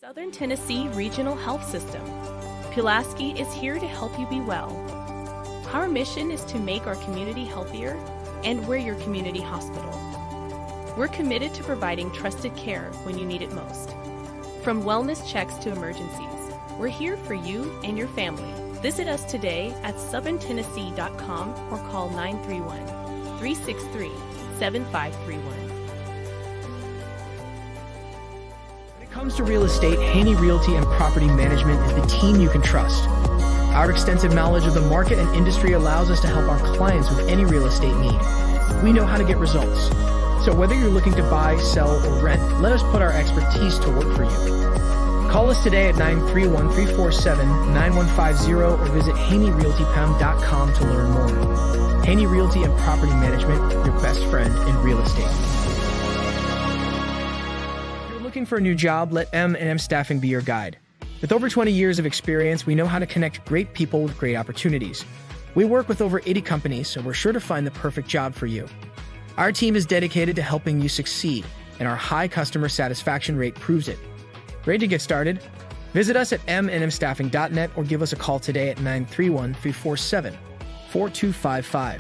Southern Tennessee Regional Health System. Pulaski is here to help you be well. Our mission is to make our community healthier, and we're your community hospital. We're committed to providing trusted care when you need it most. From wellness checks to emergencies, we're here for you and your family. Visit us today at southerntennessee.com or call 931-363-7531. When it comes to real estate, Haney Realty and Property Management is the team you can trust. Our extensive knowledge of the market and industry allows us to help our clients with any real estate need. We know how to get results. So whether you're looking to buy, sell, or rent, let us put our expertise to work for you. Call us today at 931-347-9150 or visit HaneyRealtyPam.com to learn more. Haney Realty and Property Management, your best friend in real estate. If you're looking for a new job, let M&M Staffing be your guide. With over 20 years of experience, we know how to connect great people with great opportunities. We work with over 80 companies, so we're sure to find the perfect job for you. Our team is dedicated to helping you succeed, and our high customer satisfaction rate proves it. Ready to get started? Visit us at mnmstaffing.net or give us a call today at 931-347-4255.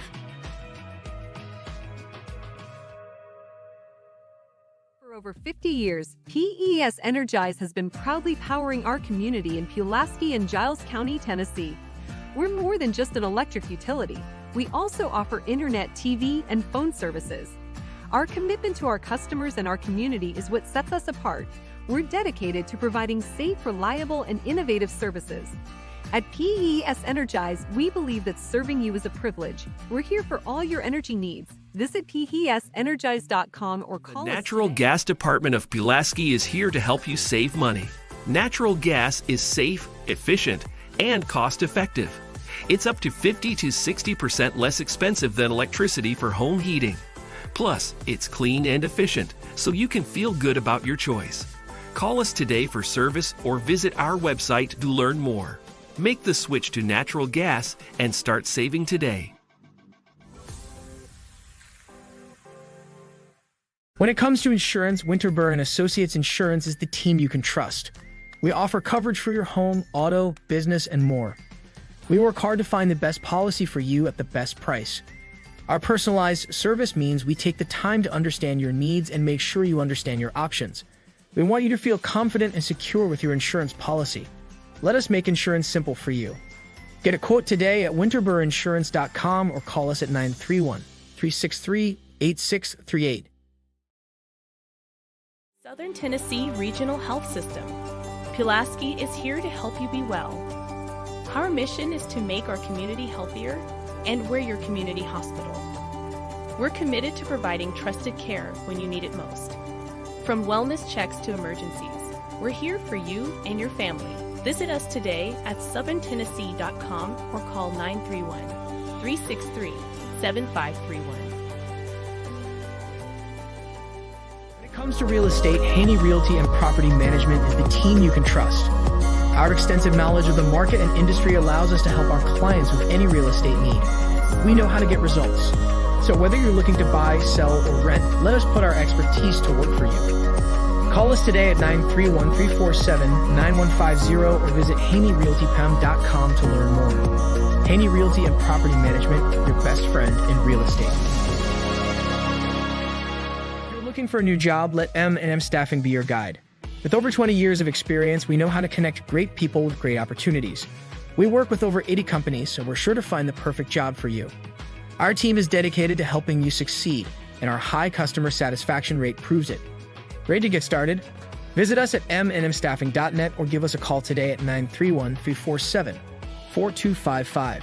For over 50 years, PES Energize has been proudly powering our community in Pulaski and Giles County, Tennessee. We're more than just an electric utility. We also offer internet, TV, and phone services. Our commitment to our customers and our community is what sets us apart. We're dedicated to providing safe, reliable, and innovative services. At PES Energize, we believe that serving you is a privilege. We're here for all your energy needs. Visit PESenergize.com or call us. The Natural Gas Department of Pulaski is here to help you save money. Natural gas is safe, efficient, and cost-effective. It's up to 50 to 60% less expensive than electricity for home heating. Plus, it's clean and efficient, so you can feel good about your choice. Call us today for service or visit our website to learn more. Make the switch to natural gas and start saving today. When it comes to insurance, Winterburn & Associates Insurance is the team you can trust. We offer coverage for your home, auto, business, and more. We work hard to find the best policy for you at the best price. Our personalized service means we take the time to understand your needs and make sure you understand your options. We want you to feel confident and secure with your insurance policy. Let us make insurance simple for you. Get a quote today at winterburinsurance.com or call us at 931-363-8638. Southern Tennessee Regional Health System. Pulaski is here to help you be well. Our mission is to make our community healthier, and we're your community hospital. We're committed to providing trusted care when you need it most. From wellness checks to emergencies, we're here for you and your family. Visit us today at southerntennessee.com or call 931-363-7531. When it comes to real estate, Haney Realty and Property Management is the team you can trust. Our extensive knowledge of the market and industry allows us to help our clients with any real estate need. We know how to get results. So whether you're looking to buy, sell, or rent, let us put our expertise to work for you. Call us today at 931-347-9150 or visit HaneyRealtyPam.com to learn more. Haney Realty and Property Management, your best friend in real estate. If you're looking for a new job, let M&M Staffing be your guide. With over 20 years of experience, we know how to connect great people with great opportunities. We work with over 80 companies, so we're sure to find the perfect job for you. Our team is dedicated to helping you succeed, and our high customer satisfaction rate proves it. Ready to get started? Visit us at mnmstaffing.net or give us a call today at 931-347-4255.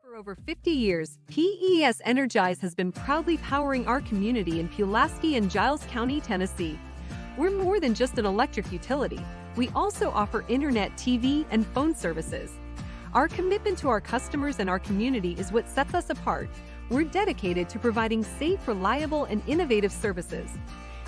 For over 50 years, PES Energize has been proudly powering our community in Pulaski and Giles County, Tennessee. We're more than just an electric utility. We also offer internet, TV, and phone services. Our commitment to our customers and our community is what sets us apart. We're dedicated to providing safe, reliable, and innovative services.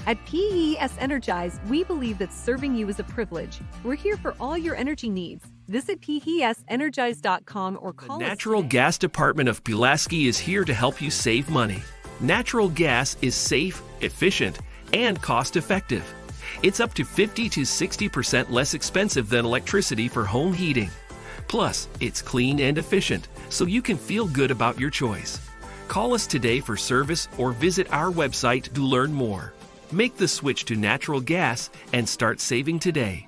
At PES Energize, we believe that serving you is a privilege. We're here for all your energy needs. Visit PESenergize.com or call us. The Natural Gas Department of Pulaski is here to help you save money. Natural gas is safe, efficient, and cost-effective. It's up to 50 to 60% less expensive than electricity for home heating. Plus, it's clean and efficient, so you can feel good about your choice. Call us today for service or visit our website to learn more. Make the switch to natural gas and start saving today.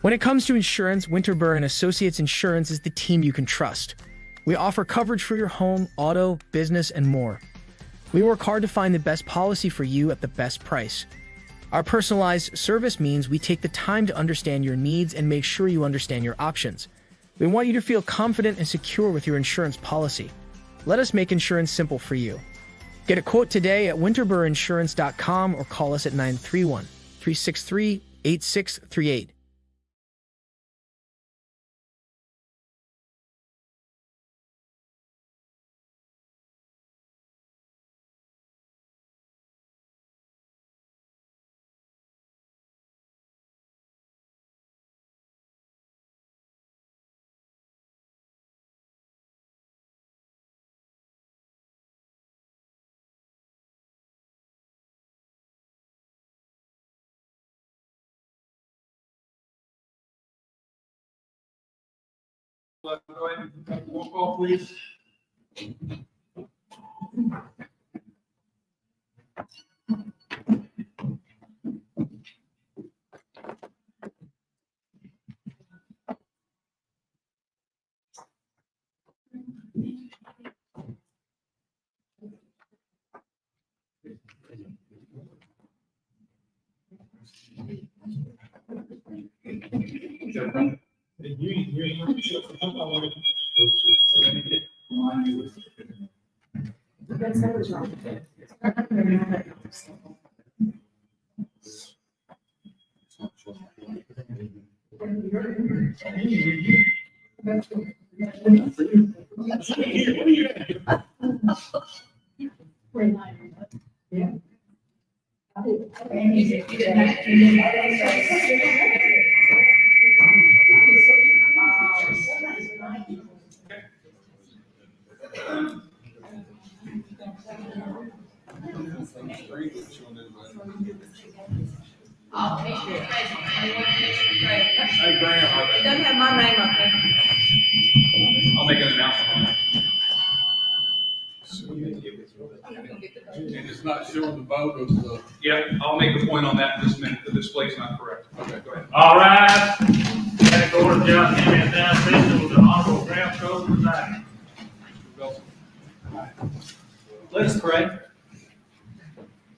When it comes to insurance, Winterburn Associates Insurance is the team you can trust. We offer coverage for your home, auto, business, and more. We work hard to find the best policy for you at the best price. Our personalized service means we take the time to understand your needs and make sure you understand your options. We want you to feel confident and secure with your insurance policy. Let us make insurance simple for you. Get a quote today at winterburinsurance.com or call us at 931-363-8638. Go ahead and take the roll call, please. It doesn't have my name up there. I'll make an announcement on that. And it's not showing the vote of the. Yeah, I'll make a point on that in just a minute, that this place is not correct. Okay, go ahead. All right. Back order, John Henry, down session with the honorable ground code presiding. Let us pray.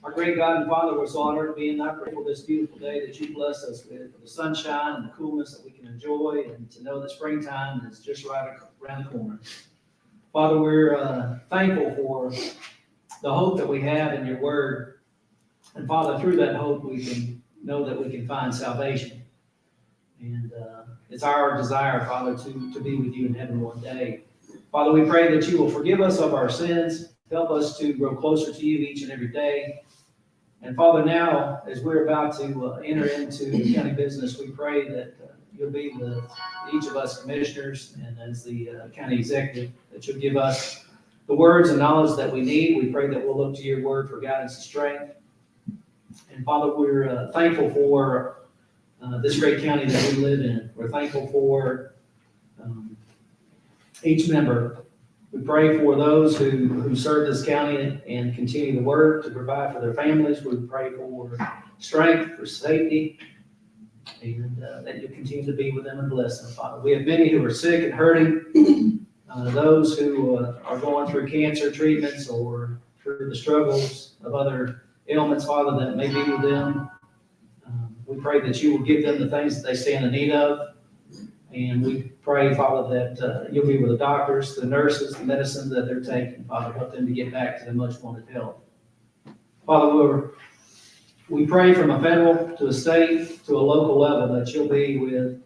Our great God and Father, we're so honored to be in thy presence for this beautiful day that you bless us with, for the sunshine and the coolness that we can enjoy, and to know that springtime is just right around the corner. Father, we're thankful for the hope that we have in your word. And Father, through that hope, we can know that we can find salvation. And it's our desire, Father, to be with you in heaven one day. Father, we pray that you will forgive us of our sins, help us to grow closer to you each and every day. And Father, now, as we're about to enter into the county business, we pray that you'll be with each of us commissioners and as the county executive, that you'll give us the words and knowledge that we need. We pray that we'll look to your word for guidance and strength. And Father, we're thankful for this great county that we live in. We're thankful for each member. We pray for those who serve this county and continue to work to provide for their families. We pray for strength, for safety, and that you'll continue to be with them and bless them, Father. We have many who are sick and hurting, those who are going through cancer treatments or through the struggles of other ailments, Father, that may be with them. We pray that you will give them the things that they stand in need of. And we pray, Father, that you'll be with the doctors, the nurses, the medicine that they're taking. Father, help them to get back to the much wanted health. Father, we pray from a federal to a state to a local level that you'll be with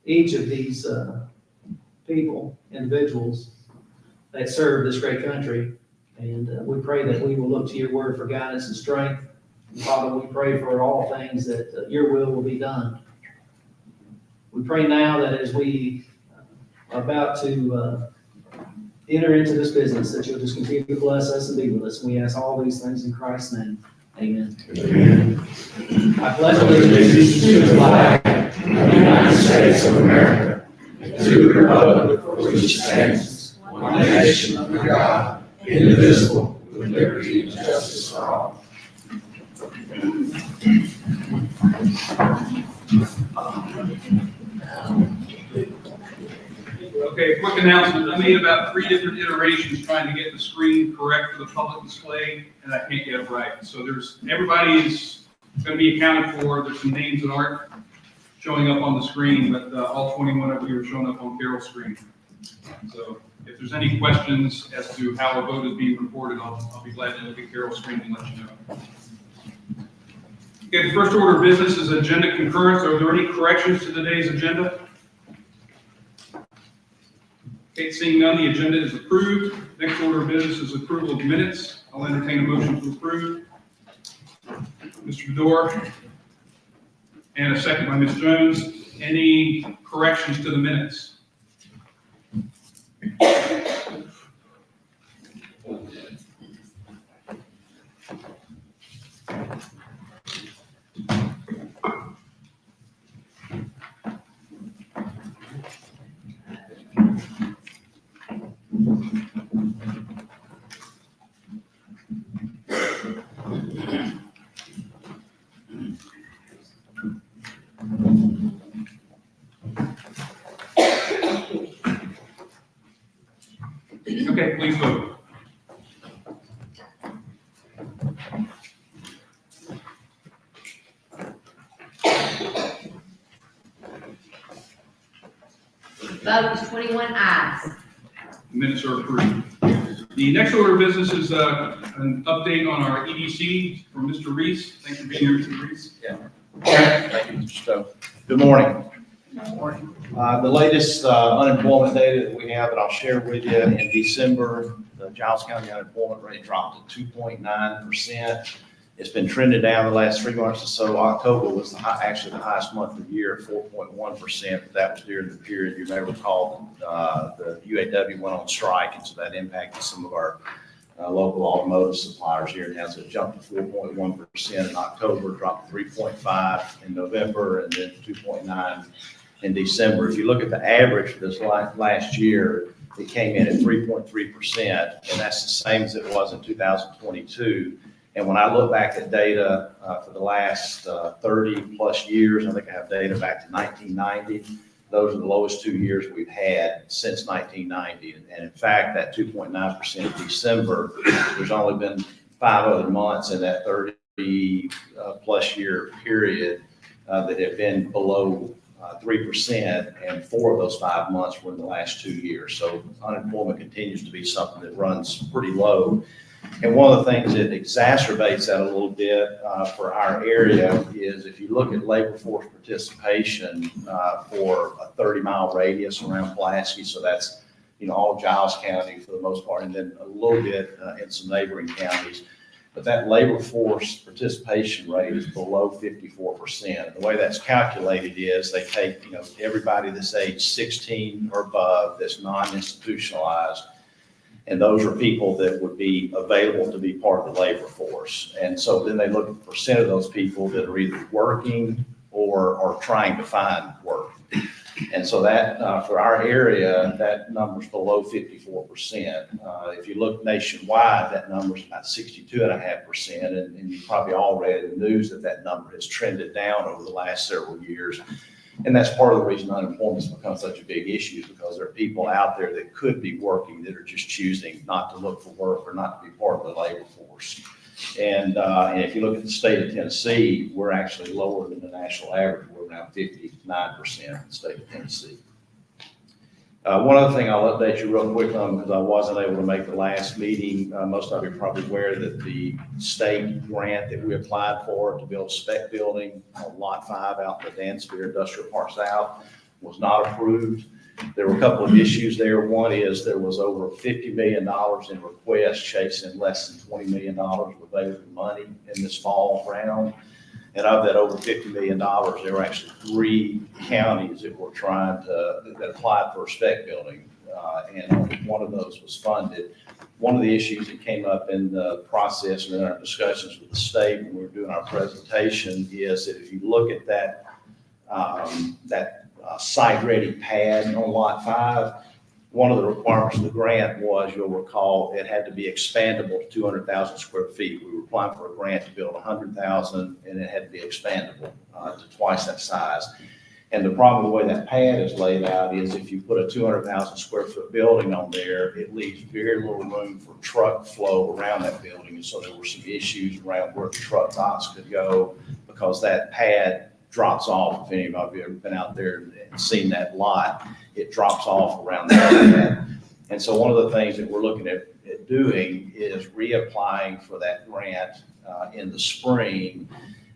each of these people, individuals that serve this great country. And we pray that we will look to your word for guidance and strength. And Father, we pray for all things that your will be done. We pray now that as we are about to enter into this business, that you'll just continue to bless us and be with us. And we ask all these things in Christ's name. Amen. Amen. I pledge allegiance to the flag of the United States of America, and to the republic for which it stands, one nation under God, indivisible, with liberty and justice for all. Okay, quick announcement. I made about 3 different iterations trying to get the screen correct for the public display, and I can't get it right. So everybody is going to be accounted for. There's some names that aren't showing up on the screen, but all 21 of you are showing up on Carol's screen. So if there's any questions as to how a vote is being reported, I'll be glad to look at Carol's screen and let you know. Okay, the first order of business is agenda concurrence. Are there any corrections to today's agenda? Okay, seeing none, the agenda is approved. Next order of business is approval of minutes. I'll entertain a motion to approve. Mr. Bedore, and a second by Ms. Jones. Any corrections to the minutes? Okay, please vote. Vote is 21 ayes. Minutes are approved. The next order of business is an update on our EDC from Mr. Reese. Thanks for being here, Mr. Reese. Thank you, Mr. Stowe. Good morning. The latest unemployment data that we have that I'll share with you in December, the Giles County unemployment rate dropped to 2.9%. It's been trending down the last 3 months or so. October was actually the highest month of the year at 4.1%, but that was during the period you may recall the UAW went on strike, and so that impacted some of our local automotive suppliers here in town. So it jumped to 4.1% in October, dropped to 3.5% in November, and then 2.9% in December. If you look at the average for this last year, it came in at 3.3%, and that's the same as it was in 2022. And when I look back at data for the last 30 plus years, I think I have data back to 1990. Those are the lowest 2 years we've had since 1990. And in fact, that 2.9% in December, there's only been 5 other months in that 30 plus year period that have been below 3%, and 4 of those 5 months were in the last 2 years. So unemployment continues to be something that runs pretty low. And one of the things that exacerbates that a little bit for our area is if you look at labor force participation for a 30-mile radius around Pulaski, so that's all Giles County for the most part, and then a little bit in some neighboring counties. But that labor force participation rate is below 54%. The way that's calculated is they take everybody that's age 16 or above that's non-institutionalized, and those are people that would be available to be part of the labor force. And so then they look at the percent of those people that are either working or are trying to find work. And so that for our area, that number's below 54%. If you look nationwide, that number's about 62.5%. And you probably all read in the news that number has trended down over the last several years. And that's part of the reason unemployment has become such a big issue, because there are people out there that could be working that are just choosing not to look for work or not to be part of the labor force. And if you look at the state of Tennessee, we're actually lower than the national average. We're around 59% in the state of Tennessee. One other thing I'll update you real quick on, because I wasn't able to make the last meeting. Most of you are probably aware that the state grant that we applied for to build a spec building on Lot 5 out in the Dansphere Industrial Park South was not approved. There were a couple of issues there. One is there was over $50 million in requests chasing less than $20 million of available money in this fall round. And of that over $50 million, there were actually 3 counties that were that applied for a spec building. And only one of those was funded. One of the issues that came up in the process and in our discussions with the state when we were doing our presentation is that if you look at that, site-ready pad on Lot 5, one of the requirements of the grant was, you'll recall, it had to be expandable to 200,000 square feet. We were applying for a grant to build 100,000, and it had to be expandable to twice that size. And the problem with the way that pad is laid out is if you put a 200,000 square foot building on there, it leaves very little room for truck flow around that building. And so there were some issues around where the truck docks could go because that pad drops off. If any of you have ever been out there and seen that lot, it drops off around that pad. And so one of the things that we're looking at doing is reapplying for that grant in the spring.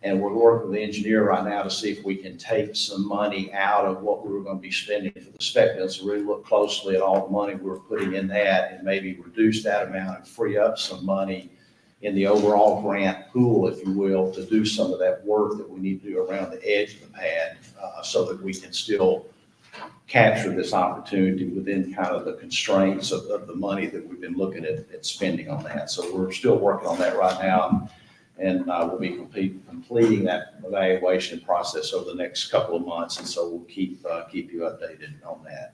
And we're working with the engineer right now to see if we can take some money out of what we were going to be spending for the spec build. So really look closely at all the money we were putting in that and maybe reduce that amount and free up some money in the overall grant pool, if you will, to do some of that work that we need to do around the edge of the pad so that we can still capture this opportunity within kind of the constraints of the money that we've been looking at spending on that. So we're still working on that right now. And we'll be completing that evaluation process over the next couple of months. And so we'll keep you updated on that.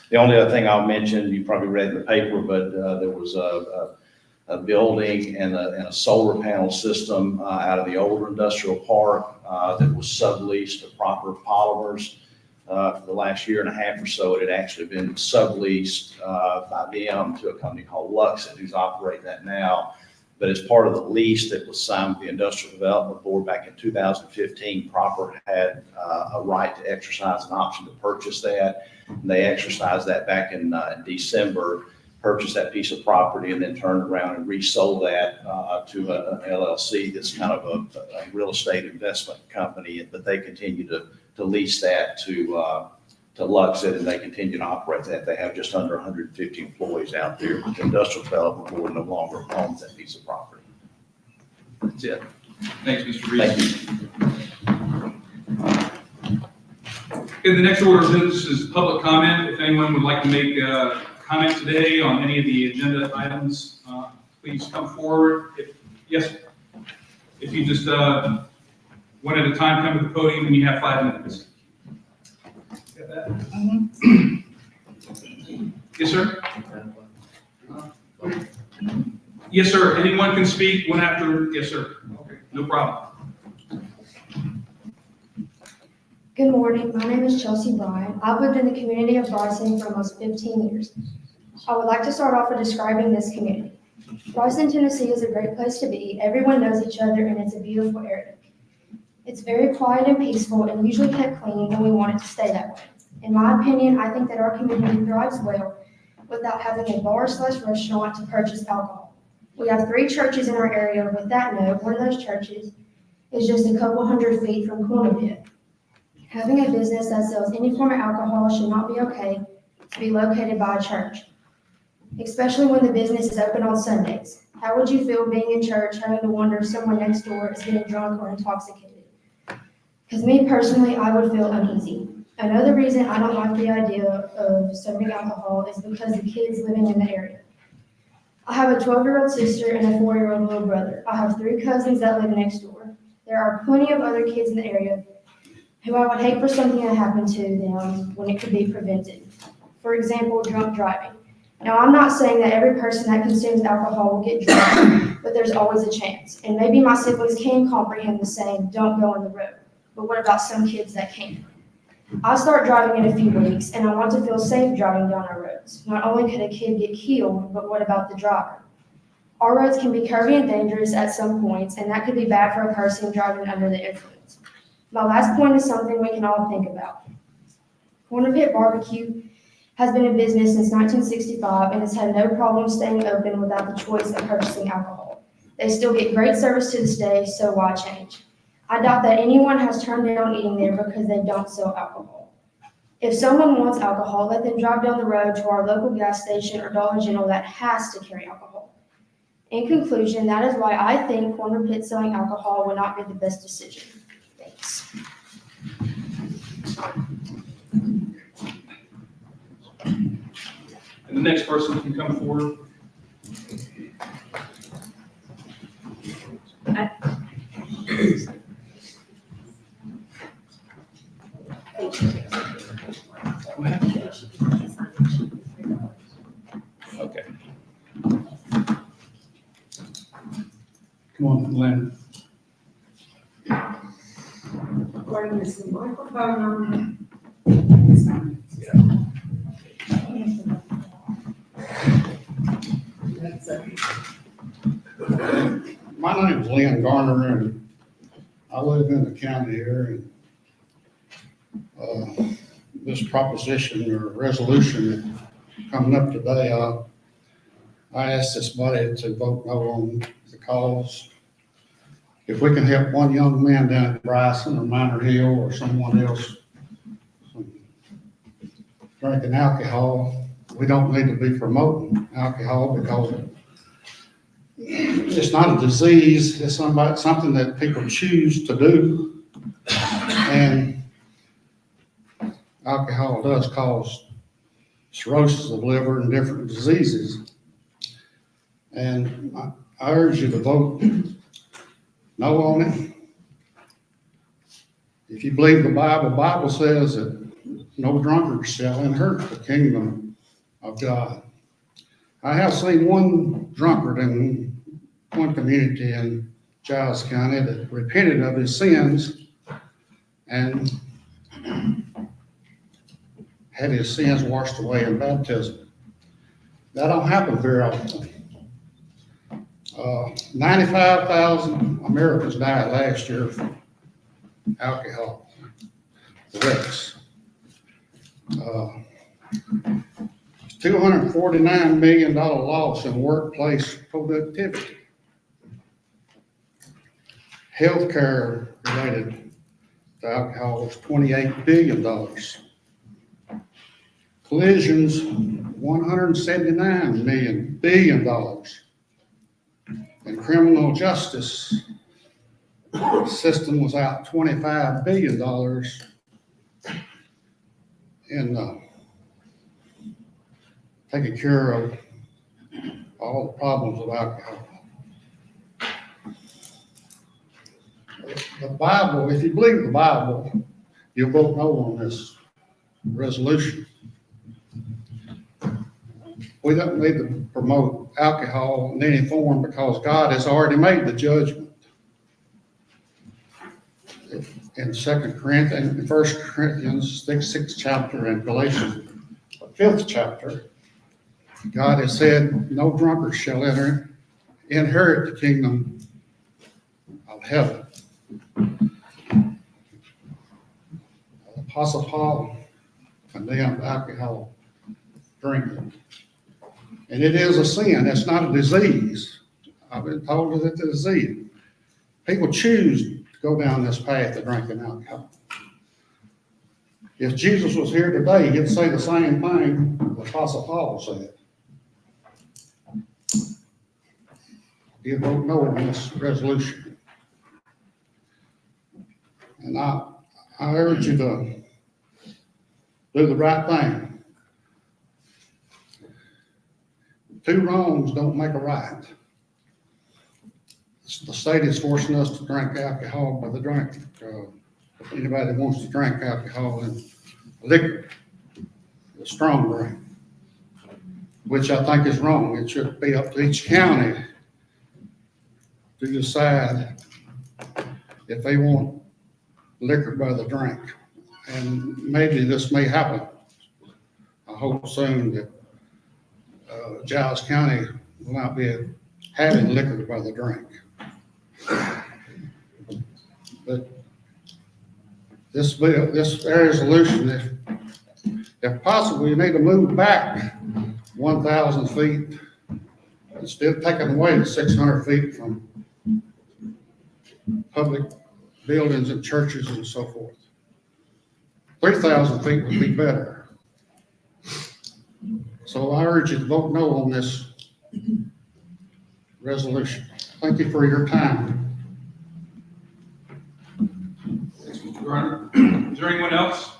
The only other thing I'll mention, you probably read in the paper, but there was a building and a solar panel system out of the older industrial park that was subleased to Proper Polymers for the last year and a half or so. It had actually been subleased by them to a company called Luxit, who's operating that now. But as part of the lease that was signed with the Industrial Development Board back in 2015, Proper had a right to exercise an option to purchase that. And they exercised that back in December, purchased that piece of property, and then turned around and resold that to an LLC that's kind of a real estate investment company. But they continue to lease that to Luxit, and they continue to operate that. They have just under 150 employees out there, but the Industrial Development Board no longer owns that piece of property. That's it. Thanks, Mr. Reese. Thank you. Okay, the next order of business is public comment. If anyone would like to make a comment today on any of the agenda items, please come forward. If you just one at a time, come to the podium, and you have 5 minutes. Yes, sir. Yes, sir. Anyone can speak one after. Yes, sir. Okay, no problem. Good morning. My name is Chelsea Bryan. I've lived in the community of Bryson for almost 15 years. I would like to start off with describing this community. Bryson, Tennessee is a great place to be. Everyone knows each other, and it's a beautiful area. It's very quiet and peaceful and usually kept clean, and we want it to stay that way. In my opinion, I think that our community thrives well without having a bar/restaurant to purchase alcohol. We have 3 churches in our area. With that note, one of those churches is just a couple hundred feet from Corner Pit. Having a business that sells any form of alcohol should not be okay to be located by a church, especially when the business is open on Sundays. How would you feel being in church having to wonder if someone next door is getting drunk or intoxicated? Because me personally, I would feel uneasy. Another reason I don't like the idea of serving alcohol is because the kids living in the area. I have a 12-year-old sister and a 4-year-old little brother. I have 3 cousins that live next door. There are plenty of other kids in the area who I would hate for something to happen to them when it could be prevented. For example, drunk driving. Now, I'm not saying that every person that consumes alcohol will get drunk, but there's always a chance. And maybe my siblings can comprehend the saying, don't go on the road. But what about some kids that can't? I start driving in a few weeks, and I want to feel safe driving down our roads. Not only could a kid get killed, but what about the driver? Our roads can be curvy and dangerous at some points, and that could be bad for a person driving under the influence. My last point is something we can all think about. Corner Pit Barbecue has been in business since 1965 and has had no problem staying open without the choice of purchasing alcohol. They still get great service to this day, so why change? I doubt that anyone has turned down eating there because they don't sell alcohol. If someone wants alcohol, let them drive down the road to our local gas station or Dollar General that has to carry alcohol. In conclusion, that is why I think corner pit selling alcohol would not be the best decision. Thanks. And the next person can come forward. Okay. Come on, Len. According to the microphone My name is Len Garner, and I live in the county here, and this proposition or resolution coming up today, I asked this body to vote no on the cause. If we can help one young man down at Bryson or Minor Hill or someone else drinking alcohol, we don't need to be promoting alcohol because it's not a disease. It's something that people choose to do. And alcohol does cause cirrhosis of liver and different diseases. And I urge you to vote no on it. If you believe the Bible says that no drunkard shall inherit the kingdom of God. I have seen one drunkard in one community in Giles County that repented of his sins and had his sins washed away in baptism. That don't happen very often. 95,000 Americans died last year from alcohol wrecks. $249 million loss in workplace productivity. Healthcare related to alcohol was $28 billion. Collisions, $179 billion. And criminal justice system was out $25 billion in taking care of all the problems of alcohol. The Bible, if you believe the Bible, you'll vote no on this resolution. We don't need to promote alcohol in any form because God has already made the judgment. In 2 Corinthians, 1 Corinthians, 6th chapter, and Galatians, 5th chapter, God has said, no drunkard shall inherit the kingdom of heaven. Apostle Paul condemned alcohol drinking. And it is a sin. It's not a disease. I've been told that it's a disease. People choose to go down this path of drinking alcohol. If Jesus was here today, he'd say the same thing the Apostle Paul said. He'd vote no on this resolution. And I urge you to do the right thing. Two wrongs don't make a right. The state is forcing us to drink alcohol by the drink. If anybody wants to drink alcohol and liquor, a strong drink, which I think is wrong. It should be up to each county to decide if they want liquor by the drink. And maybe this may happen. I hope soon that Giles County will not be having liquor by the drink. But this resolution, if possible, you need to move back 1,000 feet instead of taking away the 600 feet from public buildings and churches and so forth. 3,000 feet would be better. So I urge you to vote no on this resolution. Thank you for your time. Thanks, Mr. Garner. Is there anyone else?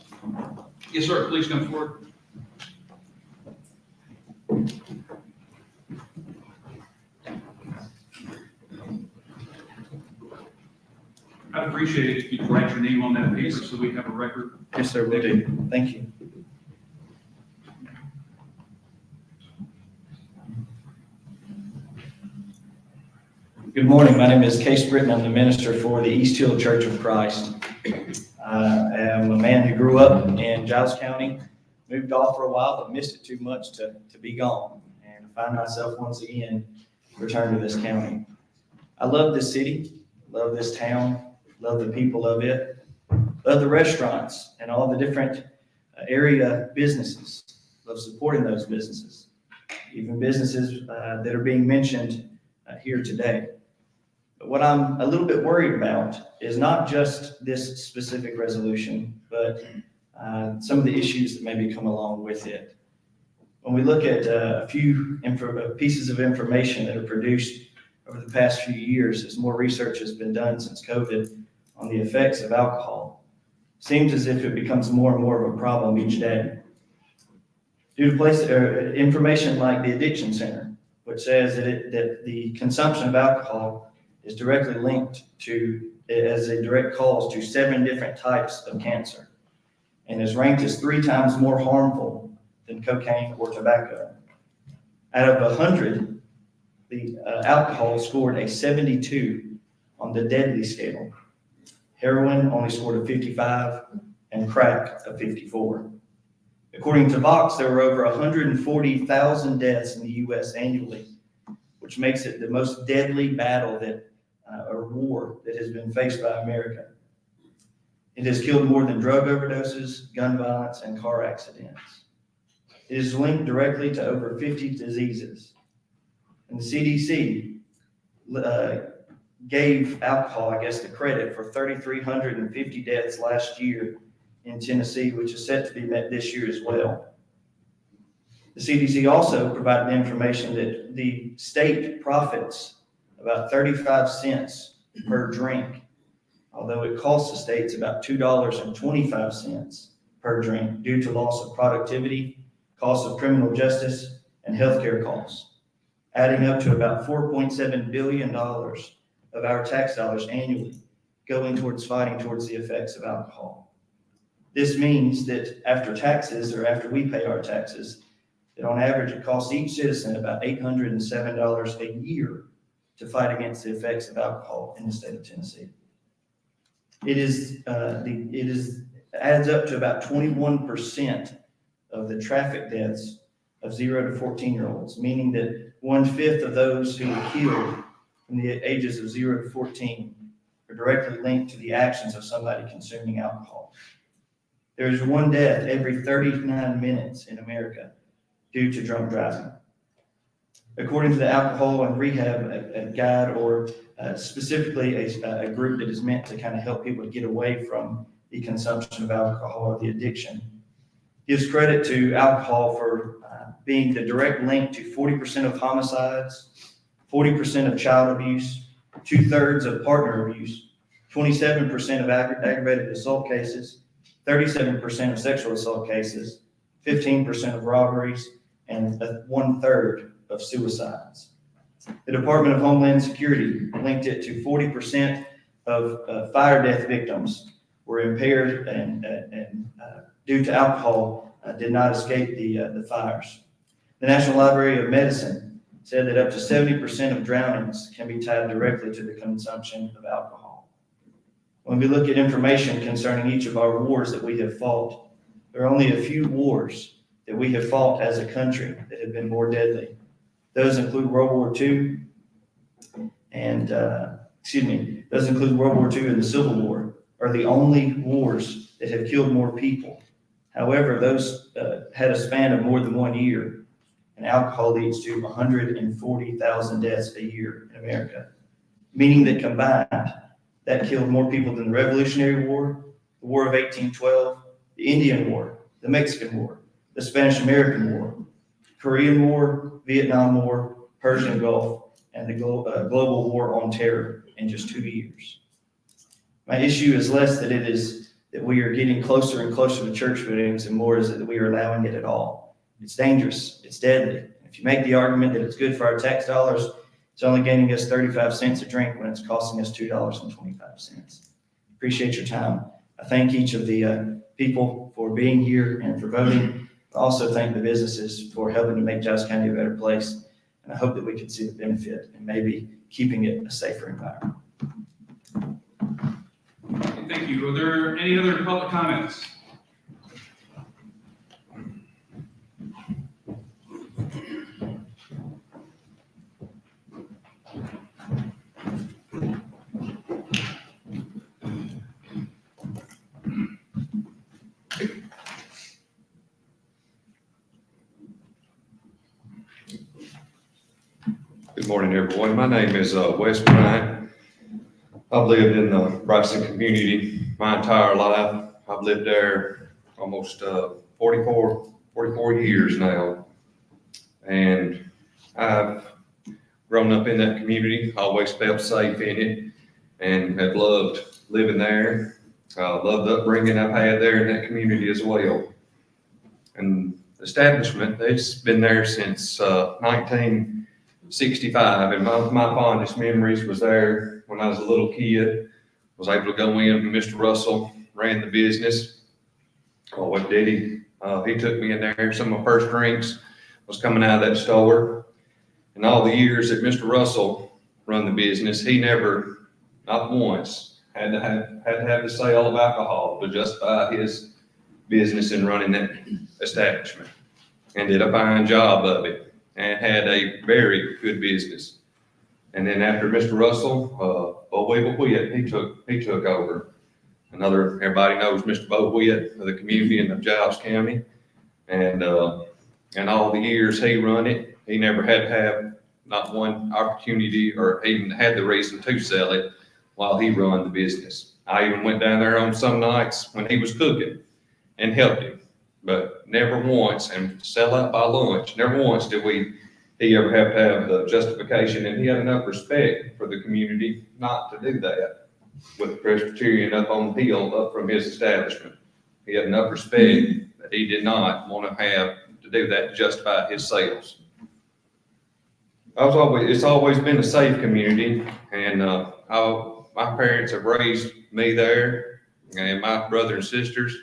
Yes, sir, please come forward. I'd appreciate it if you'd write your name on that paper so we have a record. Yes, sir, will do. Thank you. Good morning. My name is Case Britt, and I'm the minister for the East Hill Church of Christ. I am a man who grew up in Giles County, moved off for a while, but missed it too much to be gone, and find myself once again returned to this county. I love this city, love this town, love the people of it, love the restaurants and all the different area businesses, love supporting those businesses, even businesses that are being mentioned here today. But what I'm a little bit worried about is not just this specific resolution, but some of the issues that maybe come along with it. When we look at a few pieces of information that are produced over the past few years, as more research has been done since COVID on the effects of alcohol, seems as if it becomes more and more of a problem each day. Due to information like the Addiction Center, which says that the consumption of alcohol is directly linked to, as a direct cause to 7 different types of cancer, and is ranked as 3 times more harmful than cocaine or tobacco. Out of 100, the alcohol scored a 72 on the deadly scale. Heroin only scored a 55, and crack a 54. According to Vox, there were over 140,000 deaths in the U.S. annually, which makes it the most deadly battle or war that has been faced by America. It has killed more than drug overdoses, gun violence, and car accidents. It is linked directly to over 50 diseases. And the CDC gave alcohol, the credit for 3,350 deaths last year in Tennessee, which is set to be met this year as well. The CDC also provided information that the state profits about 35 cents per drink, although it costs the states about $2.25 per drink due to loss of productivity, cost of criminal justice, and healthcare costs, adding up to about $4.7 billion of our tax dollars annually going towards fighting towards the effects of alcohol. This means that after taxes, or after we pay our taxes, that on average it costs each citizen about $807 a year to fight against the effects of alcohol in the state of Tennessee. It adds up to about 21% of the traffic deaths of 0 to 14-year-olds, meaning that 1/5 of those who were killed from the ages of 0 to 14 are directly linked to the actions of somebody consuming alcohol. There is 1 death every 39 minutes in America due to drunk driving. According to the Alcohol and Rehab Guide, or specifically a group that is meant to kind of help people get away from the consumption of alcohol or the addiction, gives credit to alcohol for being the direct link to 40% of homicides, 40% of child abuse, 2/3 of partner abuse, 27% of aggravated assault cases, 37% of sexual assault cases, 15% of robberies, and 1/3 of suicides. The Department of Homeland Security linked it to 40% of fire death victims were impaired and due to alcohol did not escape the fires. The National Library of Medicine said that up to 70% of drownings can be tied directly to the consumption of alcohol. When we look at information concerning each of our wars that we have fought, there are only a few wars that we have fought as a country that have been more deadly. Those include World War II and, those include World War II and the Civil War, are the only wars that have killed more people. However, those had a span of more than 1 year, and alcohol leads to 140,000 deaths a year in America, meaning that combined, that killed more people than the Revolutionary War, the War of 1812, the Indian War, the Mexican War, the Spanish-American War, Korean War, Vietnam War, Persian Gulf, and the global war on terror in just 2 years. My issue is less that it is that we are getting closer and closer to church buildings, and more is that we are allowing it at all. It's dangerous. It's deadly. If you make the argument that it's good for our tax dollars, it's only gaining us 35 cents a drink when it's costing us $2.25. Appreciate your time. I thank each of the people for being here and for voting. I also thank the businesses for helping to make Giles County a better place. And I hope that we can see the benefit and maybe keeping it a safer environment. Thank you. Are there any other public comments? Good morning, everyone. My name is Wes Bryant. I've lived in the Bryson community my entire life. I've lived there almost 44 years now. And I've grown up in that community, always felt safe in it, and have loved living there. Loved the upbringing I've had there in that community as well. And the establishment, it's been there since 1965, and my fondest memories was there when I was a little kid. Was able to go in when Mr. Russell ran the business. Oh, what did he? He took me in there. Some of my first drinks was coming out of that store. And all the years that Mr. Russell run the business, he never, not once, had to have the sale of alcohol to justify his business and running that establishment. And did a fine job of it and had a very good business. And then after Mr. Russell, Bo Witt, he took over. Everybody knows Mr. Bo Witt of the community in Giles County. And all the years he run it, he never had to have not one opportunity or even had the reason to sell it while he run the business. I even went down there on some nights when he was cooking and helped him, but never once, and sell out by lunch, never once did he ever have to have the justification, and he had enough respect for the community not to do that with the Presbyterian up on the hill up from his establishment. He had enough respect that he did not want to have to do that to justify his sales. It's always been a safe community, and my parents have raised me there, and my brother and sisters,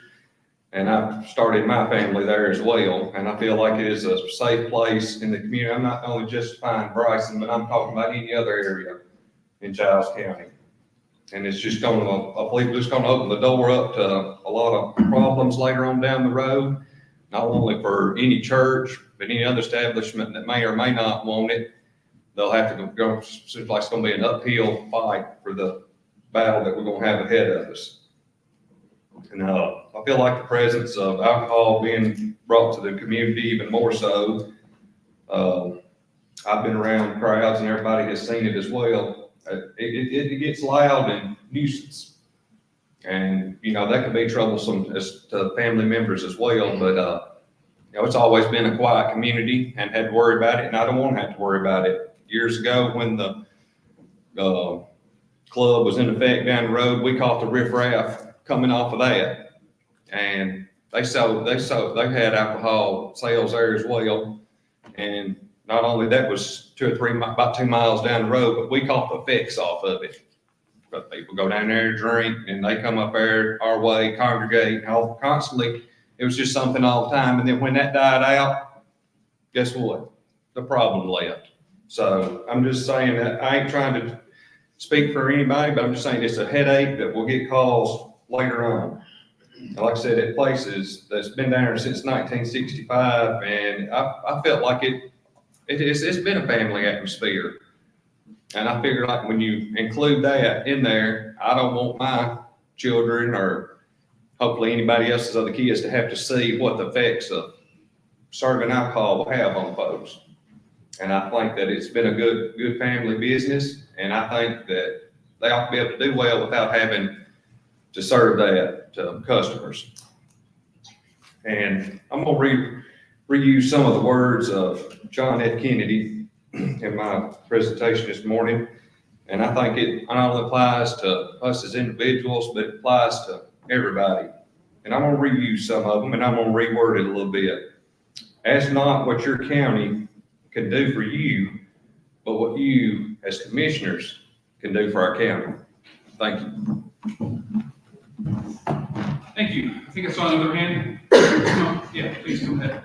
and I started my family there as well. And I feel like it is a safe place in the community. I'm not only justifying Bryson, but I'm talking about any other area in Giles County. And it's just I believe it's going to open the door up to a lot of problems later on down the road, not only for any church, but any other establishment that may or may not want it. They'll have to go, seems like it's going to be an uphill fight for the battle that we're going to have ahead of us. And I feel like the presence of alcohol being brought to the community even more so. I've been around crowds and everybody has seen it as well. It gets loud and nuisance. And, that can be troublesome as to family members as well. But, it's always been a quiet community and had to worry about it. And I don't want to have to worry about it. Years ago when the club was in effect down the road, we caught the riffraff coming off of that. And they had alcohol sales there as well. And not only that was about 2 miles down the road, but we caught the effects off of it. But people go down there and drink, and they come up there our way, congregate, and constantly. It was just something all the time. And then when that died out, guess what? The problem left. So I'm just saying that I ain't trying to speak for anybody, but I'm just saying it's a headache that will get caused later on. And like I said, at places that's been down there since 1965, and I felt like it's been a family atmosphere. And I figured like when you include that in there, I don't want my children or hopefully anybody else's other kids to have to see what the effects of serving alcohol will have on folks. And I think that it's been a good family business, and I think that they ought to be able to do well without having to serve that to customers. And I'm going to reuse some of the words of John F. Kennedy, in my presentation this morning. And I think it not only applies to us as individuals, but it applies to everybody. And I'm going to reuse some of them, and I'm going to reword it a little bit. Ask not what your county can do for you, but what you as commissioners can do for our county. Thank you. Thank you. I think it's on the other hand. Yeah, please go ahead.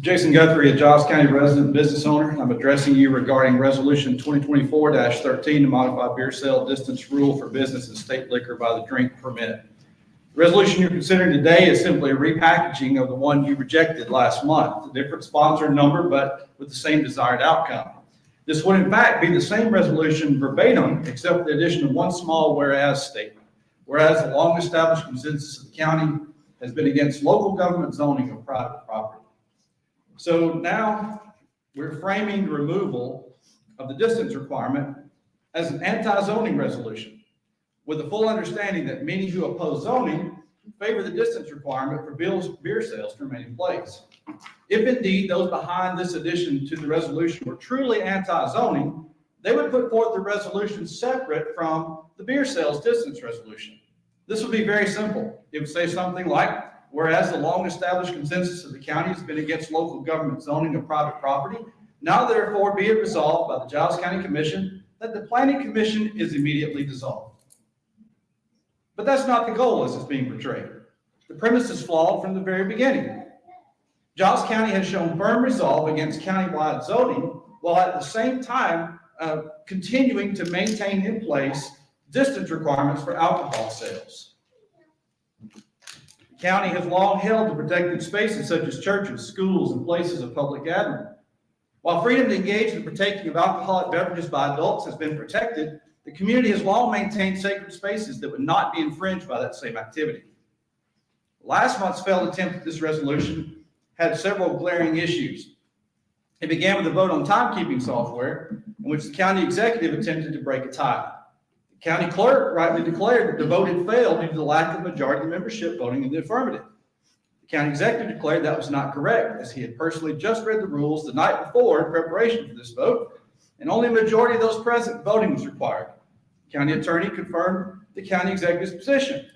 Jason Guthrie, a Giles County resident business owner. I'm addressing you regarding Resolution 2024-13 to modify beer sale distance rule for business and state liquor by the drink per minute. The resolution you're considering today is simply a repackaging of the one you rejected last month, a different sponsor number, but with the same desired outcome. This would in fact be the same resolution verbatim, except for the addition of one small whereas statement. Whereas the long-established consensus of the county has been against local government zoning of private property. So now we're framing the removal of the distance requirement as an anti-zoning resolution, with the full understanding that many who oppose zoning favor the distance requirement for beer sales to remain in place. If indeed those behind this addition to the resolution were truly anti-zoning, they would put forth the resolution separate from the beer sales distance resolution. This would be very simple. It would say something like, whereas the long-established consensus of the county has been against local government zoning of private property, now therefore be it resolved by the Giles County Commission that the Planning Commission is immediately dissolved. But that's not the goal as it's being portrayed. The premise is flawed from the very beginning. Giles County has shown firm resolve against countywide zoning, while at the same time continuing to maintain in place distance requirements for alcohol sales. The county has long held to protected spaces such as churches, schools, and places of public gathering. While freedom to engage in the partaking of alcoholic beverages by adults has been protected, the community has long maintained sacred spaces that would not be infringed by that same activity. Last month's failed attempt at this resolution had several glaring issues. It began with a vote on timekeeping software in which the county executive attempted to break a tie. The county clerk rightly declared that the vote had failed due to the lack of majority membership voting in the affirmative. The county executive declared that was not correct, as he had personally just read the rules the night before in preparation for this vote, and only a majority of those present voting was required. The county attorney confirmed the county executive's position.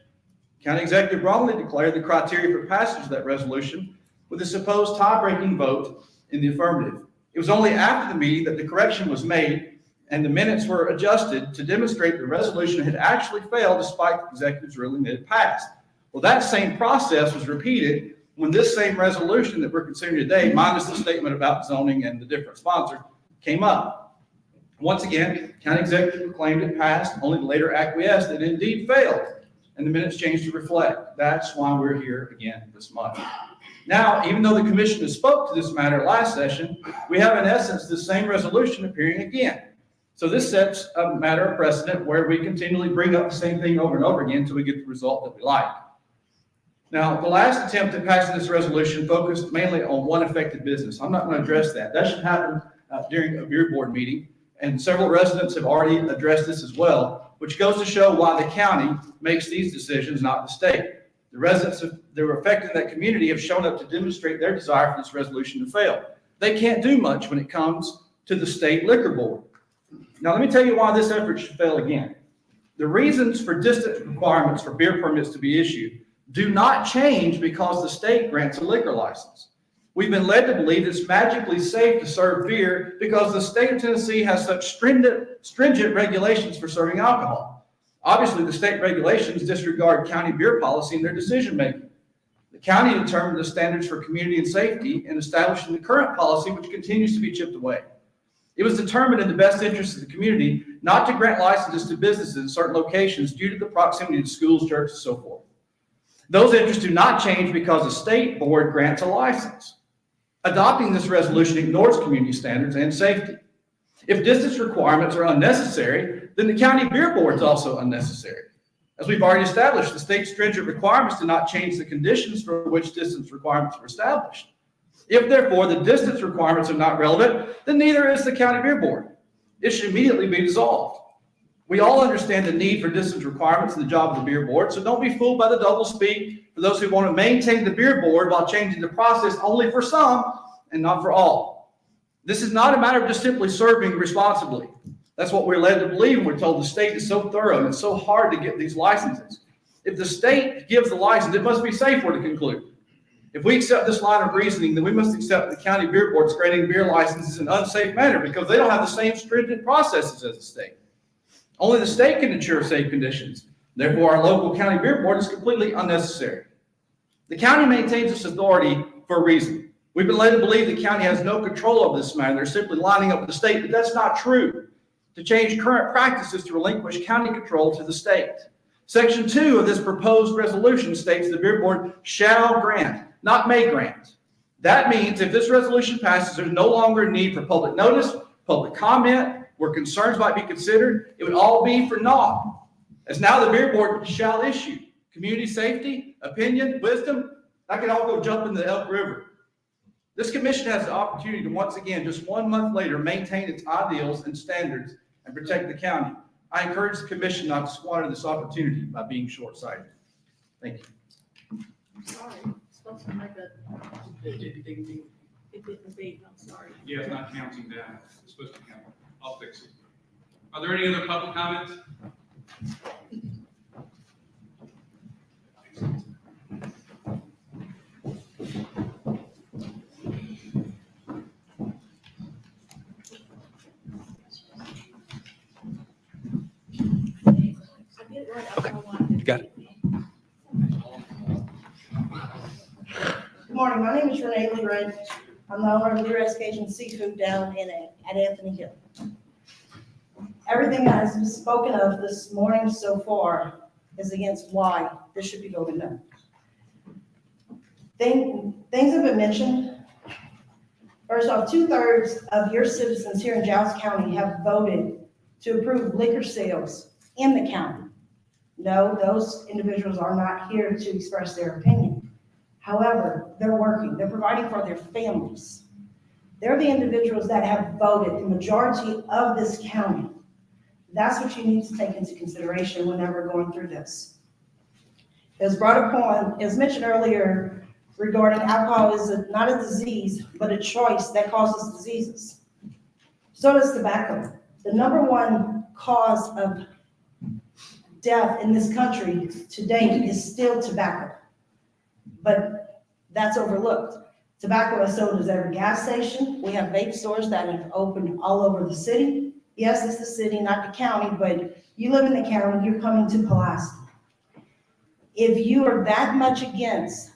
The county executive wrongly declared the criteria for passage of that resolution with a supposed tie-breaking vote in the affirmative. It was only after the meeting that the correction was made and the minutes were adjusted to demonstrate the resolution had actually failed despite the executive's ruling that it passed. Well, that same process was repeated when this same resolution that we're considering today, minus the statement about zoning and the different sponsor, came up. Once again, county executive claimed it passed, only to later acquiesce that it indeed failed, and the minutes changed to reflect. That's why we're here again this month. Now, even though the commission has spoke to this matter last session, we have in essence the same resolution appearing again. So this sets a matter of precedent where we continually bring up the same thing over and over again until we get the result that we like. Now, the last attempt at passing this resolution focused mainly on one affected business. I'm not going to address that. That should happen during a beer board meeting, and several residents have already addressed this as well, which goes to show why the county makes these decisions, not the state. The residents that were affected in that community have shown up to demonstrate their desire for this resolution to fail. They can't do much when it comes to the state liquor board. Now, let me tell you why this effort should fail again. The reasons for distance requirements for beer permits to be issued do not change because the state grants a liquor license. We've been led to believe it's magically safe to serve beer because the state of Tennessee has such stringent regulations for serving alcohol. Obviously, the state regulations disregard county beer policy in their decision-making. The county determined the standards for community and safety in establishing the current policy, which continues to be chipped away. It was determined in the best interest of the community not to grant licenses to businesses in certain locations due to the proximity to schools, churches, and so forth. Those interests do not change because the state board grants a license. Adopting this resolution ignores community standards and safety. If distance requirements are unnecessary, then the county beer board is also unnecessary. As we've already established, the state's stringent requirements do not change the conditions for which distance requirements were established. If therefore the distance requirements are not relevant, then neither is the county beer board. It should immediately be dissolved. We all understand the need for distance requirements in the job of the beer board, so don't be fooled by the double speak for those who want to maintain the beer board while changing the process only for some and not for all. This is not a matter of just simply serving responsibly. That's what we're led to believe, and we're told the state is so thorough and it's so hard to get these licenses. If the state gives the license, it must be safe, we're to conclude. If we accept this line of reasoning, then we must accept the county beer board's granting beer licenses in an unsafe manner because they don't have the same stringent processes as the state. Only the state can ensure safe conditions. Therefore, our local county beer board is completely unnecessary. The county maintains this authority for a reason. We've been led to believe the county has no control over this matter. They're simply lining up with the state, but that's not true. To change current practices to relinquish county control to the state. Section 2 of this proposed resolution states the beer board shall grant, not may grant. That means if this resolution passes, there's no longer a need for public notice, public comment, where concerns might be considered. It would all be for naught. As now the beer board shall issue community safety, opinion, wisdom, that can all go jump in the Elk River. This commission has the opportunity to once again, just 1 month later, maintain its ideals and standards and protect the county. I encourage the commission not to squander this opportunity by being short-sighted. Thank you. Sorry, supposed to make a. It didn't beep, I'm sorry. Yeah, it's not counting down. It's supposed to count. I'll fix it. Are there any other public comments? You got it. Good morning, my name is Renee Bran. I'm the owner of Lear Education Seafood down at Anthony Hill. Everything that has been spoken of this morning so far is against why this should be voted no. Things have been mentioned. First off, 2/3 of your citizens here in Giles County have voted to approve liquor sales in the county. No, those individuals are not here to express their opinion. However, they're working, they're providing for their families. They're the individuals that have voted the majority of this county. That's what you need to take into consideration whenever going through this. It was brought upon, it was mentioned earlier regarding alcohol is not a disease, but a choice that causes diseases. So does tobacco. The #1 cause of death in this country today is still tobacco, but that's overlooked. Tobacco is sold at every gas station. We have vape stores that have opened all over the city. Yes, it's the city, not the county, but you live in the county, you're coming to Pulaski. If you are that much against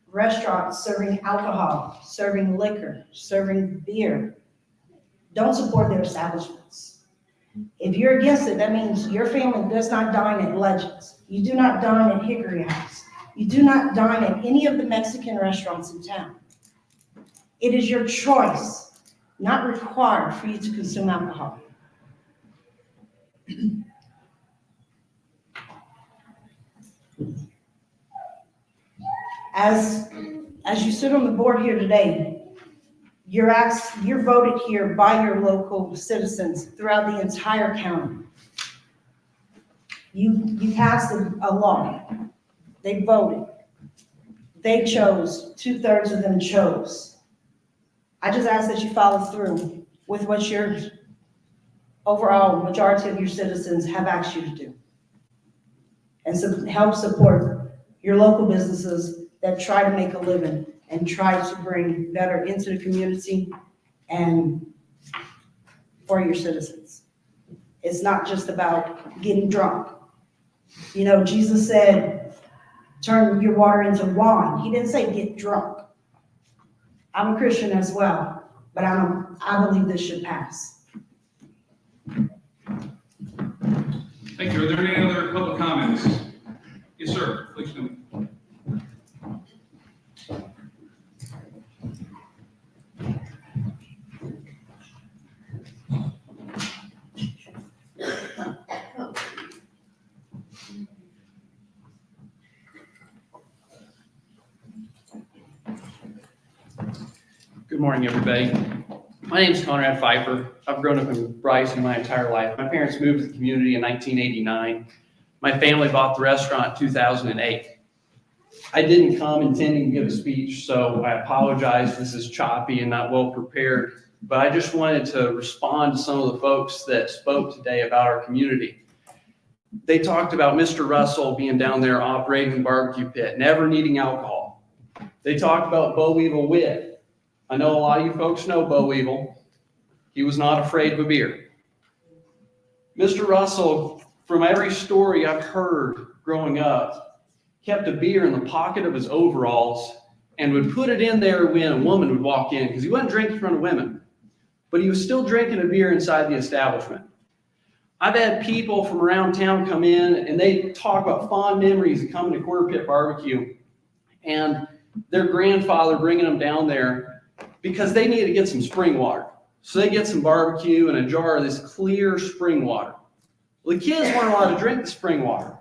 restaurants serving alcohol, serving liquor, serving beer, don't support their establishments. If you're against it, that means your family does not dine at Legends. You do not dine at Hickory House. You do not dine at any of the Mexican restaurants in town. It is your choice, not required for you to consume alcohol. As you sit on the board here today, you're voted here by your local citizens throughout the entire county. You passed a law. They voted. They chose, 2/3 of them chose. I just ask that you follow through with what your overall majority of your citizens have asked you to do. And so help support your local businesses that try to make a living and try to bring better into the community and for your citizens. It's not just about getting drunk. You know, Jesus said, turn your water into wine. He didn't say get drunk. I'm a Christian as well, but I believe this should pass. Thank you. Are there any other public comments? Yes, sir. Please come. Good morning, everybody. My name is Conrad Feifer. I've grown up in Bryson my entire life. My parents moved to the community in 1989. My family bought the restaurant in 2008. I didn't come intending to give a speech, so I apologize. This is choppy and not well prepared, but I just wanted to respond to some of the folks that spoke today about our community. They talked about Mr. Russell being down there operating the barbecue pit, never needing alcohol. They talked about Bo Weevil Witt. I know a lot of you folks know Bo Weevil. He was not afraid of a beer. Mr. Russell, from every story I've heard growing up, kept a beer in the pocket of his overalls and would put it in there when a woman would walk in, because he wouldn't drink in front of women, but he was still drinking a beer inside the establishment. I've had people from around town come in and they talk about fond memories of coming to Quarter Pit Barbecue and their grandfather bringing them down there because they needed to get some spring water. So they get some barbecue and a jar of this clear spring water. Well, the kids weren't allowed to drink the spring water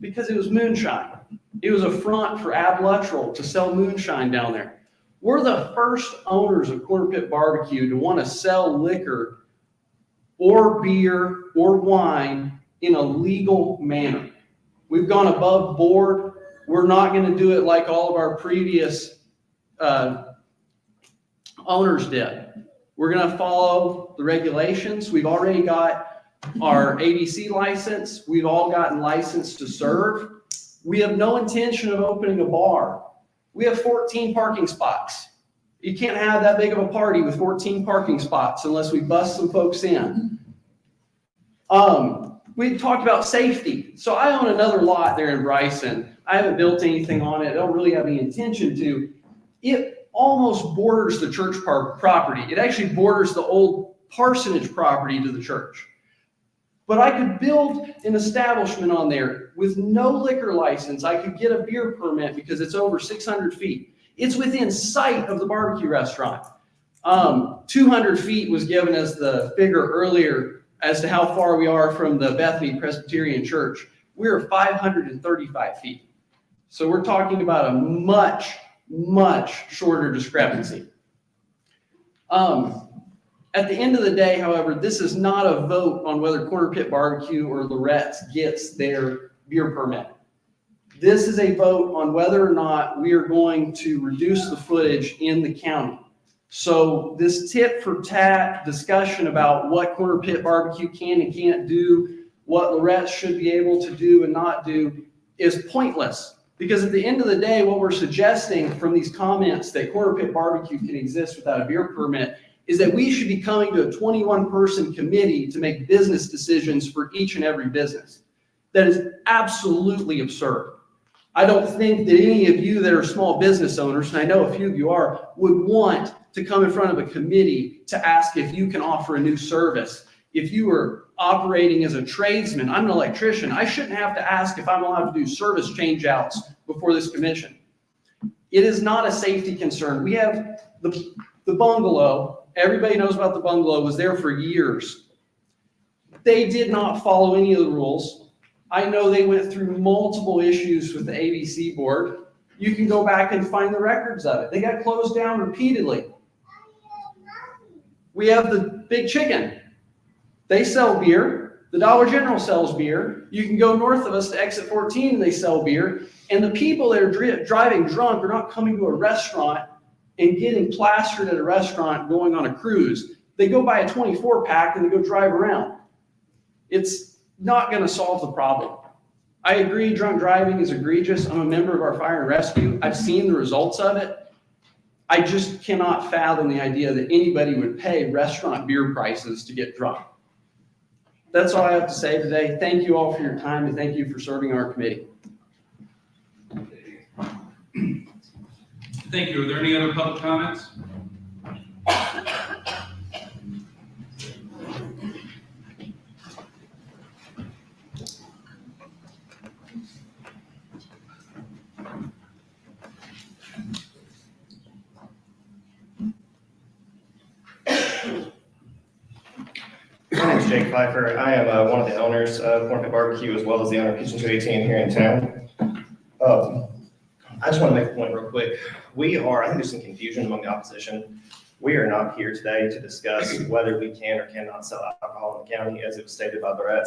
because it was moonshine. It was a front for Ab Luttrell to sell moonshine down there. We're the first owners of Quarter Pit Barbecue to want to sell liquor or beer or wine in a legal manner. We've gone above board. We're not going to do it like all of our previous owners did. We're going to follow the regulations. We've already got our ABC license. We've all gotten licensed to serve. We have no intention of opening a bar. We have 14 parking spots. You can't have that big of a party with 14 parking spots unless we bust some folks in. We talked about safety. So I own another lot there in Bryson. I haven't built anything on it. I don't really have any intention to. It almost borders the church property. It actually borders the old parsonage property to the church. But I could build an establishment on there with no liquor license. I could get a beer permit because it's over 600 feet. It's within sight of the barbecue restaurant. 200 feet was given as the figure earlier as to how far we are from the Bethany Presbyterian Church. We're 535 feet. So we're talking about a much, much shorter discrepancy. At the end of the day, however, this is not a vote on whether Quarter Pit Barbecue or Lorette's gets their beer permit. This is a vote on whether or not we are going to reduce the footage in the county. So this tit for tat discussion about what Quarter Pit Barbecue can and can't do, what Lorette's should be able to do and not do, is pointless. Because at the end of the day, what we're suggesting from these comments that Quarter Pit Barbecue can exist without a beer permit is that we should be coming to a 21-person committee to make business decisions for each and every business. That is absolutely absurd. I don't think that any of you that are small business owners, and I know a few of you are, would want to come in front of a committee to ask if you can offer a new service. If you are operating as a tradesman, I'm an electrician, I shouldn't have to ask if I'm allowed to do service changeouts before this commission. It is not a safety concern. We have the bungalow. Everybody knows about the bungalow, was there for years. They did not follow any of the rules. I know they went through multiple issues with the ABC board. You can go back and find the records of it. They got closed down repeatedly. We have the Big Chicken. They sell beer. The Dollar General sells beer. You can go north of us to exit 14 and they sell beer. And the people that are driving drunk are not coming to a restaurant and getting plastered at a restaurant going on a cruise. They go buy a 24 pack and they go drive around. It's not going to solve the problem. I agree drunk driving is egregious. I'm a member of our fire and rescue. I've seen the results of it. I just cannot fathom the idea that anybody would pay restaurant beer prices to get drunk. That's all I have to say today. Thank you all for your time and thank you for serving our committee. Thank you. Are there any other public comments? My name is Jake Pfeiffer. I am one of the owners of Quarter Pit Barbecue as well as the owner of Kitchen 218 here in town. I just want to make a point real quick. I think there's some confusion among the opposition. We are not here today to discuss whether we can or cannot sell alcohol in the county, as it was stated by Britt.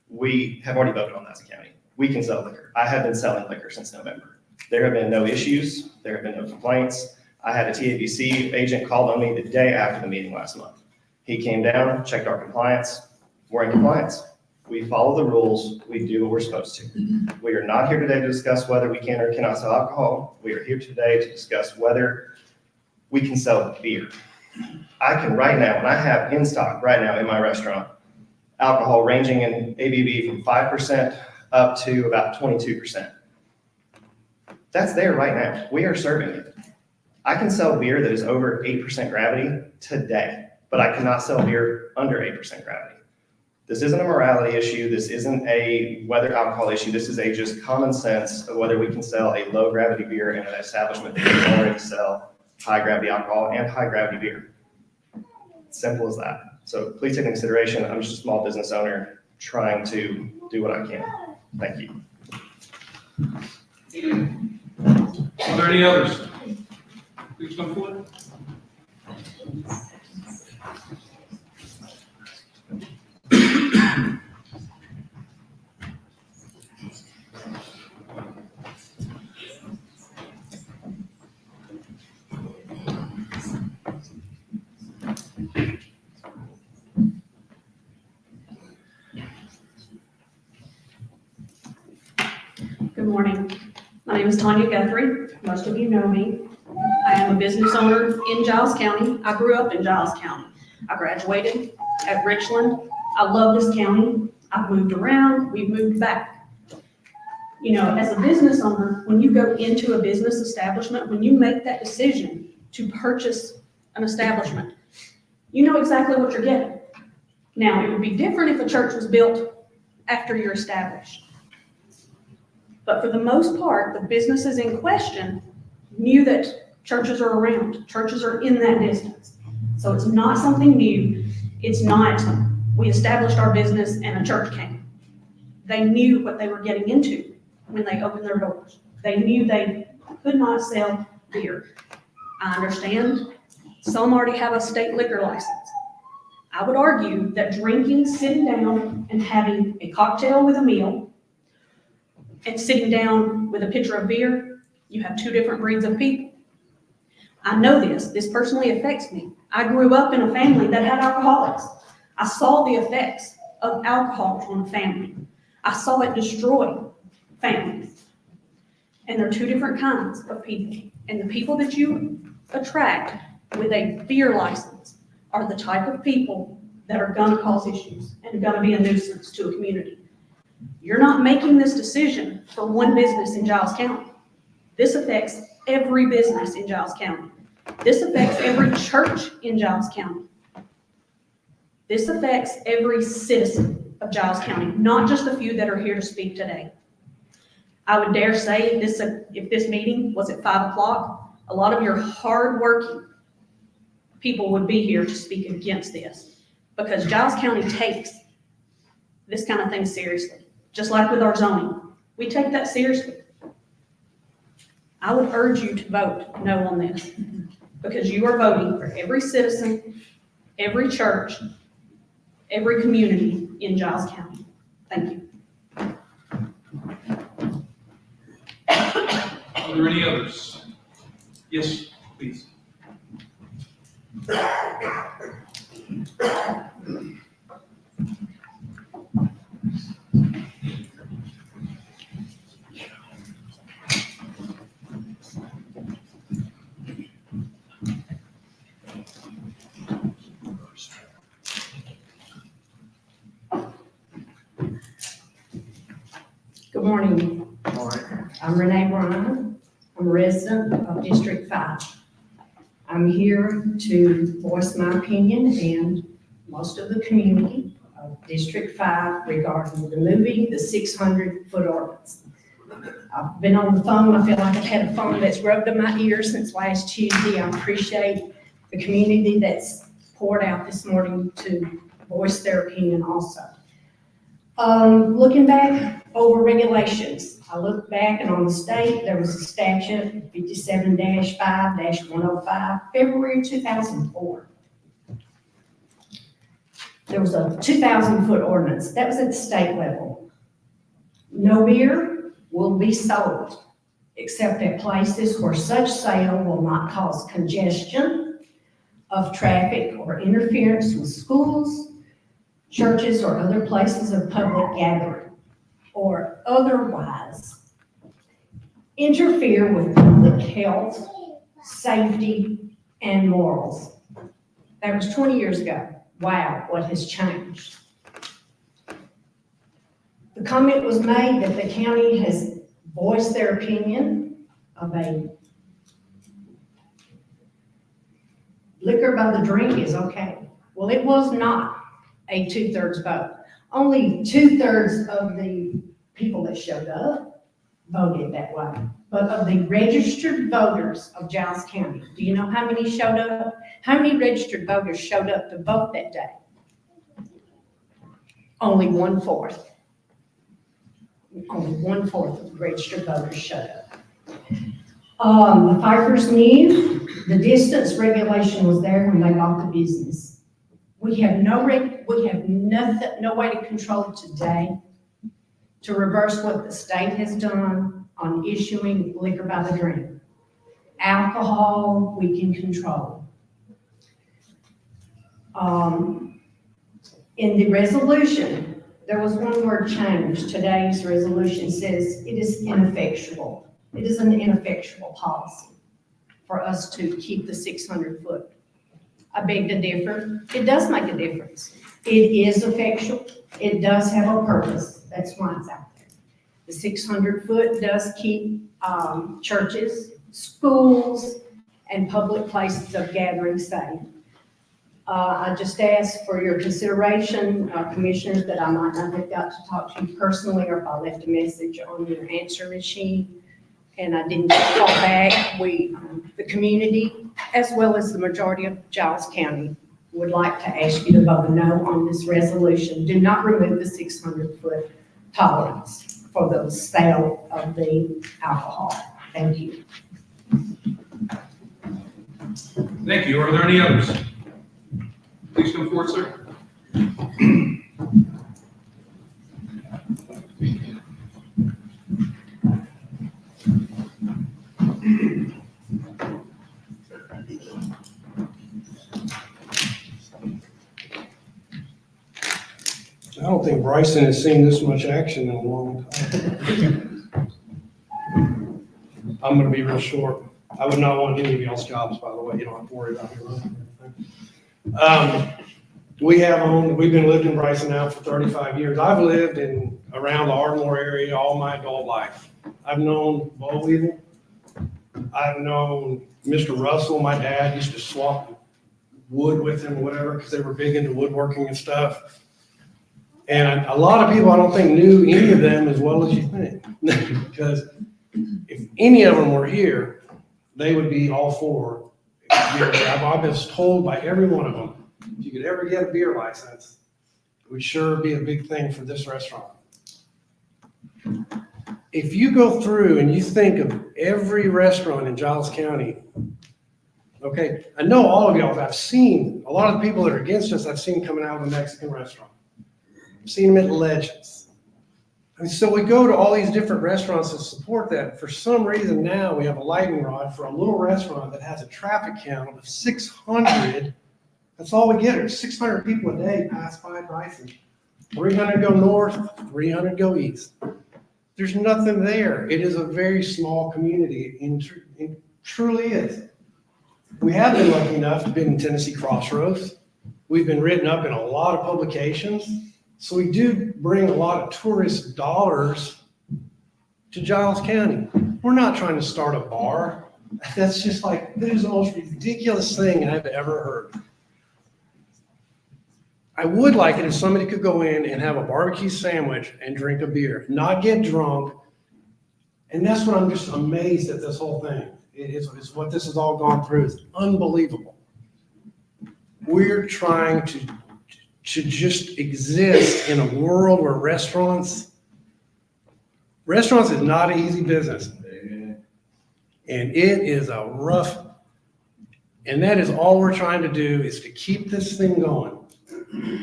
We have already voted on that as a county. We can sell liquor. I have been selling liquor since November. There have been no issues. There have been no complaints. I had a TABC agent call on me the day after the meeting last month. He came down, checked our compliance. We're in compliance. We follow the rules. We do what we're supposed to. We are not here today to discuss whether we can or cannot sell alcohol. We are here today to discuss whether we can sell beer. I can right now, and I have in stock right now in my restaurant, alcohol ranging in ABV from 5% up to about 22%. That's there right now. We are serving it. I can sell beer that is over 8% gravity today, but I cannot sell beer under 8% gravity. This isn't a morality issue. This isn't a whether alcohol issue. This is a just common sense of whether we can sell a low gravity beer in an establishment that can already sell high gravity alcohol and high gravity beer. Simple as that. So please take into consideration, I'm just a small business owner trying to do what I can. Thank you. Are there any others? Please come forward. Good morning. My name is Tanya Guthrie. Most of you know me. I am a business owner in Giles County. I grew up in Giles County. I graduated at Richland. I love this county. I've moved around. We've moved back. You know, as a business owner, when you go into a business establishment, when you make that decision to purchase an establishment, you know exactly what you're getting. Now, it would be different if a church was built after you're established. But for the most part, the businesses in question knew that churches are around. Churches are in that distance. So it's not something new. It's not, we established our business and a church came. They knew what they were getting into when they opened their doors. They knew they could not sell beer. I understand some already have a state liquor license. I would argue that drinking, sitting down and having a cocktail with a meal and sitting down with a pitcher of beer, you have two different breeds of people. I know this. This personally affects me. I grew up in a family that had alcoholics. I saw the effects of alcohol on a family. I saw it destroy families. And there are two different kinds of people. And the people that you attract with a beer license are the type of people that are going to cause issues and going to be a nuisance to a community. You're not making this decision for one business in Giles County. This affects every business in Giles County. This affects every church in Giles County. This affects every citizen of Giles County, not just the few that are here to speak today. I would dare say if this meeting was at 5 o'clock, a lot of your hard-working people would be here to speak against this, because Giles County takes this kind of thing seriously. Just like with our zoning, we take that seriously. I would urge you to vote no on this, because you are voting for every citizen, every church, every community in Giles County. Thank you. Are there any others? Yes, please. Good morning. I'm Renee Bran. I'm a resident of District 5. I'm here to voice my opinion and most of the community of District 5 regarding removing the 600-foot ordinance. I've been on the phone. I feel like I've had a phone that's rubbed in my ear since last Tuesday. I appreciate the community that's poured out this morning to voice their opinion also. Looking back over regulations. I looked back and on the state, there was a statute 57-5-105, February 2004. There was a 2,000-foot ordinance. That was at the state level. No beer will be sold except at places where such sale will not cause congestion of traffic or interference with schools, churches, or other places of public gathering, or otherwise interfere with public health, safety, and morals. That was 20 years ago. Wow, what has changed? The comment was made that the county has voiced their opinion of a liquor by the drink is okay. Well, it was not a 2/3 vote. Only 2/3 of the people that showed up voted that way. But of the registered voters of Giles County, do you know how many showed up? How many registered voters showed up to vote that day? Only 1/4. Only 1/4 of the registered voters showed up. The Feifers knew the distance regulation was there when they bought the business. We have no way to control it today to reverse what the state has done on issuing liquor by the drink. Alcohol, we can control. In the resolution, there was one word change. Today's resolution says it is ineffectual. It is an ineffectual policy for us to keep the 600-foot. I beg to differ. It does make a difference. It is effectual. It does have a purpose. That's why it's out there. The 600-foot does keep churches, schools, and public places of gathering safe. I just ask for your consideration, Commissioners, that I might not have got to talk to you personally, or if I left a message on your answer machine and I didn't call back. The community, as well as the majority of Giles County, would like to ask you to vote no on this resolution. Do not remove the 600-foot tolerance for the sale of the alcohol. Thank you. Thank you. Are there any others? Please come forward, sir. I don't think Bryson has seen this much action in a long time. I'm gonna be real short. I would not want any of y'all's jobs, by the way. You don't have to worry about your own. We've been living in Bryson now for 35 years. I've lived in around the Ardmore area all my adult life. I've known Bo Weevil. I've known Mr. Russell. My dad used to swap wood with him or whatever, because they were big into woodworking and stuff. And a lot of people, I don't think, knew any of them as well as you think. Because if any of them were here, they would be all for beer. I've been told by every one of them, if you could ever get a beer license, it would sure be a big thing for this restaurant. If you go through and you think of every restaurant in Giles County, okay, I know all of y'all, I've seen a lot of the people that are against us, I've seen coming out of a Mexican restaurant. I've seen them at Legends. And so we go to all these different restaurants that support that. For some reason now we have a lightning rod for a little restaurant that has a traffic count of 600. That's all we get are 600 people a day pass by Bryson. 300 go north, 300 go east. There's nothing there. It is a very small community. It truly is. We have been lucky enough to be in Tennessee Crossroads. We've been written up in a lot of publications. So we do bring a lot of tourist dollars to Giles County. We're not trying to start a bar. That's just like, that is the most ridiculous thing I've ever heard. I would like it if somebody could go in and have a barbecue sandwich and drink a beer, not get drunk. And that's what I'm just amazed at this whole thing. It's what this has all gone through. It's unbelievable. We're trying to just exist in a world where restaurants Restaurants is not an easy business. And it is a rough, and that is all we're trying to do is to keep this thing going.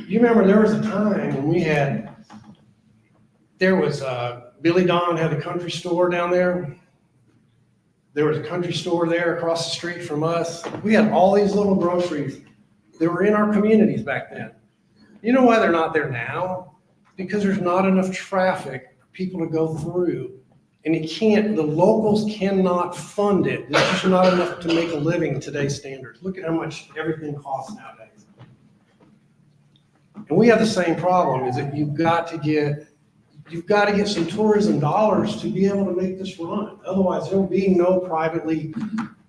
You remember there was a time when Billy Don had a country store down there. There was a country store there across the street from us. We had all these little groceries that were in our communities back then. You know why they're not there now? Because there's not enough traffic for people to go through. And the locals cannot fund it. There's just not enough to make a living in today's standards. Look at how much everything costs nowadays. And we have the same problem, is that you've got to get some tourism dollars to be able to make this run. Otherwise, there will be no privately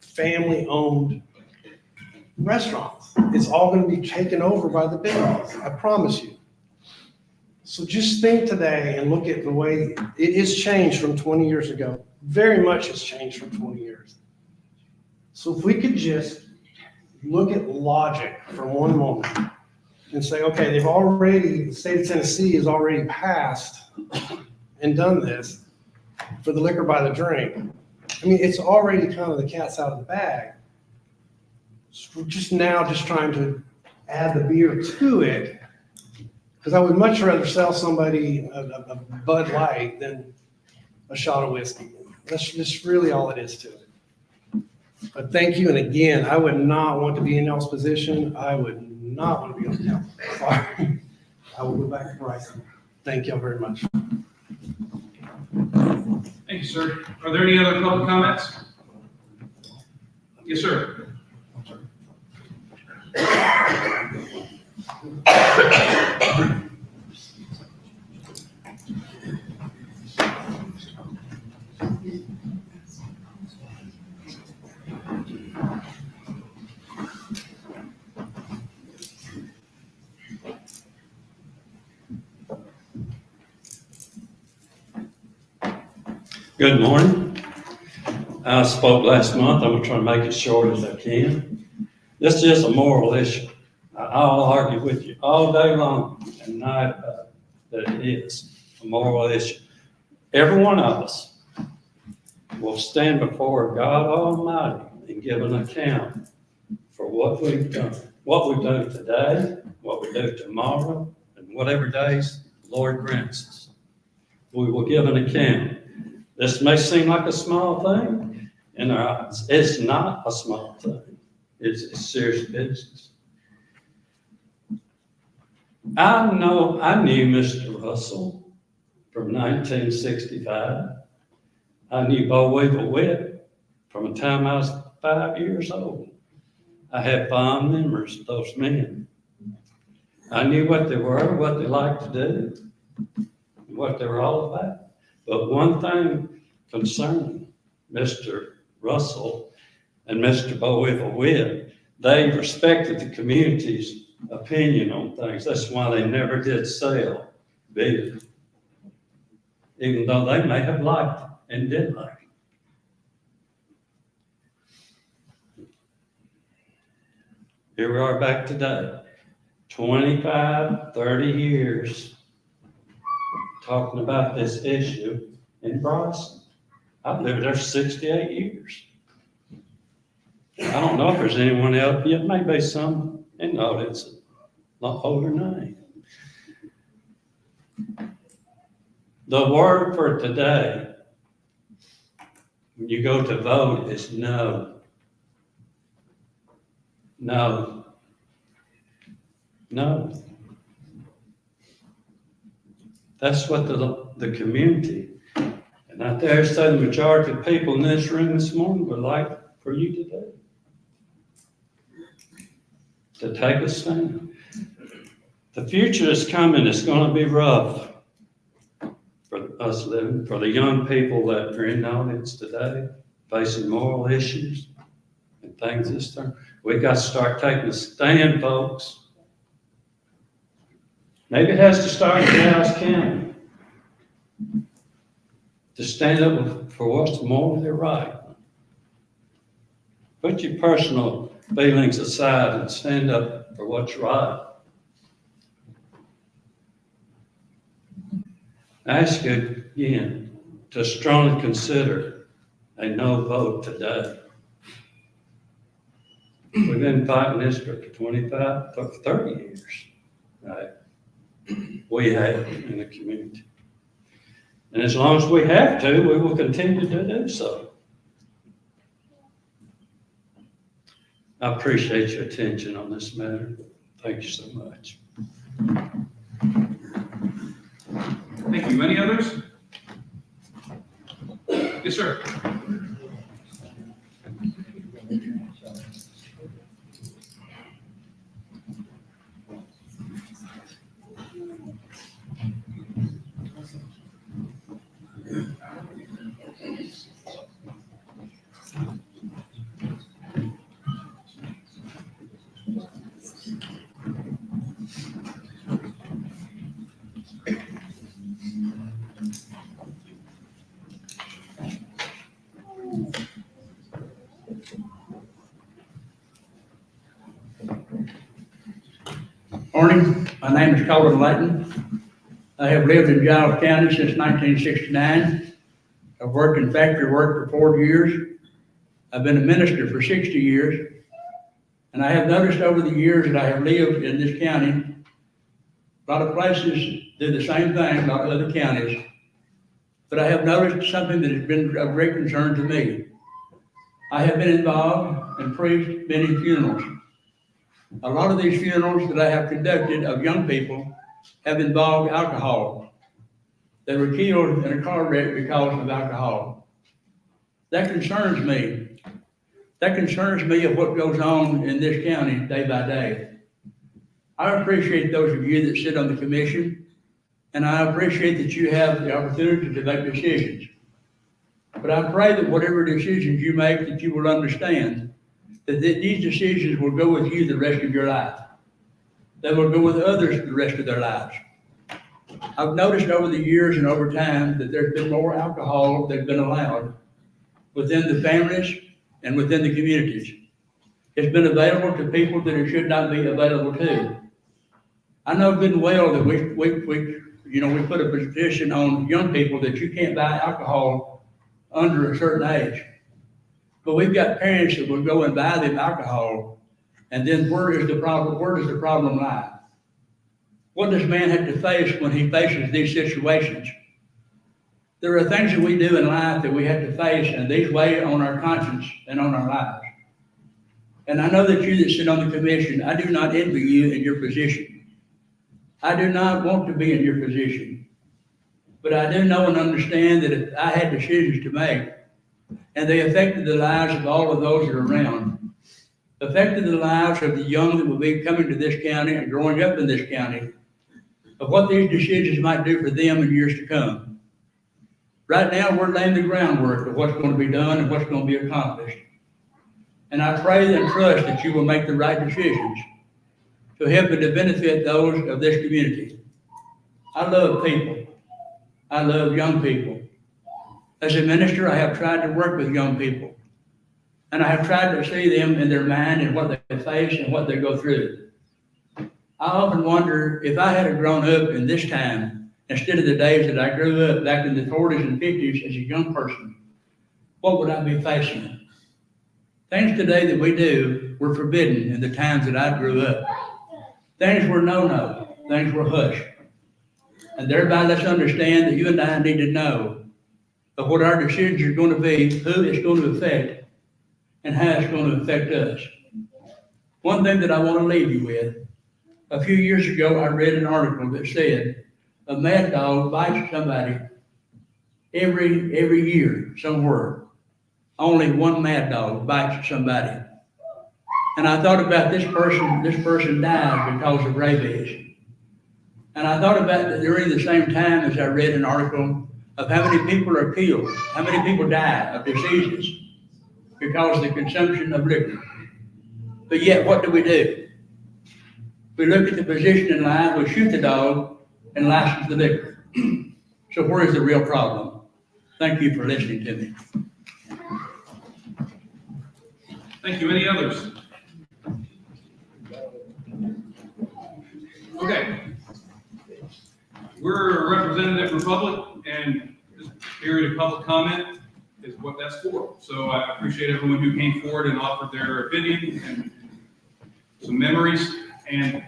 family-owned restaurants. It's all going to be taken over by the big ones, I promise you. So just think today and look at the way it has changed from 20 years ago. Very much has changed from 20 years. So if we could just look at logic for one moment and say, okay, the state of Tennessee has already passed and done this for the liquor by the drink. I mean, it's already kind of the cat's out of the bag. So we're just trying to add the beer to it. Because I would much rather sell somebody a Bud Light than a shot of whiskey. That's just really all it is to it. But thank you, and again, I would not want to be in y'all's position. I would not want to be on the council. Sorry. I will go back to Bryson. Thank y'all very much. Thank you, sir. Are there any other public comments? Yes, sir. Good morning. I spoke last month. I'm going to try to make it short as I can. This is a moral issue. I'll argue with you all day long and night about that it is a moral issue. Every one of us will stand before God Almighty and give an account for what we've done today, what we do tomorrow, and whatever days the Lord grants us. We will give an account. This may seem like a small thing in our eyes. It's not a small thing. It's serious business. I knew Mr. Russell from 1965. I knew Bo Weevil Witt from the time I was 5 years old. I had fond memories of those men. I knew what they were, what they liked to do, what they were all about. But one thing concerning Mr. Russell and Mr. Bo Weevil Witt, they respected the community's opinion on things. That's why they never did sell beer, even though they may have liked it and did like it. Here we are back today, 25, 30 years, talking about this issue in Bryson. I've lived there 68 years. I don't know if there's anyone else, yet maybe some in the audience a lot older than I am. The word for today, when you go to vote, is no. No. No. That's what the community, and I dare say the majority of people in this room this morning would like for you to do. To take a stand. The future is coming. It's going to be rough for us living, for the young people that are in the audience today, facing moral issues and things this term. We got to start taking a stand, folks. Maybe it has to start in Giles County. To stand up for what's morally right. Put your personal feelings aside and stand up for what's right. I ask you again, to strongly consider a no vote today. We've been fighting this for 30 years, right? We have in the community. And as long as we have to, we will continue to do so. I appreciate your attention on this matter. Thank you so much. Thank you. Any others? Yes, sir. Morning, my name is Colin Layton. I have lived in Giles County since 1969. I've worked in factory work for 40 years. I've been a minister for 60 years. And I have noticed over the years that I have lived in this county, a lot of places do the same thing, a lot of other counties. But I have noticed something that has been of great concern to me. I have been involved and preached many funerals. A lot of these funerals that I have conducted of young people have involved alcohol. They were killed in a car wreck because of alcohol. That concerns me. That concerns me of what goes on in this county day by day. I appreciate those of you that sit on the commission, and I appreciate that you have the opportunity to make decisions. But I pray that whatever decisions you make, that you will understand that these decisions will go with you the rest of your life. They will go with others the rest of their lives. I've noticed over the years and over time that there's been more alcohol that's been allowed within the families and within the communities. It's been available to people that it should not be available to. I know good and well that we put a position on young people that you can't buy alcohol under a certain age. But we've got parents that will go and buy them alcohol, and then where does the problem lie? What does man have to face when he faces these situations? There are things that we do in life that we have to face, and these weigh on our conscience and on our lives. And I know that you that sit on the commission, I do not envy you in your position. I do not want to be in your position. But I do know and understand that if I had decisions to make, and they affected the lives of all of those that are around, affected the lives of the young that will be coming to this county and growing up in this county, of what these decisions might do for them in years to come. Right now, we're laying the groundwork of what's going to be done and what's going to be accomplished. And I pray and trust that you will make the right decisions to help and to benefit those of this community. I love people. I love young people. As a minister, I have tried to work with young people. And I have tried to see them in their mind and what they face and what they go through. I often wonder if I had grown up in this time, instead of the days that I grew up back in the 40s and 50s as a young person, what would I be facing? Things today that we do were forbidden in the times that I grew up. Things were no-no. Things were hush. And thereby let's understand that you and I need to know of what our decisions are going to be, who it's going to affect, and how it's going to affect us. One thing that I want to leave you with, a few years ago I read an article that said a mad dog bites somebody every year somewhere. Only one mad dog bites somebody. And I thought about this person died because of rabies. And I thought about that during the same time as I read an article of how many people are killed, how many people die of diseases because of the consumption of liquor. But yet, what do? We look at the position in life, we shoot the dog and license the liquor. So where is the real problem? Thank you for listening to me. Thank you. Any others? Okay. We're a representative republic, and this period of public public comment is what that's for. So I appreciate everyone who came forward and offered their opinion and some memories. And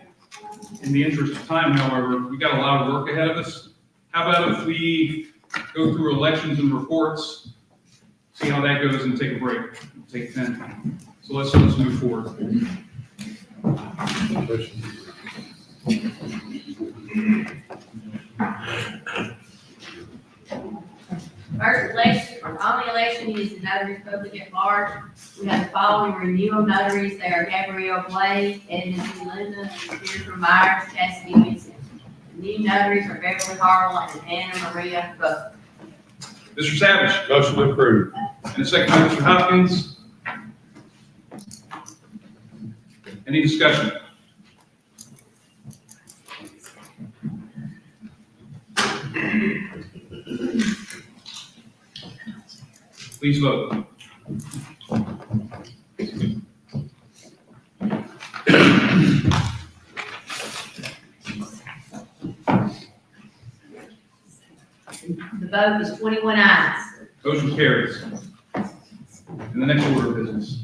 in the interest of time, however, we got a lot of work ahead of us. How about if we go through elections and reports, see how that goes, and take a break, take 10. So let's move forward. First election, or only election is the notary public at large. We have the following review of notaries. They are Gabrielle Blake, Edna G. Linda, Jennifer Myers, Cassidy Winston. The new notaries are Beverly Harrell and Anna Maria Buck. Mr. Savage. Motion to approve. And a second by Mr. Hopkins. Any discussion? Please vote. The vote is 21 ayes. Motion carries. And the next order of business.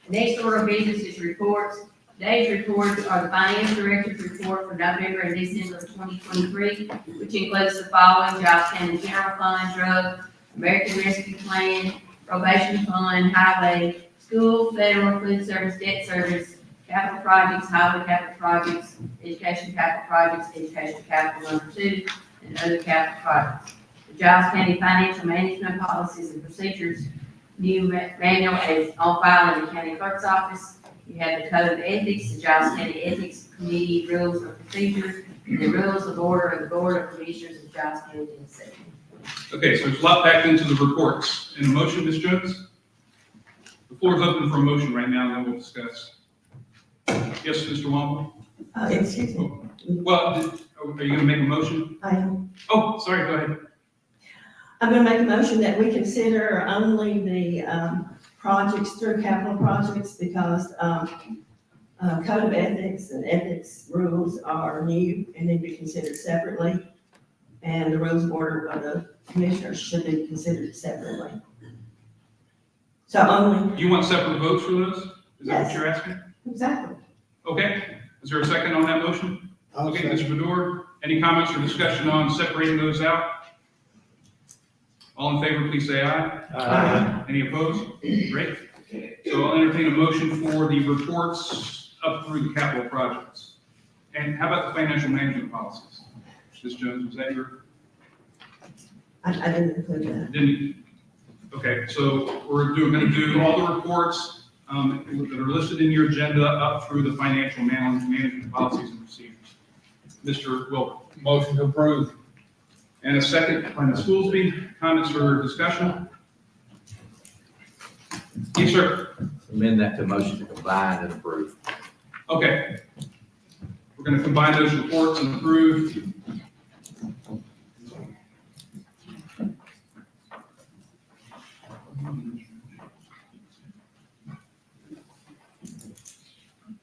Next order of business is reports. Today's reports are the Finance Director's report for November and December of 2023, which includes the following: Giles County General Fund, Drug, American Rescue Plan, Probation Fund, Highway, School, Federal, Food Service, Debt Service, Capital Projects, Highway Capital Projects, Education Capital Projects, Education Capital Number 2, and other capital projects. The Giles County Financial Management Policies and Procedures new manual is on file in the county clerk's office. You have the Code of Ethics, the Giles County Ethics Committee Rules of Procedure, and the Rules of Order of the Board of Commissioners of Giles County, Tennessee. Okay, so there's a lot packed into the reports. In a motion, Ms. Jones? The floor is open for a motion right now, and then we'll discuss. Yes, Mr. Womble? Excuse me. Well, are you going to make a motion? I am. Oh, sorry, go ahead. I'm going to make a motion that we consider only the projects through capital projects because Code of Ethics and ethics rules are new and need to be considered separately. And the Rules of Order of the Commissioners should be considered separately. So only. You want separate votes for those? Is that Yes. what you're asking? Exactly. Okay, is there a second on that motion? I'll Okay, second. Mr. Bador, any comments or discussion on separating those out? All in favor, please say aye. Aye. Any opposed? Great. So I'll entertain a motion for the reports up through the capital projects. And how about the financial management policies? Ms. Jones, was that your? I didn't include that. Didn't? Okay, so we're going to do all the reports that are listed in your agenda up through the financial management policies and procedures. Mr. Wilbur. Motion to approve. And a second by Ms. Goolsby. Comments or discussion? Yes, sir. Amend that to motion to combine and approve. Okay. We're going to combine those reports and approve.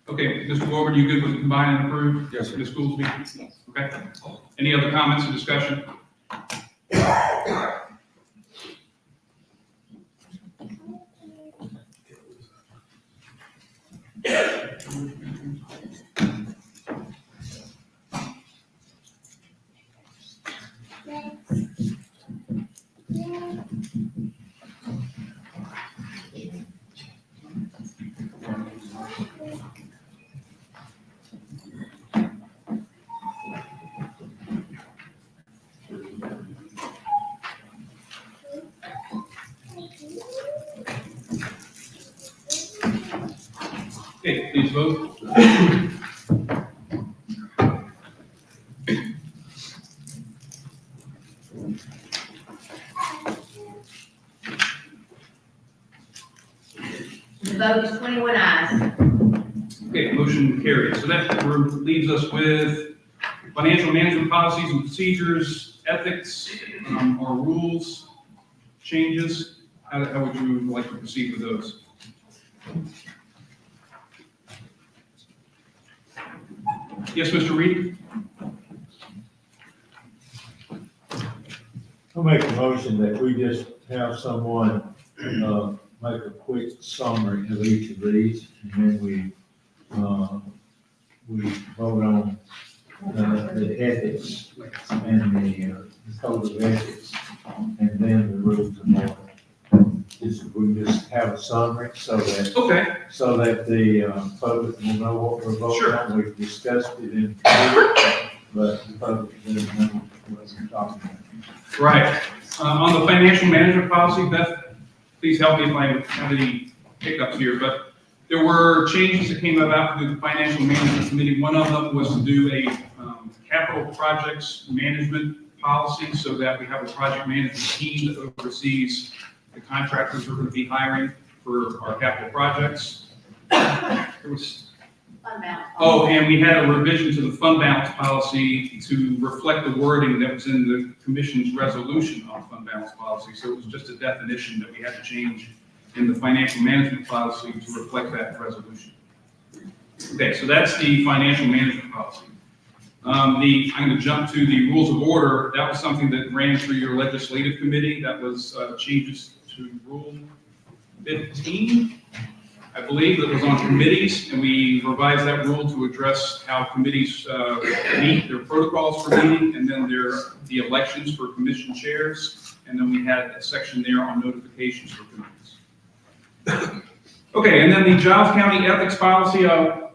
Okay, Mr. Wilbur, you good with combine and approve? Yes, sir. Ms. Goolsby? Okay. Any other comments or discussion? Okay, please vote. The vote is 21 ayes. Okay, motion carries. So that leaves us with financial management policies and procedures, ethics, or rules, changes. How would you like to proceed with those? Yes, Mr. Reed? I'll make a motion that we just have someone, make a quick summary of each of these, and then we vote on, the ethics and the code of ethics, and then the rules of order. We just have a summary so that. Okay. So that the, public will know what we're voting Sure. on. We've discussed it in committee, but the public doesn't know what we're talking about. Right. On the financial management policy, Beth, please help me if I have any hiccups here, but there were changes that came about through the financial management committee. One of them was to do a capital projects management policy so that we have a project management team that oversees the contractors we're going to be hiring for our capital projects. There was, oh, and we had a revision to the fund balance policy to reflect the wording that was in the commission's resolution on fund balance policy. So it was just a definition that we had to change in the financial management policy to reflect that resolution. Okay, so that's the financial management policy. I'm going to jump to the rules of order. That was something that ran through your legislative committee. That was changes to Rule 15, I believe, that was on committees, and we revised that rule to address how committees meet, their protocols for meeting, and then the elections for commission chairs, and then we had a section there on notifications for committees. Okay, and then the Giles County ethics policy, I'll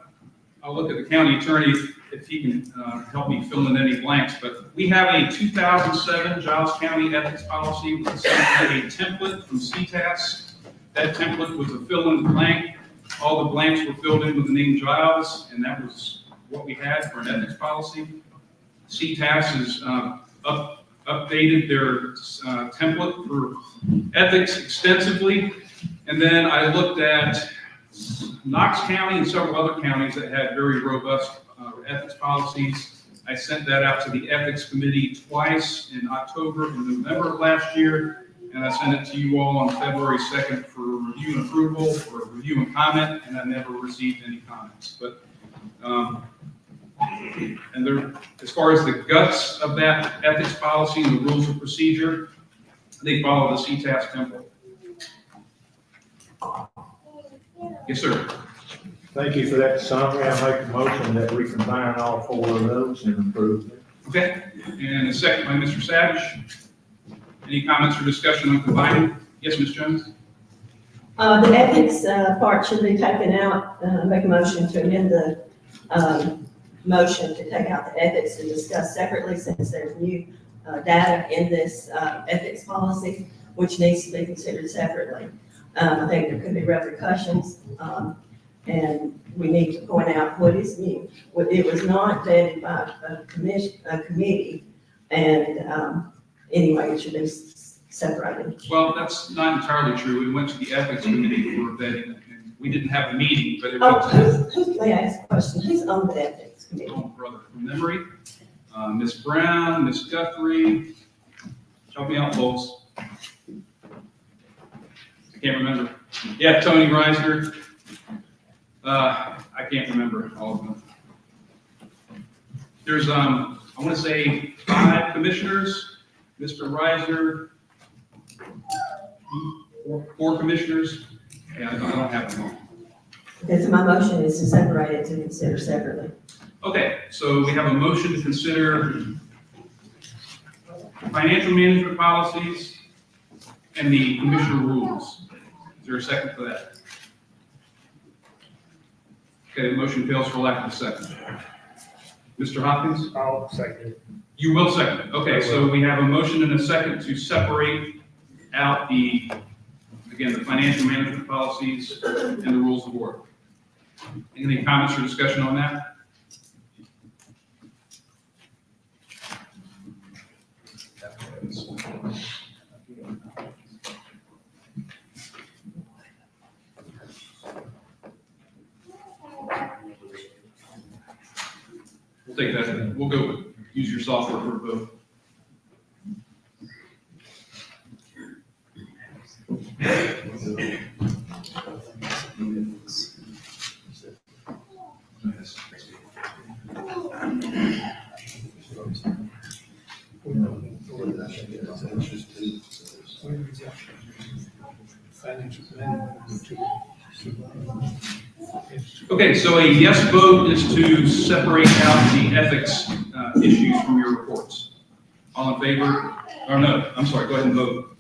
look at the county attorney if he can help me fill in any blanks, but we have a 2007 Giles County ethics policy with essentially a template from CTAS. That template was a fill in the blank. All the blanks were filled in with the name Giles, and that was what we had for an ethics policy. CTAS has updated their template for ethics extensively, and then I looked at Knox County and several other counties that had very robust ethics policies. I sent that out to the ethics committee twice in October and November of last year, and I sent it to you all on February 2nd for review and approval, or review and comment, and I never received any comments. But and there, as far as the guts of that ethics policy and the rules of procedure, they follow the CTAS template. Yes, sir. Thank you for that summary. I make a motion that we combine all four of those and approve them. Okay, and a second by Mr. Savage. Any comments or discussion on combining? Yes, Ms. Jones? The ethics part should be taken out. Make a motion to amend the motion to take out the ethics and discuss separately, since there's new data in this ethics policy, which needs to be considered separately. I think there could be repercussions, and we need to point out what is new. It was not vetted by a committee, and anyway, it should be separated. Well, that's not entirely true. We went to the ethics committee for vetting, and we didn't have a meeting, but it was. May I ask a question? Who's on the ethics committee? Oh, brother, from memory, Ms. Brown, Ms. Guthrie, help me out, folks. I can't remember. Yeah, Tony Reisner. I can't remember all of them. There's, I want to say 5 commissioners, Mr. Reisner, 4 commissioners. Yeah, I don't have them all. Okay, so my motion is to separate it, to consider separately. Okay, so we have a motion to consider financial management policies and the commissioner rules. Is there a second for that? Okay, the motion fails for lack of a second. Mr. Hopkins? I'll second it. You will second it. Okay, so we have a motion and a second to separate out the financial management policies and the rules of order. Any comments or discussion on that? We'll take that. We'll go with use your software for a vote. Okay, so a yes vote is to separate out the ethics issues from your reports. All in favor? Or no, I'm sorry, go ahead and vote.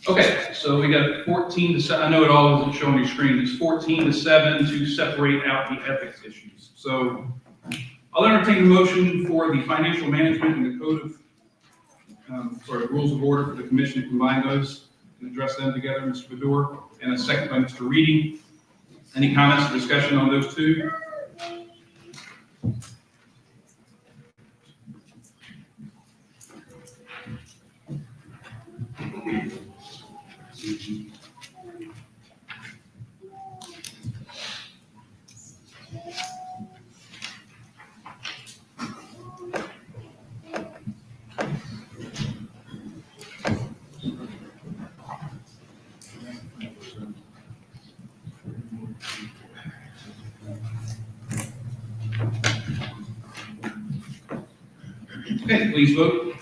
Okay, so we got 14 to 7, I know it all isn't showing your screen, it's 14 to 7 to separate out the ethics issues. So I'll entertain a motion for the financial management and the code of, rules of order for the commission to combine those and address them together, Mr. Bador, and a second by Mr. Reedy. Any comments or discussion on those two? Okay, please vote.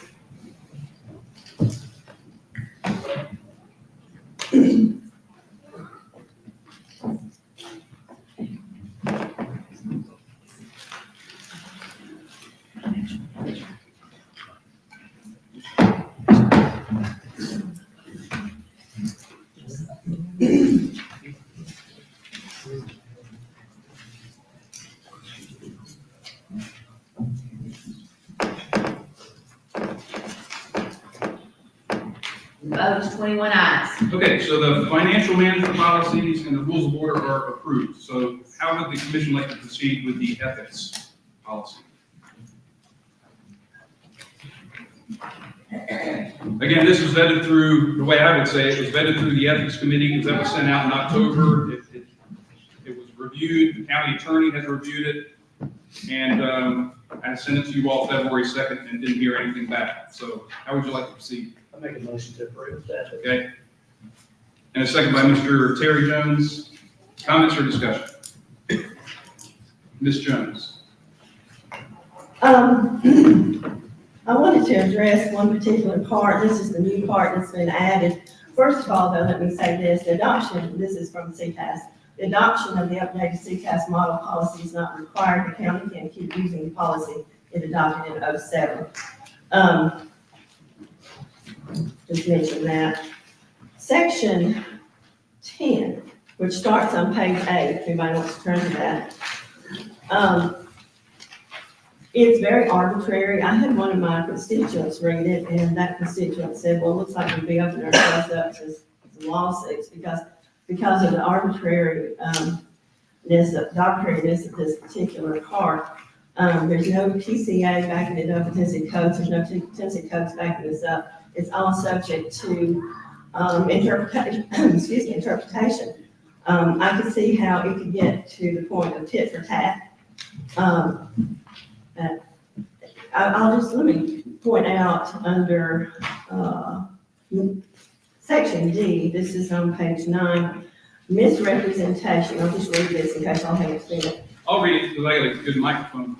Vote is 21 ayes. Okay, so the financial management policies and the rules of order are approved. So how would the commission like to proceed with the ethics policy? Again, this was vetted through, the way I would say it was vetted through the ethics committee, because that was sent out in October. It was reviewed, the county attorney has reviewed it, and I sent it to you all February 2nd and didn't hear anything back. So how would you like to proceed? I make a motion to approve that. Okay. And a second by Mr. Terry Jones. Comments or discussion? Ms. Jones. I wanted to address one particular part. This is the new part that's been added. First of all, though, let me say this, the adoption, this is from CCAS. The adoption of the updated CCAS model policy is not required. The county can keep using the policy it adopted in 07. Just mention that. Section 10, which starts on page 8, if anybody wants to turn to that. It's very arbitrary. I had one of my constituents read it, and that constituent said, well, it looks like we'll be opening ourselves up to lawsuits because of the arbitrariness of this particular part. There's no TCA backing it up, Tennessee codes, there's no Tennessee codes backing this up. It's all subject to interpretation. I could see how it could get to the point of tit for tat. Let me point out under section D, this is on page 9, misrepresentation. I'll just read this in case I haven't seen it. I'll read it because I got a good microphone.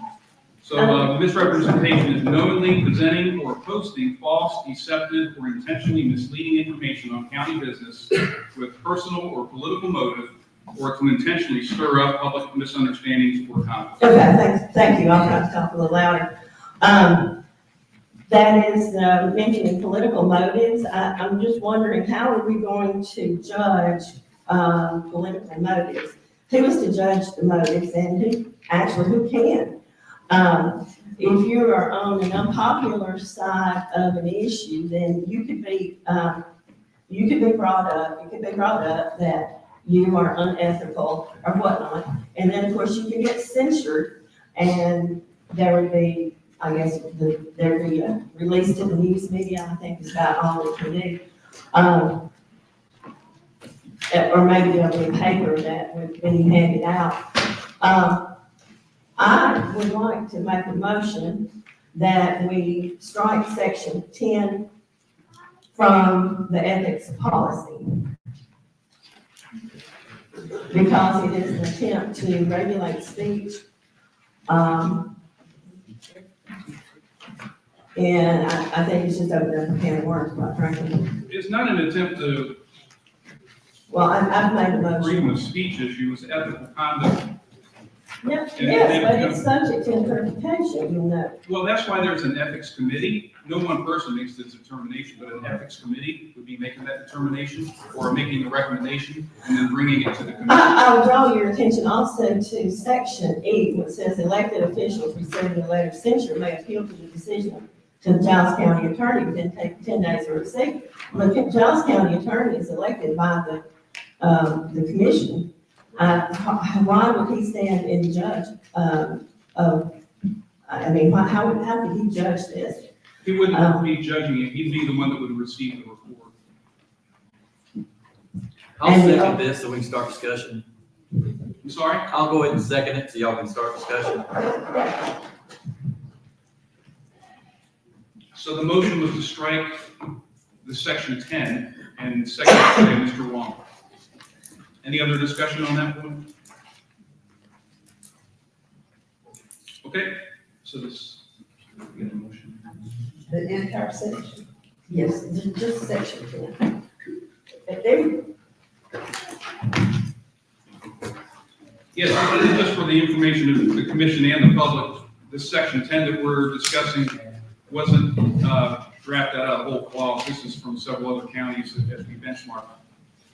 So misrepresentation is knowingly presenting or posting false, deceptive, or intentionally misleading information on county business with personal or political motive, or to intentionally stir up public misunderstandings or conflict. Okay, thank you. I'll try to talk a little louder. That is mentioning political motives. I'm just wondering, how are we going to judge political motives? Who is to judge the motives, and who can? If you are on an unpopular side of an issue, then you could be brought up that you are unethical or whatnot, and then of course you can get censured, and there would be, I guess, there would be released to the news media. I think is about all it can do. Or maybe there'll be a paper that would be handed out. I would like to make a motion that we strike section 10 from the ethics policy. because it is an attempt to regulate speech. And I think it's just opened up a can of worms, quite frankly. It's not an attempt to Well, I've made a motion. freedom of speech issue, it's ethical conduct. Yes, And yes, then- but it's subject to interpretation, you know. Well, that's why there's an ethics committee. No one person makes the determination, but an ethics committee would be making that determination or making a recommendation and then bringing it to the committee. I will draw your attention also to section E, which says elected officials receiving a letter of censure may appeal to the decision to the Giles County attorney within 10 days of receipt. Well, the Giles County attorney is elected by the commission. Why would he stand in judge I mean, how could he judge this? He wouldn't be judging it, he'd be the one that would receive the report. I'll second this so we can start discussion. I'm sorry? I'll go ahead and second it so y'all can start discussion. So the motion was to strike the section 10 and second by Mr. Wong. Any other discussion on that one? Okay, so this, get a motion. The entire section. Yes, just section 10. There we go. Yes, this is just for the information of the commission and the public. This section 10 that we're discussing wasn't drafted out of whole cloth. This is from several other counties as we benchmark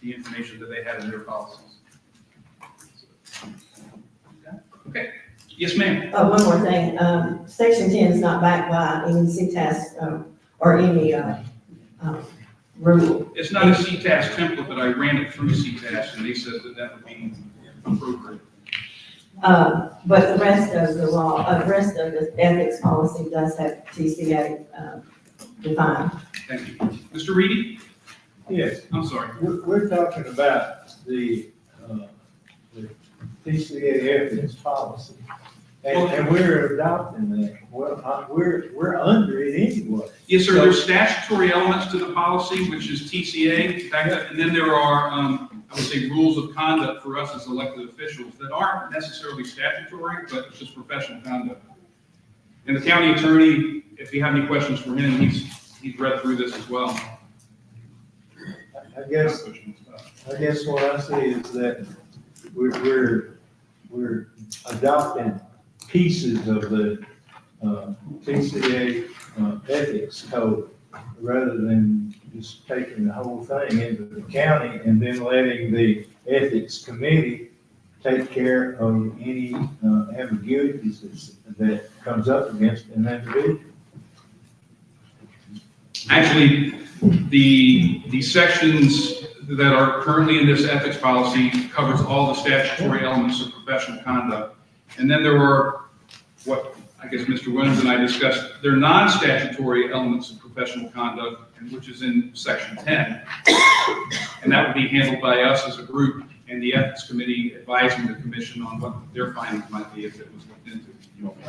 the information that they had in their policies. Okay, yes, ma'am. One more thing, section 10 is not backed by any CTAS or any rule. It's not a CTAS template, but I ran it through CTAS and they said that that would be appropriate. But the rest of the law, the rest of the ethics policy does have TCA defined. Thank you. Mr. Reedy? Yes. I'm sorry. We're talking about the TCA ethics policy. And we're adopting that. Well, we're under it anyway. Yes, sir. There's statutory elements to the policy, which is TCA, and then there are, I would say, rules of conduct for us as elected officials that aren't necessarily statutory, but it's just professional conduct. And the county attorney, if you have any questions for him, he's read through this as well. I guess what I see is that we're adopting pieces of the TCA ethics code rather than just taking the whole thing into the county and then letting the ethics committee take care of any ambiguities that comes up against an individual. Actually, the sections that are currently in this ethics policy covers all the statutory elements of professional conduct. And then there are what I guess Mr. Williams and I discussed, they're non-statutory elements of professional conduct, and which is in section 10. And that would be handled by us as a group and the ethics committee advising the commission on what their findings might be if it was looked into.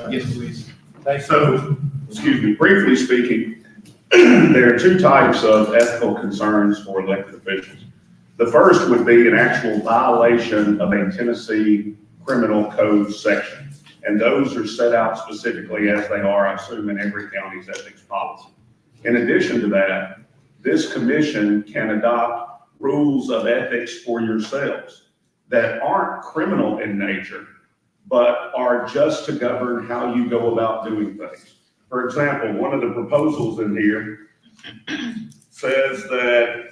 Yes, please. So, excuse me, briefly speaking, there are two types of ethical concerns for elected officials. The first would be an actual violation of a Tennessee criminal code section. And those are set out specifically as they are, I assume, in every county's ethics policy. In addition to that, this commission can adopt rules of ethics for yourselves that aren't criminal in nature, but are just to govern how you go about doing things. For example, one of the proposals in here says that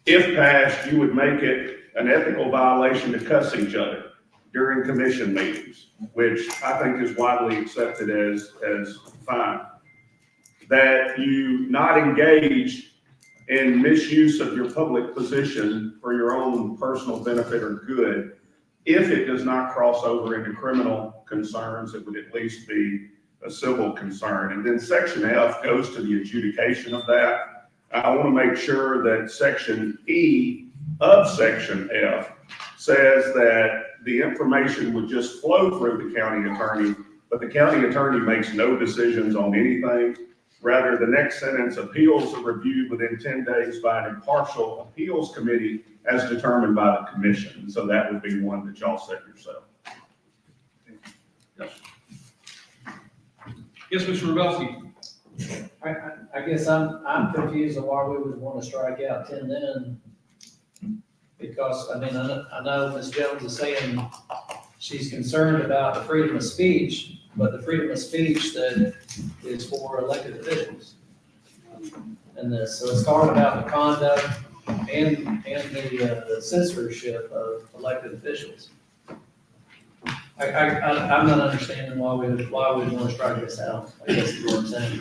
if passed, you would make it an ethical violation to cuss each other during commission meetings, which I think is widely accepted as fine. That you not engage in misuse of your public position for your own personal benefit or good. If it does not cross over into criminal concerns, it would at least be a civil concern. And then section F goes to the adjudication of that. I want to make sure that section E of section F says that the information would just flow through the county attorney, but the county attorney makes no decisions on anything Rather, the next sentence, appeals are reviewed within 10 days by an impartial appeals committee as determined by the commission. So that would be one that y'all set yourself. Yes, Mr. Rebelski? I guess I'm confused on why we would want to strike out 10 then. Because, I mean, I know Ms. Jones is saying she's concerned about the freedom of speech, but the freedom of speech that is for elected officials. And this, so it's talking about the conduct and the censorship of elected officials. I'm not understanding why we would want to strike this out, I guess is what I'm saying.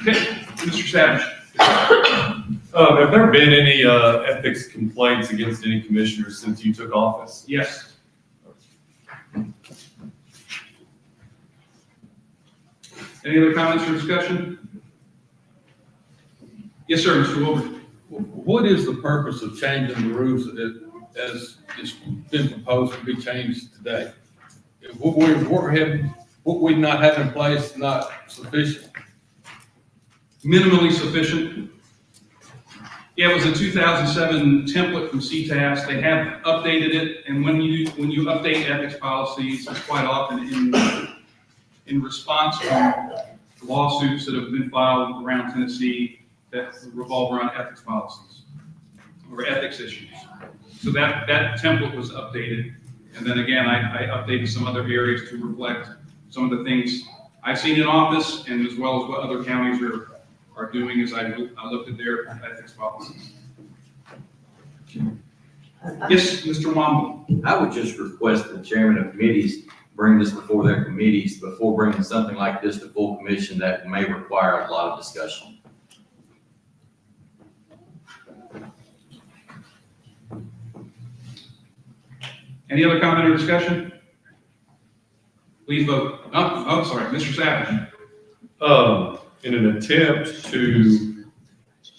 Okay, Mr. Savage? Have there been any ethics complaints against any commissioners since you took office? Yes. Any other comments or discussion? Yes, sir, Mr. Wilbur. What is the purpose of changing the rules as it's been proposed to be changed today? What we not have in place not sufficient? Minimally sufficient. Yeah, it was a 2007 template from CTAS. They have updated it, and when you update ethics policies, it's quite often in response to lawsuits that have been filed around Tennessee that revolve around ethics policies or ethics issues. So that template was updated. And then again, I updated some other areas to reflect some of the things I've seen in office and as well as what other counties are doing as I looked at their ethics policies. Yes, Mr. Womble. I would just request the chairman of committees bring this before their committees before bringing something like this to full commission that may require a lot of discussion. Any other comment or discussion? Please vote. Oh, sorry, Mr. Savage. In an attempt to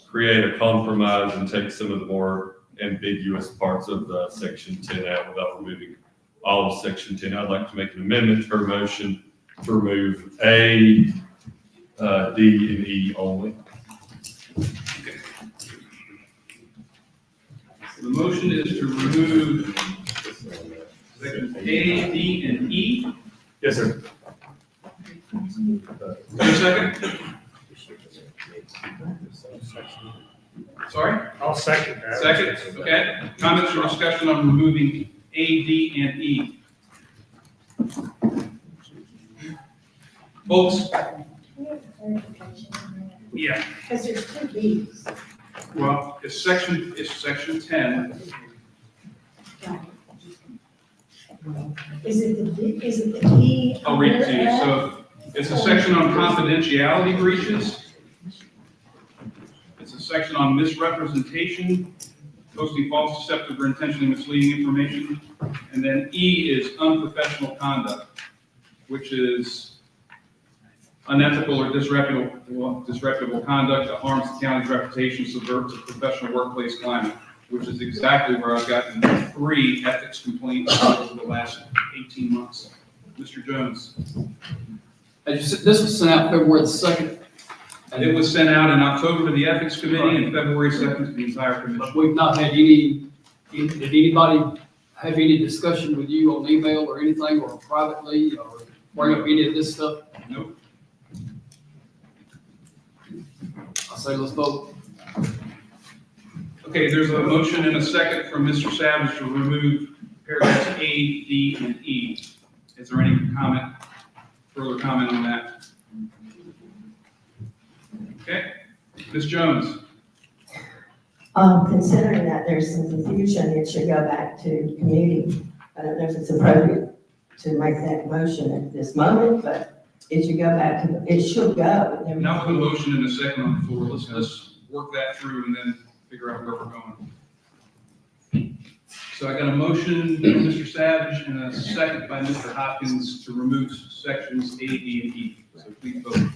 create a compromise and take some of the more ambiguous parts of the section 10 out without removing all of section 10, I'd like to make an amendment to her motion to remove A, D, and E only. Okay. So the motion is to remove sections A, D, and E. Yes, sir. Is there a second? Sorry? I'll second that. Second, okay. Comments or discussion on removing A, D, and E? Folks? Yeah. Because there's two Bs. Well, it's section 10. Is it the D? I'll read it to you. So it's a section on confidentiality breaches. It's a section on misrepresentation, posting false, deceptive, or intentionally misleading information. And then E is unprofessional conduct, which is unethical or disreputable conduct that harms the county's reputation, subverts the professional workplace climate, which is exactly where I've gotten 3 ethics complaints over the last 18 months. Mr. Jones. This was sent out February the 2nd. And it was sent out in October to the Ethics Committee and February 2nd to the entire commission. But we've not had did anybody have any discussion with you on email or anything, or privately, or bring up any of this stuff? Nope. I say let's vote. Okay, there's a motion and a second from Mr. Savage to remove paragraphs A, D, and E. Is there any further comment on that? Okay, Ms. Jones. Considering that there's some confusion, it should go back to committee. I don't know if it's appropriate to make that motion at this moment, but it should go back to, it should go. Now put a motion and a second on the floor. Let's work that through and then figure out where we're going. So I got a motion by Mr. Savage and a second by Mr. Hopkins to remove sections A, D, and E. So please vote.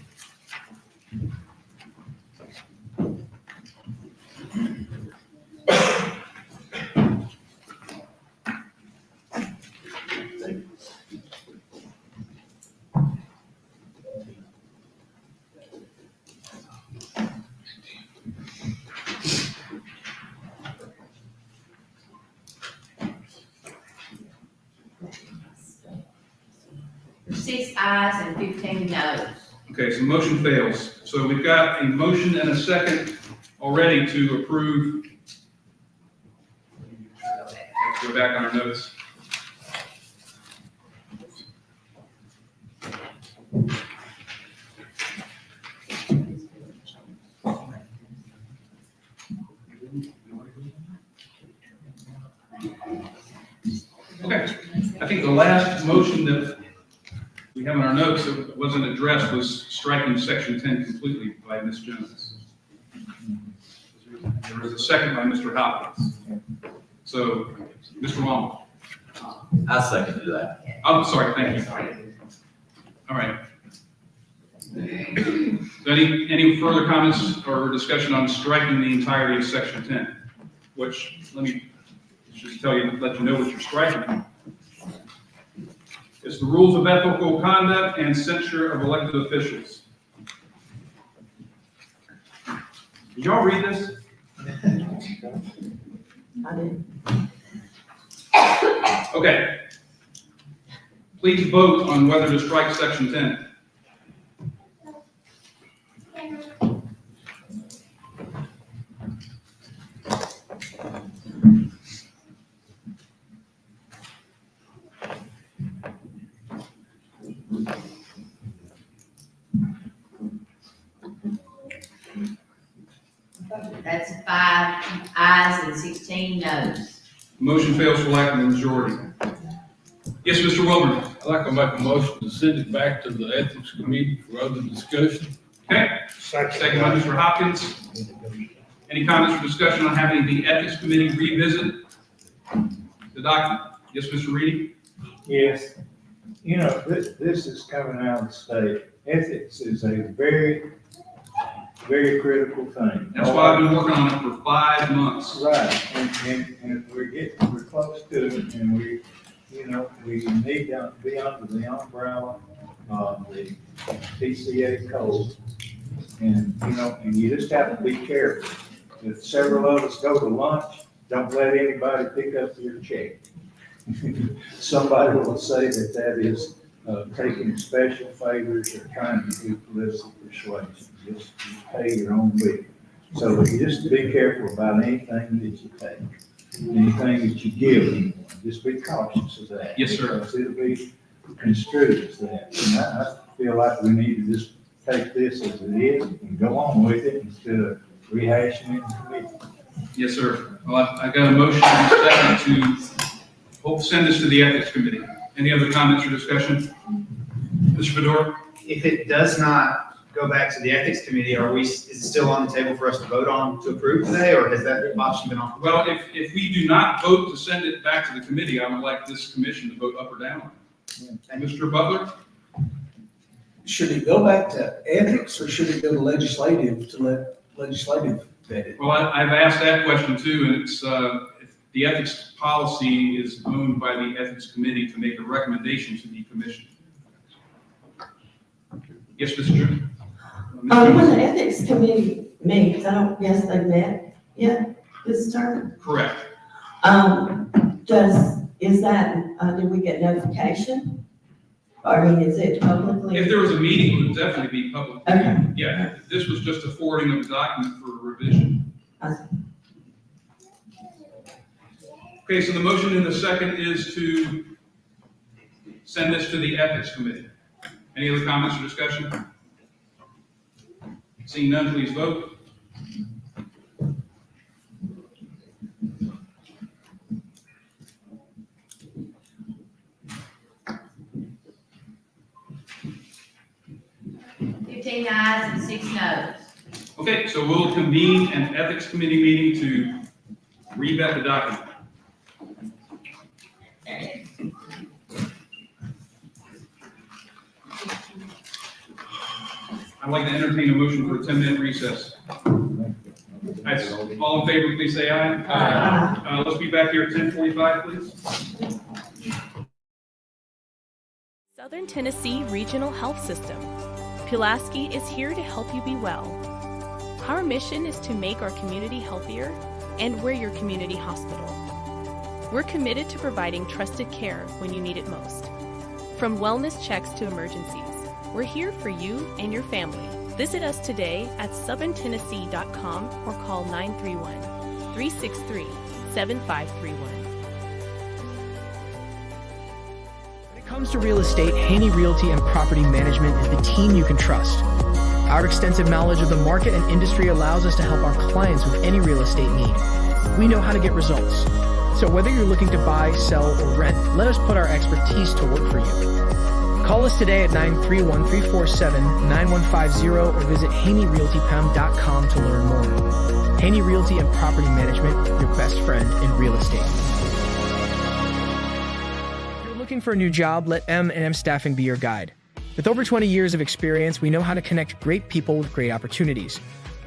6 ayes and 15 noes. Okay, so motion fails. So we've got a motion and a second already to approve. Let's go back on our notes. Okay, I think the last motion that we have in our notes that wasn't addressed was striking section 10 completely by Ms. Jones. There was a second by Mr. Hopkins. So, Mr. Long. I second that. I'm sorry, thank you. All right. So any further comments or discussion on striking the entirety of section 10? Which, let me just tell you, let you know what you're striking. It's the rules of ethical conduct and censure of elected officials. Did y'all read this? I did. Okay. Please vote on whether to strike section 10. That's 5 ayes and 16 noes. Motion fails for lack of a majority. Yes, Mr. Wilburn. I'd like to make a motion to send it back to the ethics committee for other discussion. Okay. Second by Mr. Hopkins. Any comments or discussion on having the ethics committee revisit the document? Yes, Mr. Reedy? Yes. You know, this is coming out of the state. Ethics is a very, very critical thing. That's why I've been working on it for 5 months. Right, and we're close to it, and we need to be under the umbrella of the TCA code. And, and you just have to be careful. If several of us go to lunch, don't let anybody pick up your check. Somebody will say that is taking special favors or trying to do political persuasion. Just pay your own bill. So you just be careful about anything that you take, anything that you give anyone. Just be cautious of that. Yes, sir. Because it'll be construed as that. And I feel like we need to just take this as it is and go on with it instead of rehashing it in committee. Yes, sir. Well, I got a motion and a second to hope send this to the ethics committee. Any other comments or discussion? Mr. Fedor? If it does not go back to the ethics committee, is it still on the table for us to vote on to approve today, or has that option been on? Well, if we do not vote to send it back to the committee, I would like this commission to vote up or down. Mr. Butler? Should it go back to ethics or should it go to legislative to let legislative vet it? Well, I've asked that question too, and it's, if the ethics policy is owned by the ethics committee to make a recommendation to the commission. Yes, Mr. Chairman? When the ethics committee meets, I don't guess they've met yet this term. Correct. Do we get notification? Or, I mean, is it publicly? If there was a meeting, it would definitely be public. Okay. Yeah, this was just a forwarding of the document for revision. Okay, so the motion in the second is to send this to the ethics committee. Any other comments or discussion? Seeing none, please vote. Ayes and 6 noes. Okay, so we'll convene an ethics committee meeting to revet the document. I'd like to entertain a motion for a 10-minute recess. All in favor, please say aye. Aye. Let's be back here at 10:45, please. Southern Tennessee Regional Health System. Pulaski is here to help you be well. Our mission is to make our community healthier, and we're your community hospital. We're committed to providing trusted care when you need it most. From wellness checks to emergencies, we're here for you and your family. Visit us today at southerntennessee.com or call 931-363-7531. When it comes to real estate, Haney Realty and Property Management is the team you can trust. Our extensive knowledge of the market and industry allows us to help our clients with any real estate need. We know how to get results. So whether you're looking to buy, sell, or rent, let us put our expertise to work for you. Call us today at 931-347-9150 or visit HaneyRealtyPM.com to learn more. Haney Realty and Property Management, your best friend in real estate. If you're looking for a new job, let M&M Staffing be your guide. With over 20 years of experience, we know how to connect great people with great opportunities.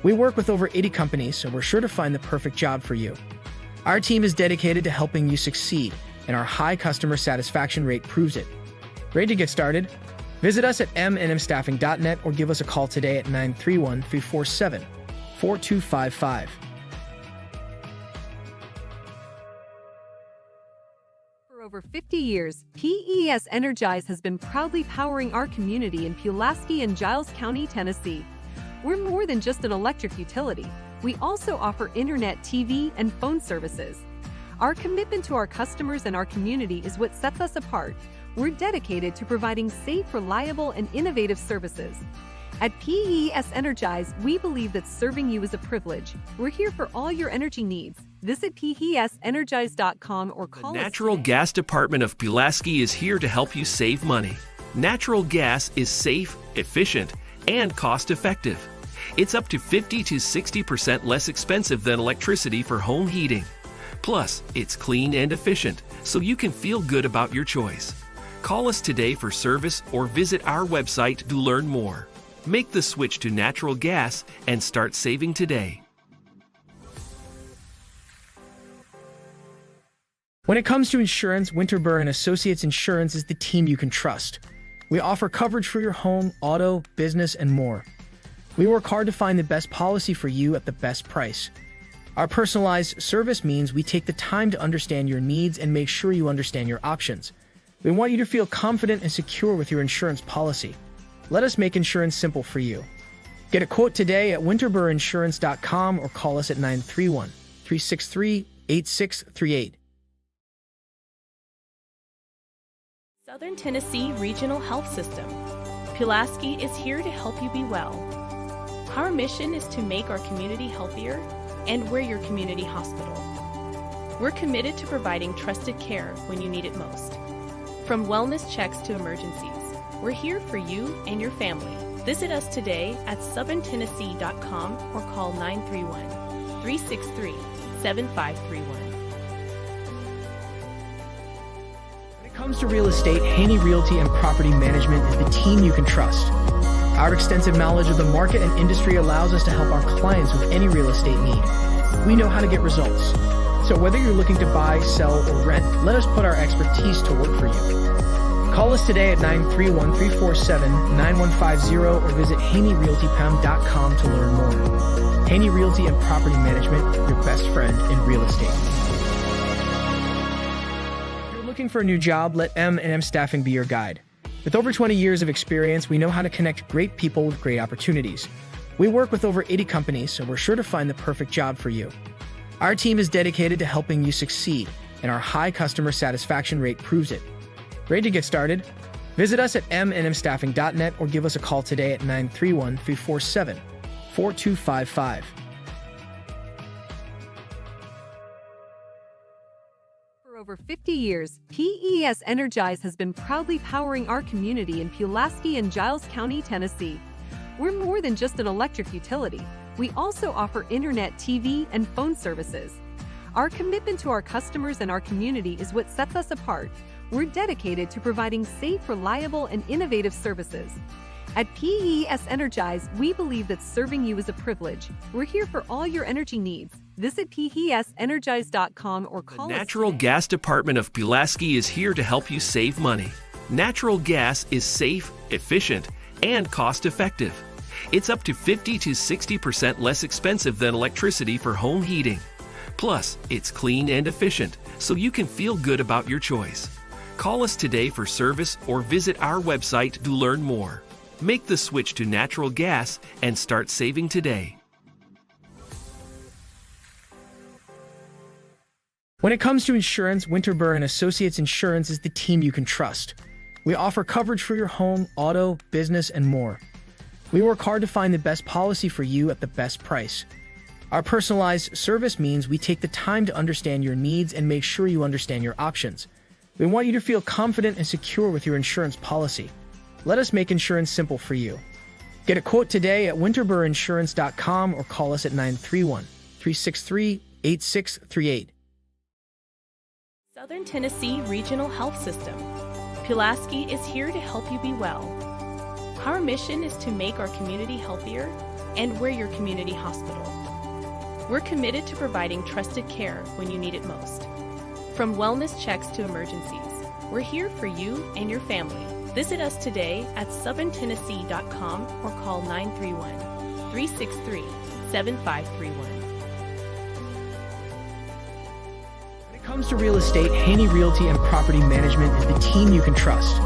We work with over 80 companies, so we're sure to find the perfect job for you. Our team is dedicated to helping you succeed, and our high customer satisfaction rate proves it. Ready to get started? Visit us at mnmstaffing.net or give us a call today at 931-347-4255. For over 50 years, PES Energize has been proudly powering our community in Pulaski and Giles County, Tennessee. We're more than just an electric utility. We also offer internet, TV, and phone services. Our commitment to our customers and our community is what sets us apart. We're dedicated to providing safe, reliable, and innovative services. At PES Energize, we believe that serving you is a privilege. We're here for all your energy needs. Visit PESEnergize.com or call The Natural Gas Department of Pulaski is here to help you save money. Natural gas is safe, efficient, and cost-effective. It's up to 50 to 60% less expensive than electricity for home heating. Plus, it's clean and efficient, so you can feel good about your choice. Call us today for service or visit our website to learn more. Make the switch to natural gas and start saving today. When it comes to insurance, Winterburn and Associates Insurance is the team you can trust. We offer coverage for your home, auto, business, and more. We work hard to find the best policy for you at the best price. Our personalized service means we take the time to understand your needs and make sure you understand your options. We want you to feel confident and secure with your insurance policy. Let us make insurance simple for you. Get a quote today at winterburinsurance.com or call us at 931-363-8638. Southern Tennessee Regional Health System. Pulaski is here to help you be well. Our mission is to make our community healthier, and we're your community hospital. We're committed to providing trusted care when you need it most. From wellness checks to emergencies, we're here for you and your family. Visit us today at southerntennessee.com or call 931-363-7531. When it comes to real estate, Haney Realty and Property Management is the team you can trust. Our extensive knowledge of the market and industry allows us to help our clients with any real estate need. We know how to get results. So whether you're looking to buy, sell, or rent, let us put our expertise to work for you. Call us today at 931-347-9150 or visit HaneyRealtyPM.com to learn more. Haney Realty and Property Management, your best friend in real estate. If you're looking for a new job, let M&M Staffing be your guide. With over 20 years of experience, we know how to connect great people with great opportunities. We work with over 80 companies, so we're sure to find the perfect job for you. Our team is dedicated to helping you succeed, and our high customer satisfaction rate proves it. Ready to get started? Visit us at mnmstaffing.net or give us a call today at 931-347-4255. For over 50 years, PES Energize has been proudly powering our community in Pulaski and Giles County, Tennessee. We're more than just an electric utility. We also offer internet, TV, and phone services. Our commitment to our customers and our community is what sets us apart. We're dedicated to providing safe, reliable, and innovative services. At PES Energize, we believe that serving you is a privilege. We're here for all your energy needs. Visit PESEnergize.com or call The Natural Gas Department of Pulaski is here to help you save money. Natural gas is safe, efficient, and cost-effective. It's up to 50 to 60% less expensive than electricity for home heating. Plus, it's clean and efficient, so you can feel good about your choice. Call us today for service or visit our website to learn more. Make the switch to natural gas and start saving today. When it comes to insurance, Winterburn Associates Insurance is the team you can trust. We offer coverage for your home, auto, business, and more. We work hard to find the best policy for you at the best price. Our personalized service means we take the time to understand your needs and make sure you understand your options. We want you to feel confident and secure with your insurance policy. Let us make insurance simple for you. Get a quote today at winterburinssurance.com or call us at 931-363-8638. Southern Tennessee Regional Health System. Pulaski is here to help you be well. Our mission is to make our community healthier, and we're your community hospital. We're committed to providing trusted care when you need it most. From wellness checks to emergencies, we're here for you and your family. Visit us today at southerntennessee.com or call 931-363-7531. When it comes to real estate, Haney Realty and Property Management is the team you can trust.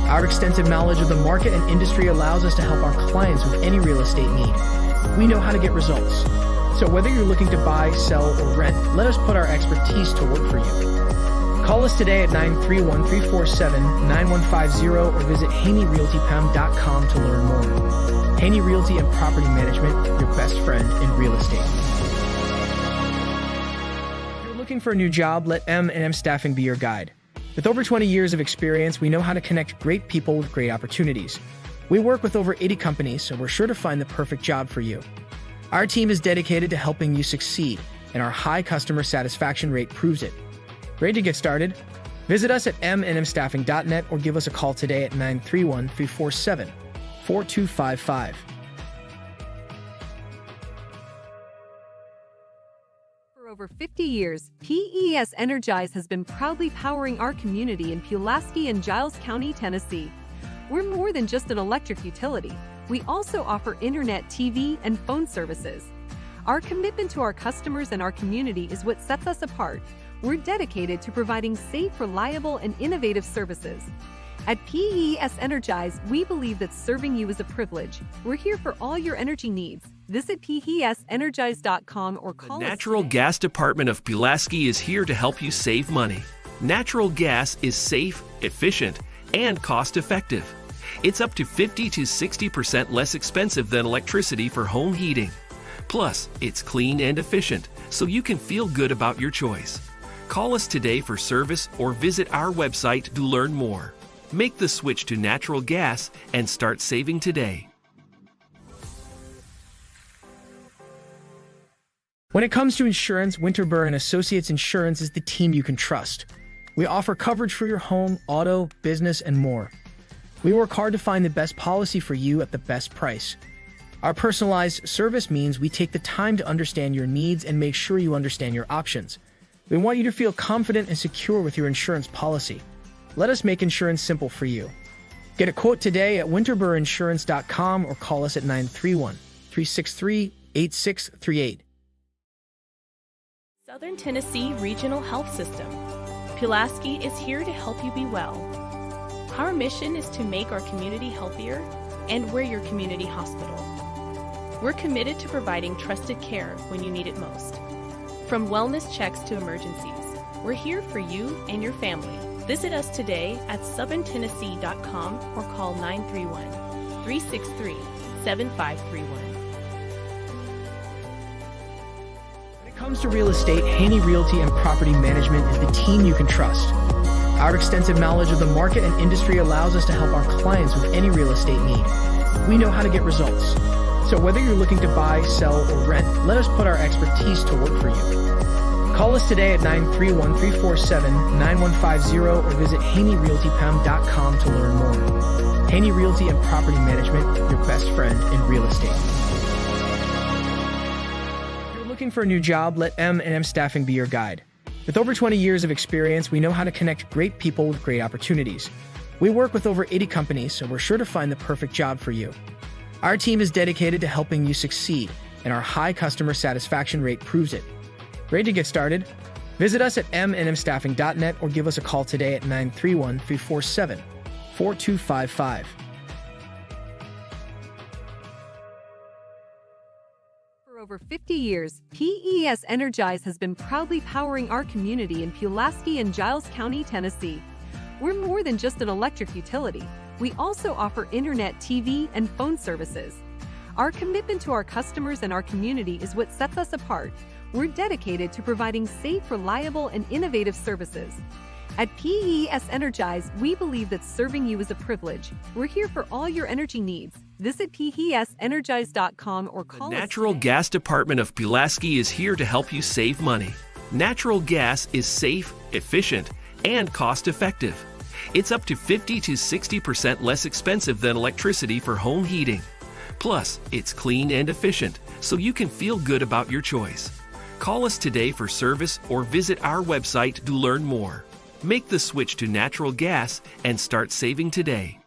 Our extensive knowledge of the market and industry allows us to help our clients with any real estate need. We know how to get results. So whether you're looking to buy, sell, or rent, let us put our expertise to work for you. Call us today at 931-347-9150 or visit HaneyRealtyPam.com to learn more. Haney Realty and Property Management, your best friend in real estate. If you're looking for a new job, let M&M Staffing be your guide. With over 20 years of experience, we know how to connect great people with great opportunities. We work with over 80 companies, so we're sure to find the perfect job for you. Our team is dedicated to helping you succeed, and our high customer satisfaction rate proves it. Ready to get started? Visit us at mnmstaffing.net or give us a call today at 931-347-4255. For over 50 years, PES Energize has been proudly powering our community in Pulaski and Giles County, Tennessee. We're more than just an electric utility. We also offer internet, TV, and phone services. Our commitment to our customers and our community is what sets us apart. We're dedicated to providing safe, reliable, and innovative services. At PES Energize, we believe that serving you is a privilege. We're here for all your energy needs. Visit PESenergize.com or call The us Natural today. Gas Department of Pulaski is here to help you save money. Natural gas is safe, efficient, and cost-effective. It's up to 50 to 60% less expensive than electricity for home heating. Plus, it's clean and efficient, so you can feel good about your choice. Call us today for service or visit our website to learn more. Make the switch to natural gas and start saving today. When it comes to insurance, Winterburn Associates Insurance is the team you can trust. We offer coverage for your home, auto, business, and more. We work hard to find the best policy for you at the best price. Our personalized service means we take the time to understand your needs and make sure you understand your options. We want you to feel confident and secure with your insurance policy. Let us make insurance simple for you. Get a quote today at winterburinssurance.com or call us at 931-363-8638. Southern Tennessee Regional Health System. Pulaski is here to help you be well. Our mission is to make our community healthier, and we're your community hospital. We're committed to providing trusted care when you need it most. From wellness checks to emergencies, we're here for you and your family. Visit us today at southerntennessee.com or call 931-363-7531. When it comes to real estate, Haney Realty and Property Management is the team you can trust. Our extensive knowledge of the market and industry allows us to help our clients with any real estate need. We know how to get results. So whether you're looking to buy, sell, or rent, let us put our expertise to work for you. Call us today at 931-347-9150 or visit HaneyRealtyPam.com to learn more. Haney Realty and Property Management, your best friend in real estate. If you're looking for a new job, let M&M Staffing be your guide. With over 20 years of experience, we know how to connect great people with great opportunities. We work with over 80 companies, so we're sure to find the perfect job for you. Our team is dedicated to helping you succeed, and our high customer satisfaction rate proves it. Ready to get started? Visit us at mnmstaffing.net or give us a call today at 931-347-4255. For over 50 years, PES Energize has been proudly powering our community in Pulaski and Giles County, Tennessee. We're more than just an electric utility. We also offer internet, TV, and phone services. Our commitment to our customers and our community is what sets us apart. We're dedicated to providing safe, reliable, and innovative services. At PES Energize, we believe that serving you is a privilege. We're here for all your energy needs. Visit PESenergize.com or call us. The Natural Gas Department of Pulaski is here to help you save money. Natural gas is safe, efficient, and cost-effective. It's up to 50 to 60% less expensive than electricity for home heating. Plus, it's clean and efficient, so you can feel good about your choice. Call us today for service or visit our website to learn more. Make the switch to natural gas and start saving today.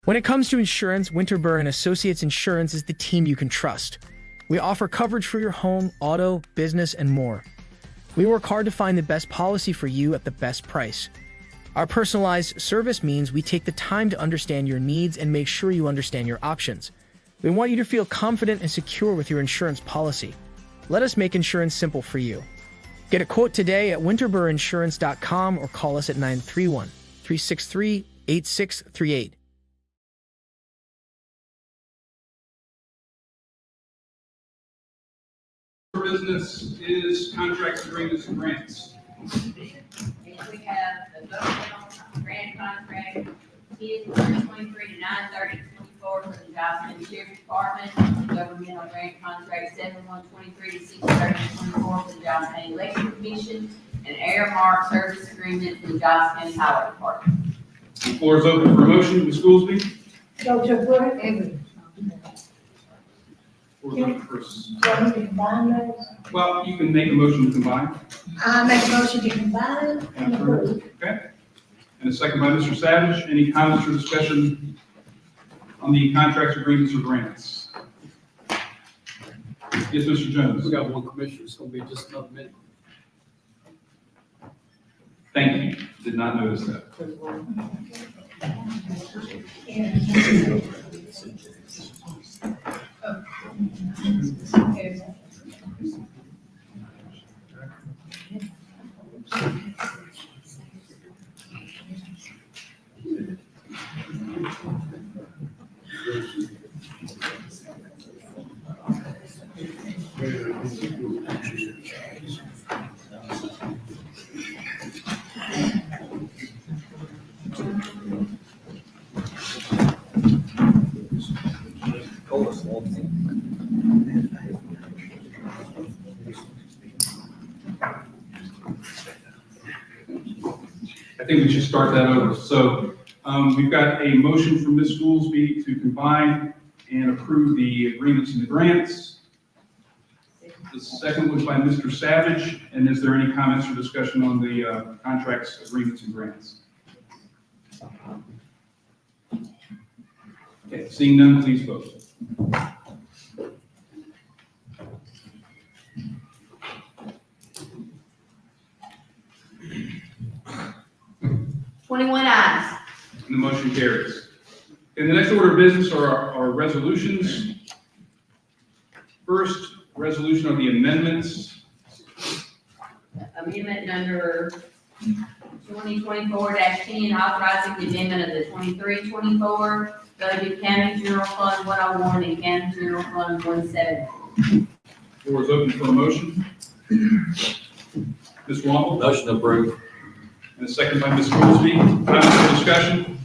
When it comes to insurance, Winterburn Associates Insurance is the team you can trust. We offer coverage for your home, auto, business, and more. We work hard to find the best policy for you at the best price. Our personalized service means we take the time to understand your needs and make sure you understand your options. We want you to feel confident and secure with your insurance policy. Let us make insurance simple for you. Get a quote today at winterburininsurance.com or call us at 931-363-8638. Business is contracts, agreements, and grants. And we have the governmental grant contract, 10/23 to 9/30/24 for the Giles County Sheriff's Department, governmental grant contract 7/1/23 to 6/30/24 for the Giles County Election Commission, and Airmark service agreement for the Giles County Highway Department. The floor is open for a motion. Ms. Goolsby? Go to approve. Floor is open for Do I need to combine those? Well, you can make a motion to combine. I make a motion to combine and approve. Okay. And a second by Mr. Savage. Any comments or discussion on the contracts, agreements, or grants? Yes, Mr. Jones. We got one commissioner, it's gonna be just another minute. Thank you. Did not notice that. I think we should start that over. So we've got a motion from Ms. Goolsby to combine and approve the agreements and the grants. The second was by Mr. Savage. And is there any comments or discussion on the contracts, agreements, and grants? Okay, seeing none, please vote. Twenty-one ayes. And the motion carries. And the next order of business are our resolutions. First, resolution of the amendments. Amendment number 2024-10, authorizing the amendment of the 23-24 budget, County General Fund 101 and County General Fund 170. Floor is open for a motion. Ms. Wamble? Motion approved. And a second by Ms. Goolsby. Comments or discussion?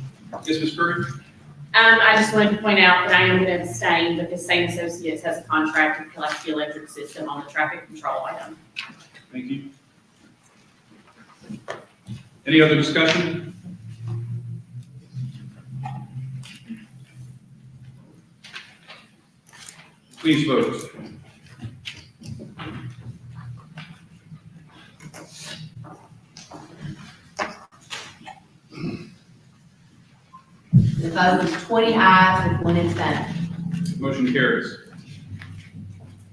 Yes, Ms. Curry? I just wanted to point out that I am going to abstain because Same Associates has a contract with Pulaski Electric System on the traffic control item. Thank you. Any other discussion? Please vote. The vote is 20 ayes with 1 abstention. Motion carries.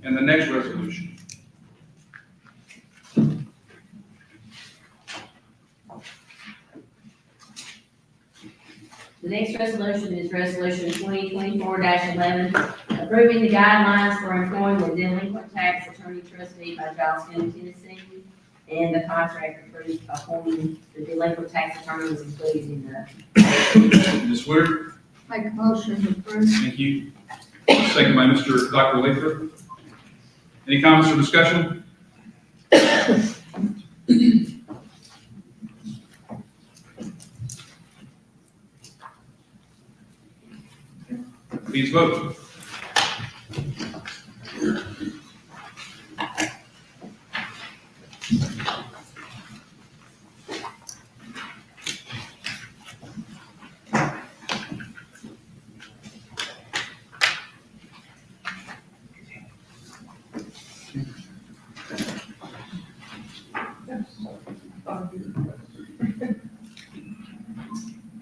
And the next resolution. The next resolution is Resolution 2024-11, approving the guidelines for employing the delinquent tax attorney trustee by Giles County, Tennessee, and the contract approved appointing the delinquent tax attorney was included in the. Ms. Woodard, Make a motion to approve. thank you. Second by Mr. Dr. Lathrop. Any comments or discussion? Please vote.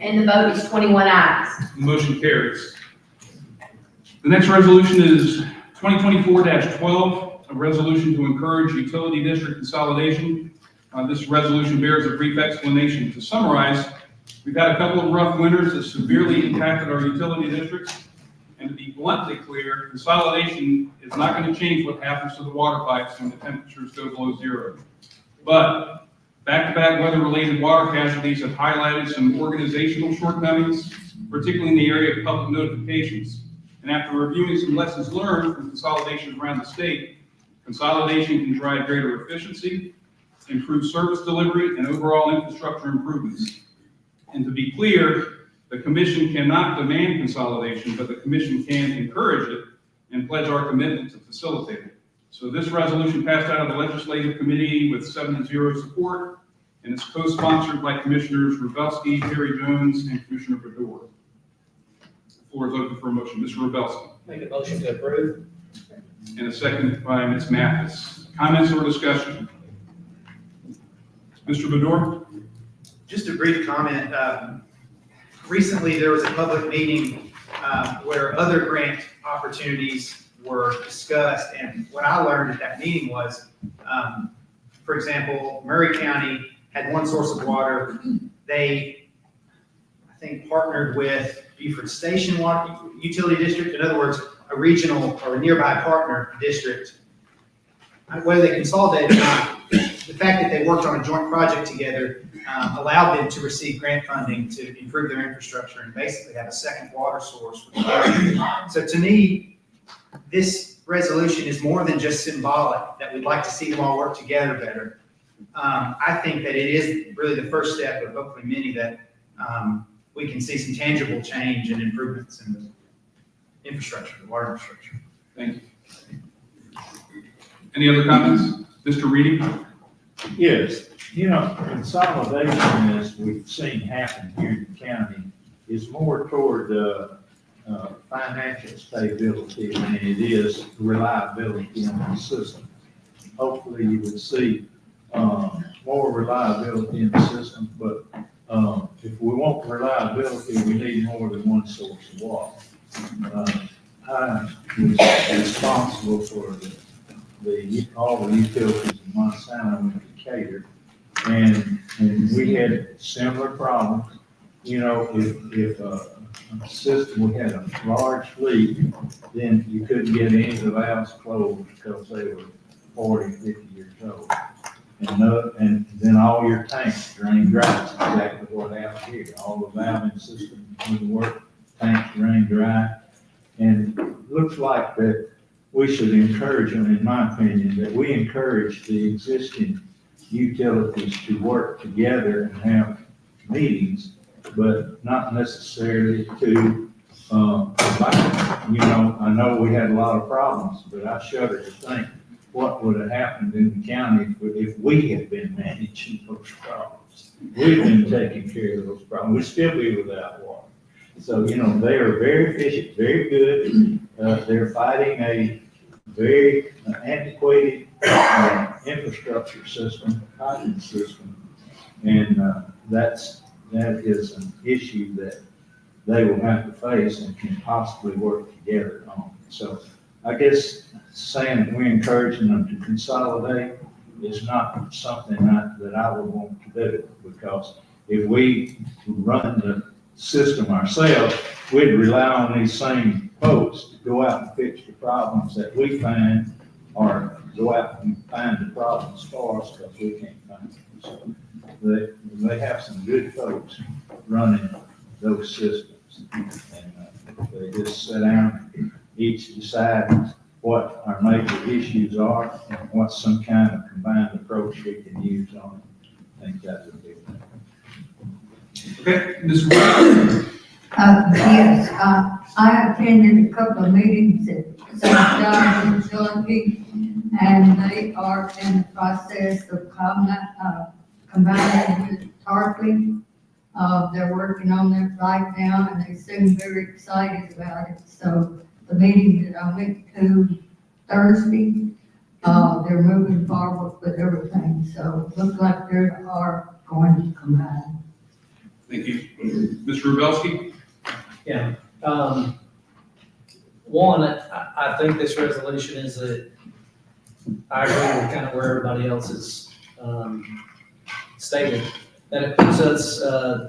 And the vote is 21 ayes. Motion carries. The next resolution is 2024-12, a resolution to encourage utility district consolidation. This resolution bears a brief explanation. To summarize, we've had a couple of rough winters that severely impacted our utility districts. And to be bluntly clear, consolidation is not going to change what happens to the water pipes when the temperatures go below zero. But back-to-back weather-related water casualties have highlighted some organizational shortcomings, particularly in the area of public notifications. And after reviewing some lessons learned from consolidations around the state, consolidation can drive greater efficiency, improve service delivery, and overall infrastructure improvements. And to be clear, the commission cannot demand consolidation, but the commission can encourage it and pledge our commitment to facilitate it. So this resolution passed out of the legislative committee with 7-0 support, and it's co-sponsored by Commissioners Rubelski, Terry Jones, and Commissioner Bedore. The floor is open for a motion. Mr. Rubelski. Make a motion to approve. And a second by Ms. Mathis. Comments or discussion? Mr. Bedore? Just a brief comment. Recently, there was a public meeting where other grant opportunities were discussed, and what I learned at that meeting was, for example, Murray County had one source of water. They, I think, partnered with Beaufort Station Water Utility District. In other words, a regional or a nearby partner district. Whether they consolidated or not, the fact that they worked on a joint project together allowed them to receive grant funding to improve their infrastructure and basically have a second water source. So to me, this resolution is more than just symbolic, that we'd like to see them all work together better. I think that it is really the first step of hopefully many that we can see some tangible change and improvements in the infrastructure, the water infrastructure. Thank you. Any other comments? Mr. Reedy? Yes, consolidation, as we've seen happen here in the county, is more toward financial stability than it is reliability in the system. Hopefully you would see more reliability in the system, but if we want reliability, we need more than one source of water. I was responsible for all the utilities in Montana and Decatur, and we had similar problems. If a system, we had a large fleet, then you couldn't get any of the valves closed because they were 40, 50 years old. And then all your tanks drained dry. That's exactly what happened here. All the valving systems wouldn't work, tanks drained dry. And it looks like that we should encourage them, in my opinion, that we encourage the existing utilities to work together and have meetings, but not necessarily to, I know we had a lot of problems, but I shudder to think what would have happened in the county if we had been managing those problems. We've been taking care of those problems. We'd still be without water. So, they are very efficient, very good. They're fighting a very antiquated infrastructure system, piping system. And that is an issue that they will have to face and can possibly work together on. So I guess saying we're encouraging them to consolidate is not something that I would want to do, because if we run the system ourselves, we'd rely on these same folks to go out and fix the problems that we find, or go out and find the problems for us because we can't find them. So they have some good folks running those systems. And they just sit down and each decide what our major issues are and what some kind of combined approach we can use on it. I think that would be good. Okay, Ms. Wood? Yes, I attended a couple of meetings at St. John's Facility, and they are in the process of combining with Tarpley. They're working on it right now, and they seem very excited about it. So the meeting that I went to Thursday, they're moving forward with everything. So it looks like they are going to combine. Thank you. Mr. Rubelski? Yeah, one, I think this resolution is I agree with kind of where everybody else is, stated, that it puts us,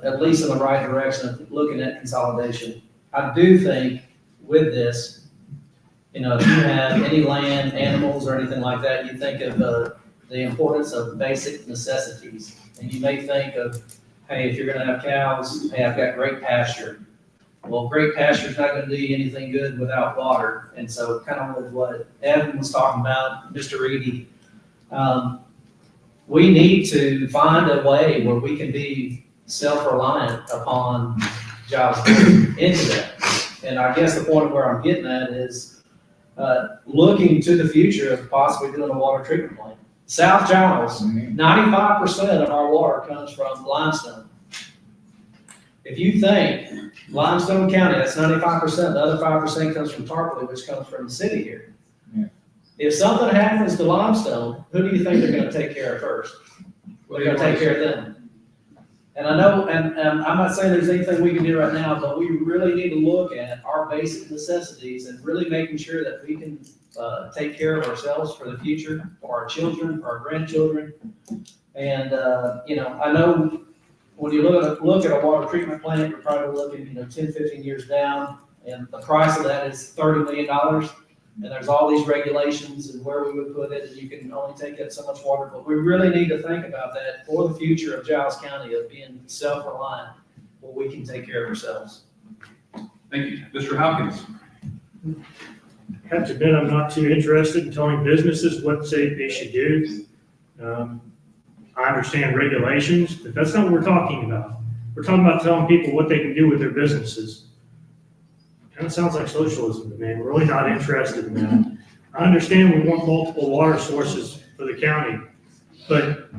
at least in the right direction of looking at consolidation. I do think with this, if you have any land, animals, or anything like that, you think of, the importance of basic necessities. And you may think of, hey, if you're gonna have cows, hey, I've got great pasture. Well, great pasture's not gonna do you anything good without water. And so kind of with what Evan was talking about, Mr. Reedy, we need to find a way where we can be self-reliant upon Giles into that. And I guess the point of where I'm getting at is looking to the future of possibly doing a water treatment plant. South Giles, 95% of our water comes from limestone. If you think Limestone County, that's 95%, the other 5% comes from Tarpley, which comes from the city here. Yeah. If something happens to limestone, who do you think they're gonna take care of first? They're gonna take care of them. And I know, and I'm not saying there's anything we can do right now, but we really need to look at our basic necessities and really making sure that we can take care of ourselves for the future, for our children, for our grandchildren. And, I know when you look at a water treatment plant, you're probably looking, 10, 15 years down, and the price of that is $30 million. And there's all these regulations and where we would put it, and you can only take up so much water. But we really need to think about that for the future of Giles County, of being self-reliant, where we can take care of ourselves. Thank you. Mr. Hopkins? I have to admit, I'm not too interested in telling businesses what they should do. I understand regulations, but that's not what we're talking about. We're talking about telling people what they can do with their businesses. Kind of sounds like socialism to me. We're really not interested in that. I understand we want multiple water sources for the county, but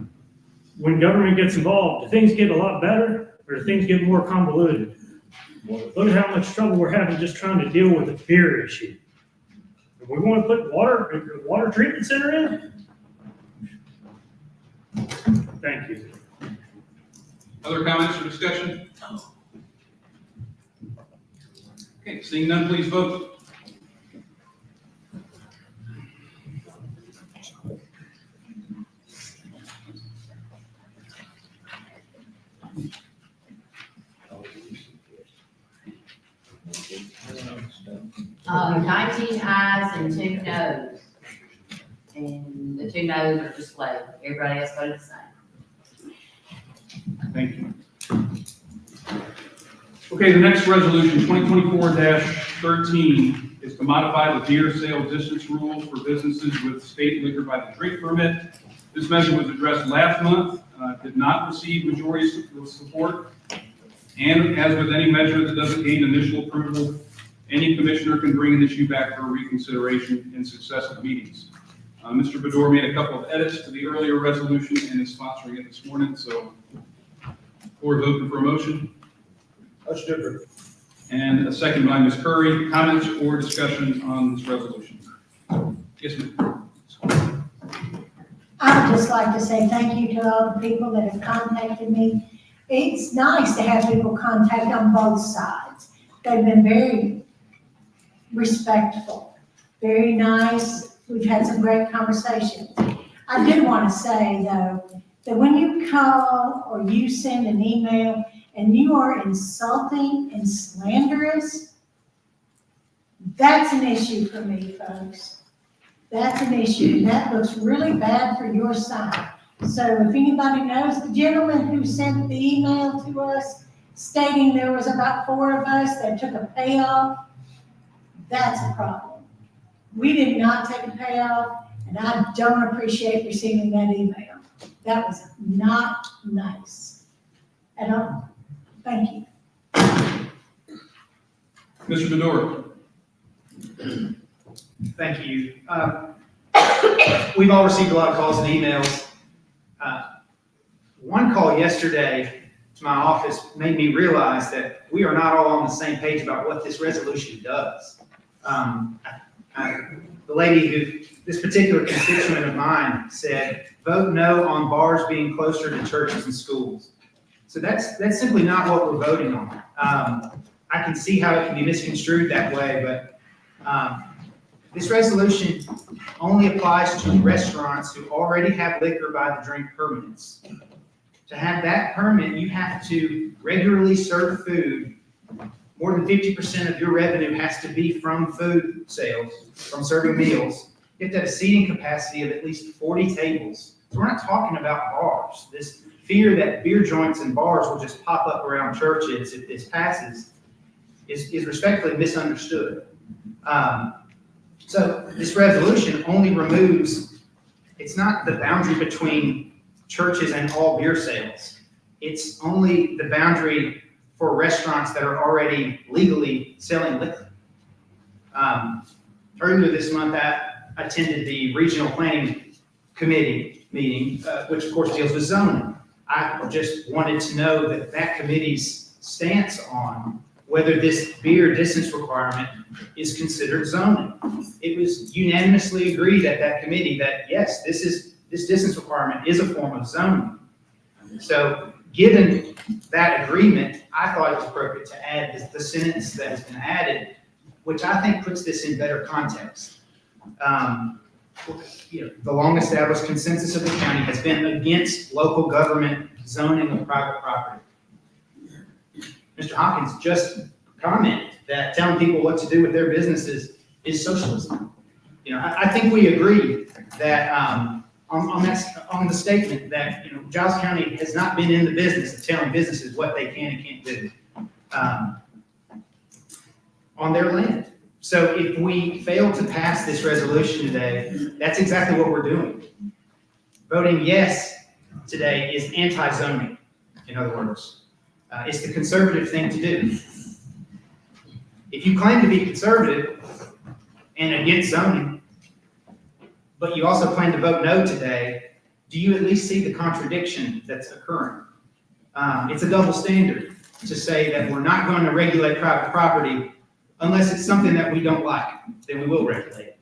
when government gets involved, do things get a lot better or do things get more convoluted? Look at how much trouble we're having just trying to deal with the beer issue. If we want to put a water treatment center in? Thank you. Other comments or discussion? Okay, seeing none, please vote. Uh, 19 ayes and 2 noes. And the 2 noes are displayed. Everybody else voted the same. Thank you. Okay, the next resolution, 2024-13, is to modify the beer sale distance rules for businesses with state liquor by the drink permit. This measure was addressed last month, did not receive majority support. And as with any measure that doesn't gain initial approval, any commissioner can bring an issue back for reconsideration in successive meetings. Mr. Bador made a couple of edits to the earlier resolution and is sponsoring it this morning, so floor is open for a motion. Motion to approve. And a second by Ms. Curry. Comments or discussion on this resolution? Yes, ma'am. I'd just like to say thank you to all the people that have contacted me. It's nice to have people contact on both sides. They've been very respectful. very nice. We've had some great conversations. I do want to say, though, that when you call or you send an email and you are insulting and slanderous, that's an issue for me, folks. That's an issue, and that looks really bad for your side. So if anybody knows the gentleman who sent the email to us stating there was about 4 of us that took a payoff, that's a problem. We did not take a payoff, and I don't appreciate receiving that email. That was not nice at all. Thank you. Mr. Bedore. Thank you. We've all received a lot of calls and emails. One call yesterday to my office made me realize that we are not all on the same page about what this resolution does. The lady this particular constituent of mine said, vote no on bars being closer to churches and schools. So that's simply not what we're voting on. I can see how it can be misconstrued that way, but this resolution only applies to restaurants who already have liquor by the drink permits. To have that permit, you have to regularly serve food. More than 50% of your revenue has to be from food sales, from serving meals. You have to have a seating capacity of at least 40 tables. So we're not talking about bars. This fear that beer joints and bars will just pop up around churches if this passes is respectfully misunderstood. So this resolution only removes, it's not the boundary between churches and all beer sales. It's only the boundary for restaurants that are already legally selling liquor. Earlier this month, I attended the Regional Planning Committee meeting, which of course deals with zoning. I just wanted to know that committee's stance on whether this beer distance requirement is considered zoning. It was unanimously agreed at that committee that yes, this distance requirement is a form of zoning. So given that agreement, I thought it was appropriate to add the sentence that has been added, which I think puts this in better context. The long-established consensus of the county has been against local government zoning of private property. Mr. Hawkins just commented that telling people what to do with their businesses is socialism. I think we agree that on the statement that Giles County has not been in the business of telling businesses what they can and can't do on their land. So if we fail to pass this resolution today, that's exactly what we're doing. Voting yes today is anti-zoning, in other words. It's the conservative thing to do. If you claim to be conservative and against zoning, but you also plan to vote no today, do you at least see the contradiction that's occurring? It's a double standard to say that we're not going to regulate private property unless it's something that we don't like, then we will regulate it.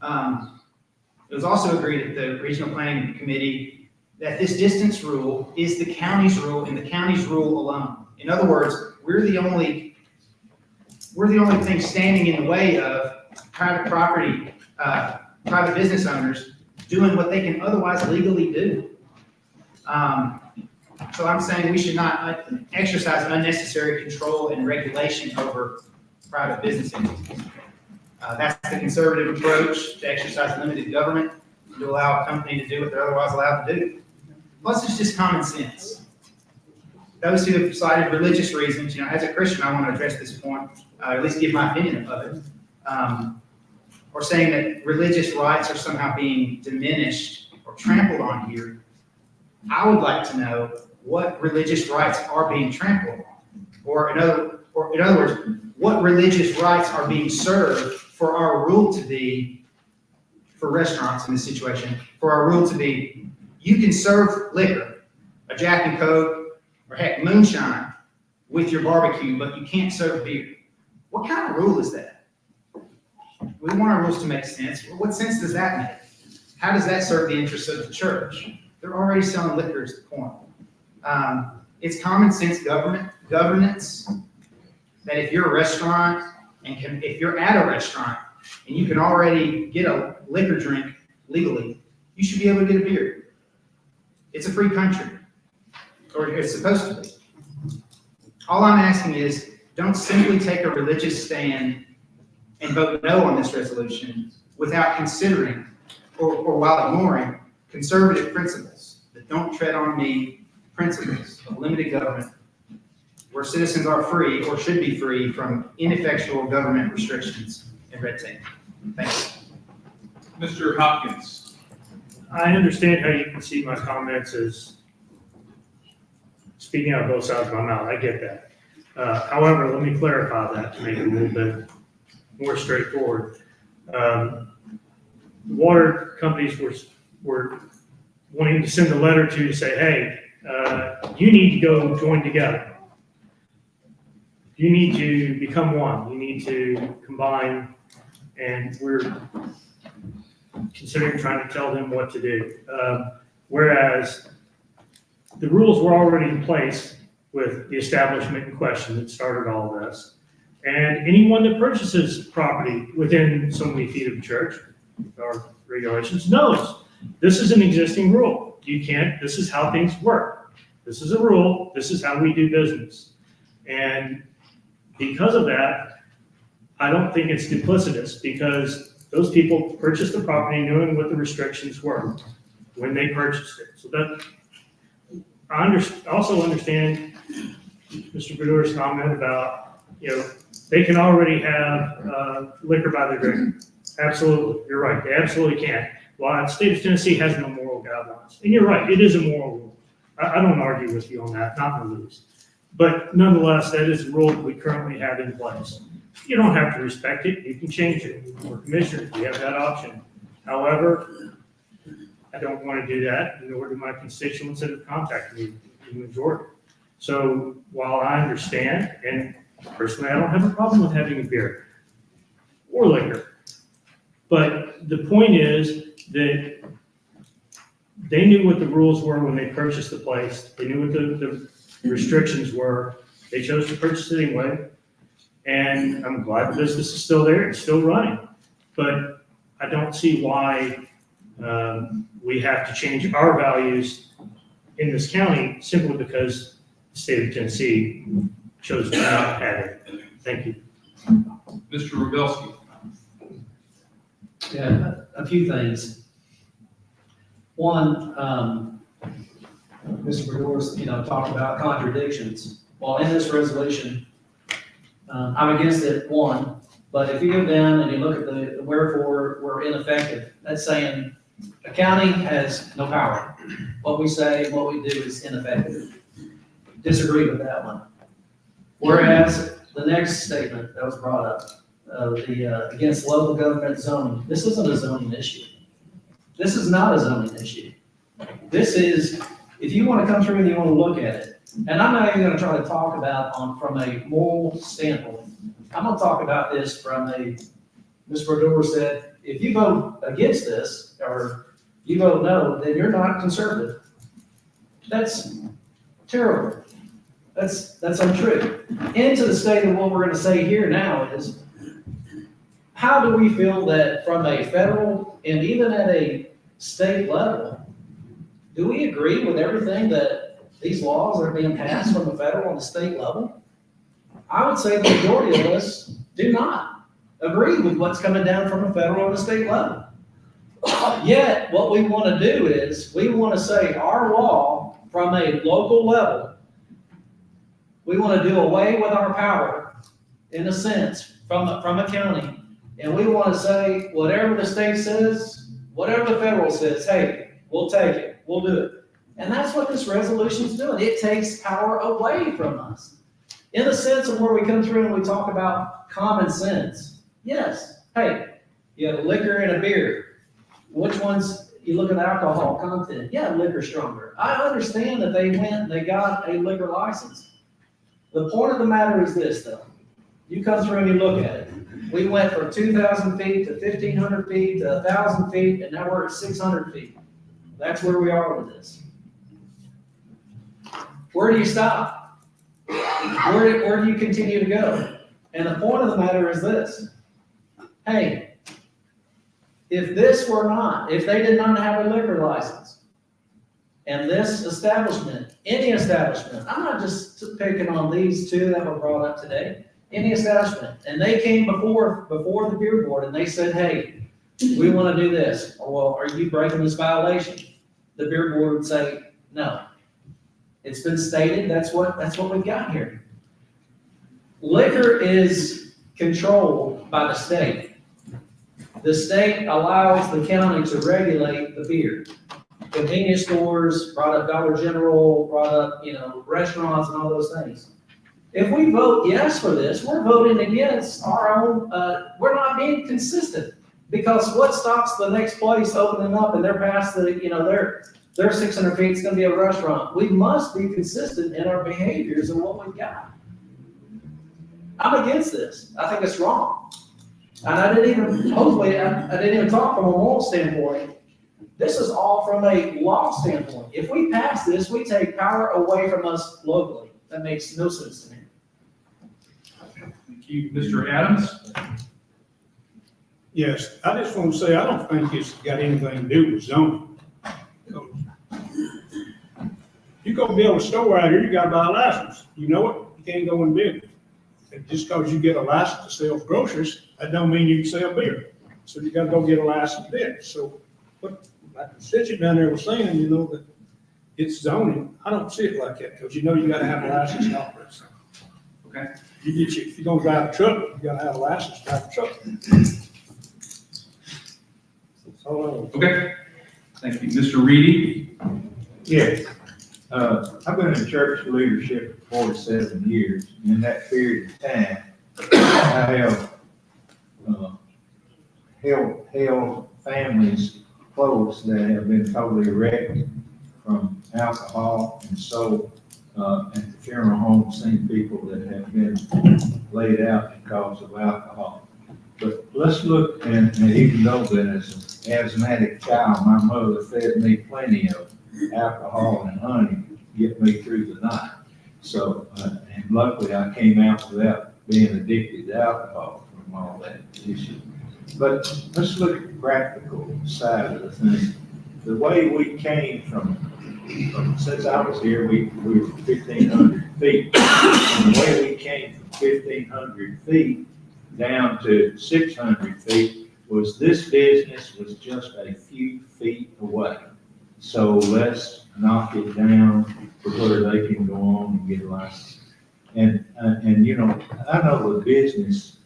It was also agreed at the Regional Planning Committee that this distance rule is the county's rule and the county's rule alone. In other words, we're the only thing standing in the way of private property, private business owners doing what they can otherwise legally do. So I'm saying we should not exercise unnecessary control and regulation over private business entities. That's the conservative approach, to exercise limited government, to allow a company to do what they're otherwise allowed to do. Plus, it's just common sense. Those who have cited religious reasons, as a Christian, I want to address this point, at least give my opinion of it, or saying that religious rights are somehow being diminished or trampled on here. I would like to know what religious rights are being trampled on, or in other words, what religious rights are being served for our rule to be, for restaurants in this situation, for our rule to be, you can serve liquor, a Jack and Coke, or heck, moonshine with your barbecue, but you can't serve beer. What kind of rule is that? We want our rules to make sense. What sense does that make? How does that serve the interests of the church? They're already selling liquor is the point. It's common sense governance that if you're a restaurant, if you're at a restaurant and you can already get a liquor drink legally, you should be able to get a beer. It's a free country, or it's supposed to be. All I'm asking is, don't simply take a religious stand and vote no on this resolution without considering, or while ignoring, conservative principles that don't tread on me, principles of limited government, where citizens are free or should be free from ineffectual government restrictions and red tape. Thanks. Mr. Hopkins. I understand how you can see my comments as speaking out of both sides of my mouth. I get that. However, let me clarify that to make it a little bit more straightforward. Water companies were wanting to send a letter to say, hey, you need to go join together. You need to become one. You need to combine, and we're considering trying to tell them what to do. Whereas the rules were already in place with the establishment in question that started all of this. And anyone that purchases property within so many feet of the church or regulations knows this is an existing rule. You can't, this is how things work. This is a rule. This is how we do business. And because of that, I don't think it's duplicitous, because those people purchased the property knowing what the restrictions were when they purchased it. So that, I also understand Mr. Brewer's comment about, they can already have liquor by the drink. Absolutely, you're right, they absolutely can. Well, the state of Tennessee has no moral guidelines. And you're right, it is a moral rule. I don't argue with you on that, not in the least. But nonetheless, that is the rule that we currently have in place. You don't have to respect it, you can change it. We're commissioners, we have that option. However, I don't want to do that, nor do my constituents that have contacted me, the majority. So while I understand, and personally I don't have a problem with having a beer or liquor, but the point is that they knew what the rules were when they purchased the place. They knew what the restrictions were. They chose to purchase it anyway. And I'm glad the business is still there. It's still running. But I don't see why we have to change our values in this county simply because the state of Tennessee chose to not have it. Thank you. Mr. Rubelski. Yeah, a few things. One, Mr. Brewer's, talked about contradictions. Well, in this resolution, I'm against it, one, but if you go down and you look at the wherefore we're ineffective, that's saying a county has no power. What we say, what we do is ineffective. Disagree with that one. Whereas the next statement that was brought up, against local government zoning, this isn't a zoning issue. This is not a zoning issue. This is, if you want to come through and you want to look at it, and I'm not even going to try to talk about from a moral standpoint. I'm going to talk about this from Ms. Brodeur said, if you vote against this, or you vote no, then you're not conservative. That's terrible. That's untrue. Into the state of what we're going to say here now is, how do we feel that from a federal and even at a state level, do we agree with everything that these laws are being passed from the federal and the state level? I would say the majority of us do not agree with what's coming down from the federal and the state level. Yet, what we want to do is, we want to say our law from a local level, we want to do away with our power, in a sense, from a county. And we want to say, whatever the state says, whatever the federal says, hey, we'll take it, we'll do it. And that's what this resolution is doing. It takes power away from us. In the sense of where we come through and we talk about common sense. Yes, hey, you have a liquor and a beer. Which ones, you look at alcohol content. Yeah, liquor's stronger. I understand that they went and they got a liquor license. The point of the matter is this, though. You come through and you look at it. We went from 2,000 feet to 1,500 feet to 1,000 feet, and now we're at 600 feet. That's where we are with this. Where do you stop? Where do you continue to go? And the point of the matter is this. Hey, if they did not have a liquor license, and this establishment, any establishment, I'm not just picking on these two that were brought up today, any establishment, and they came before the beer board and they said, hey, we want to do this, or well, are you breaking this violation? The beer board would say, no. It's been stated, that's what we've got here. Liquor is controlled by the state. The state allows the county to regulate the beer. Convenience stores, brought up Dollar General, brought up, restaurants and all those things. If we vote yes for this, we're voting against our own, we're not being consistent. Because what stops the next place opening up and they're past they're 600 feet, it's gonna be a restaurant. We must be consistent in our behaviors and what we've got. I'm against this. I think it's wrong. And I didn't even talk from a moral standpoint. This is all from a law standpoint. If we pass this, we take power away from us locally. That makes no sense to me. Thank you. Mr. Adams? Yes, I just want to say, I don't think it's got anything to do with zoning. You go build a store out here, you gotta buy a license. You know it, you can't go in business. And just because you get a license to sell groceries, that don't mean you can sell beer. So you gotta go get a license there. So, but like the constituent down there was saying, that it's zoning. I don't see it like that, because you gotta have a license to operate. Okay. If you're gonna drive a truck, you gotta have a license to drive a truck. Okay. Thank you. Mr. Reedy? Yes. I've been in church leadership for 47 years. In that period of time, I have held families close that have been totally wrecked from alcohol, and so at the funeral home, seen people that have been laid out because of alcohol. But let's look, and even though that as an asthmatic child, my mother fed me plenty of alcohol and honey to get me through the night. So, and luckily I came out without being addicted to alcohol from all that issue. But let's look at the practical side of the thing. The way we came from since I was here, we were 1,500 feet. And the way we came from 1,500 feet down to 600 feet was this business was just a few feet away. So let's knock it down to where they can go on and get a license. And I know the business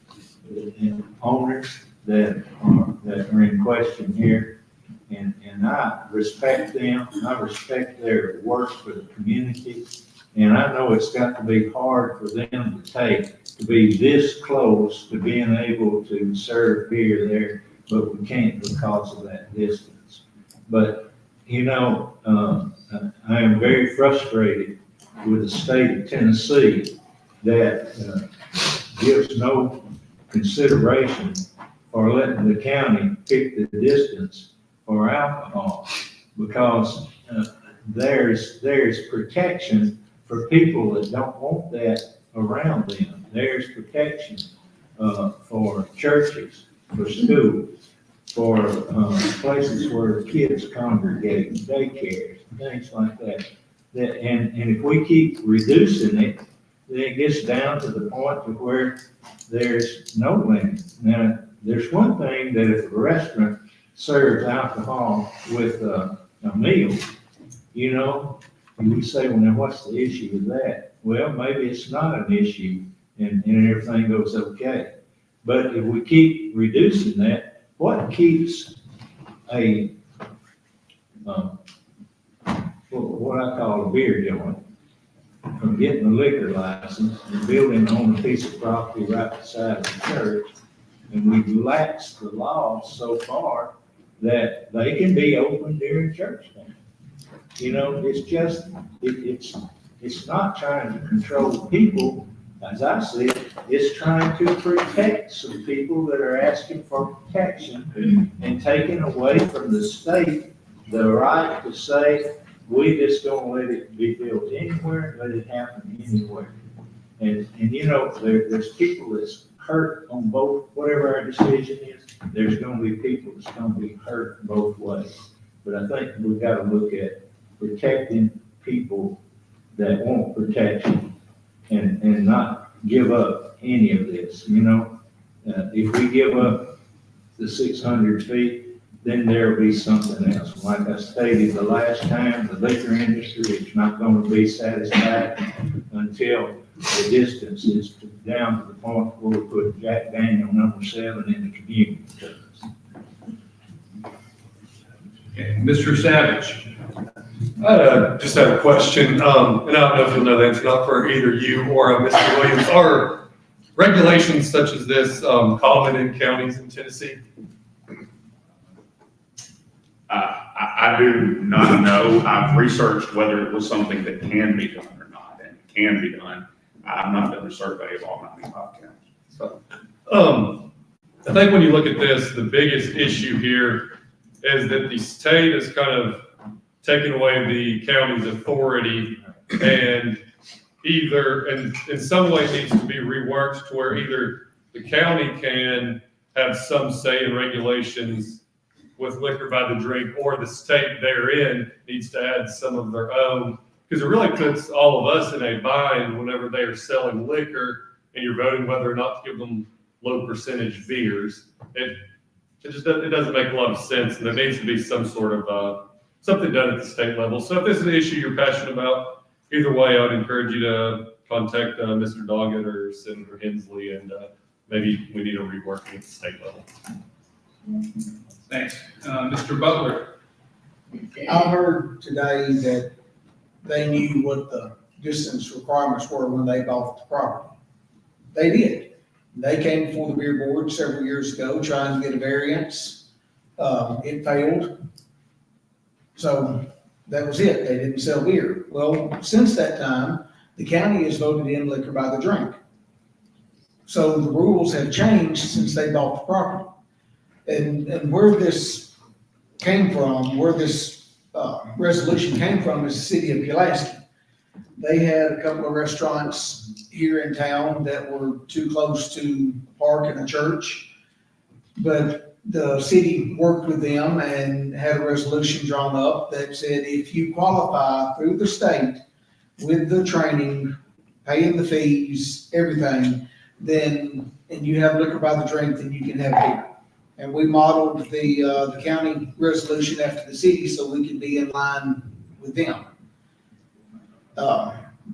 owners that are in question here, and I respect them. I respect their work for the community. And I know it's got to be hard for them to take to be this close to being able to serve beer there, but we can't because of that distance. But, I am very frustrated with the state of Tennessee that gives no consideration for letting the county pick the distance for alcohol, because there's protection for people that don't want that around them. There's protection for churches, for schools, for places where kids congregate, daycares, things like that. And if we keep reducing it, then it gets down to the point to where there's no limit. Now, there's one thing that if a restaurant serves alcohol with a meal, we say, well, now what's the issue with that? Well, maybe it's not an issue and everything goes okay. But if we keep reducing that, what keeps what I call a beer joint from getting a liquor license and building on a piece of property right beside the church? And we've relaxed the laws so far that they can be open during church time. It's just, it's not trying to control people, as I see it. It's trying to protect some people that are asking for protection and taking away from the state the right to say, we just don't let it be built anywhere, let it happen anywhere. And there's people that's hurt on both, whatever our decision is, there's gonna be people that's gonna be hurt both ways. But I think we've gotta look at protecting people that want protection and not give up any of this, you know? If we give up the 600 feet, then there'll be something else. Like I stated the last time, the liquor industry is not gonna be satisfied until the distance is down to the point where we put Jack Daniel #7 in the community. Okay, Mr. Savage. I just have a question, and I don't know if you'll know the answer, not for either you or Mr. Williams. Are regulations such as this common in counties in Tennessee? I do not know. I've researched whether it was something that can be done or not, and it can be done. I've not done a survey of all 95 counties. So, I think when you look at this, the biggest issue here is that the state is kind of taking away the county's authority, and either, and in some way needs to be reworked to where either the county can have some say in regulations with liquor by the drink, or the state therein needs to add some of their own, because it really puts all of us in a bind whenever they are selling liquor and you're voting whether or not to give them low percentage beers. It just doesn't, it doesn't make a lot of sense, and there needs to be some sort of something done at the state level. So if this is an issue you're passionate about, either way, I would encourage you to contact Mr. Doggett or Senator Hensley, and maybe we need a reworking at the state level. Thanks. Mr. Butler. I heard today that they knew what the distance requirements were when they bought the property. They did. They came before the beer board several years ago trying to get a variance. It failed. So that was it. They didn't sell beer. Well, since that time, the county has voted in liquor by the drink. So the rules have changed since they bought the property. And where this came from, where this resolution came from is the city of Pulaski. They had a couple of restaurants here in town that were too close to a park and a church. But the city worked with them and had a resolution drawn up that said if you qualify through the state with the training, paying the fees, everything, then, and you have liquor by the drink, then you can have beer. And we modeled the county resolution after the city so we can be in line with them.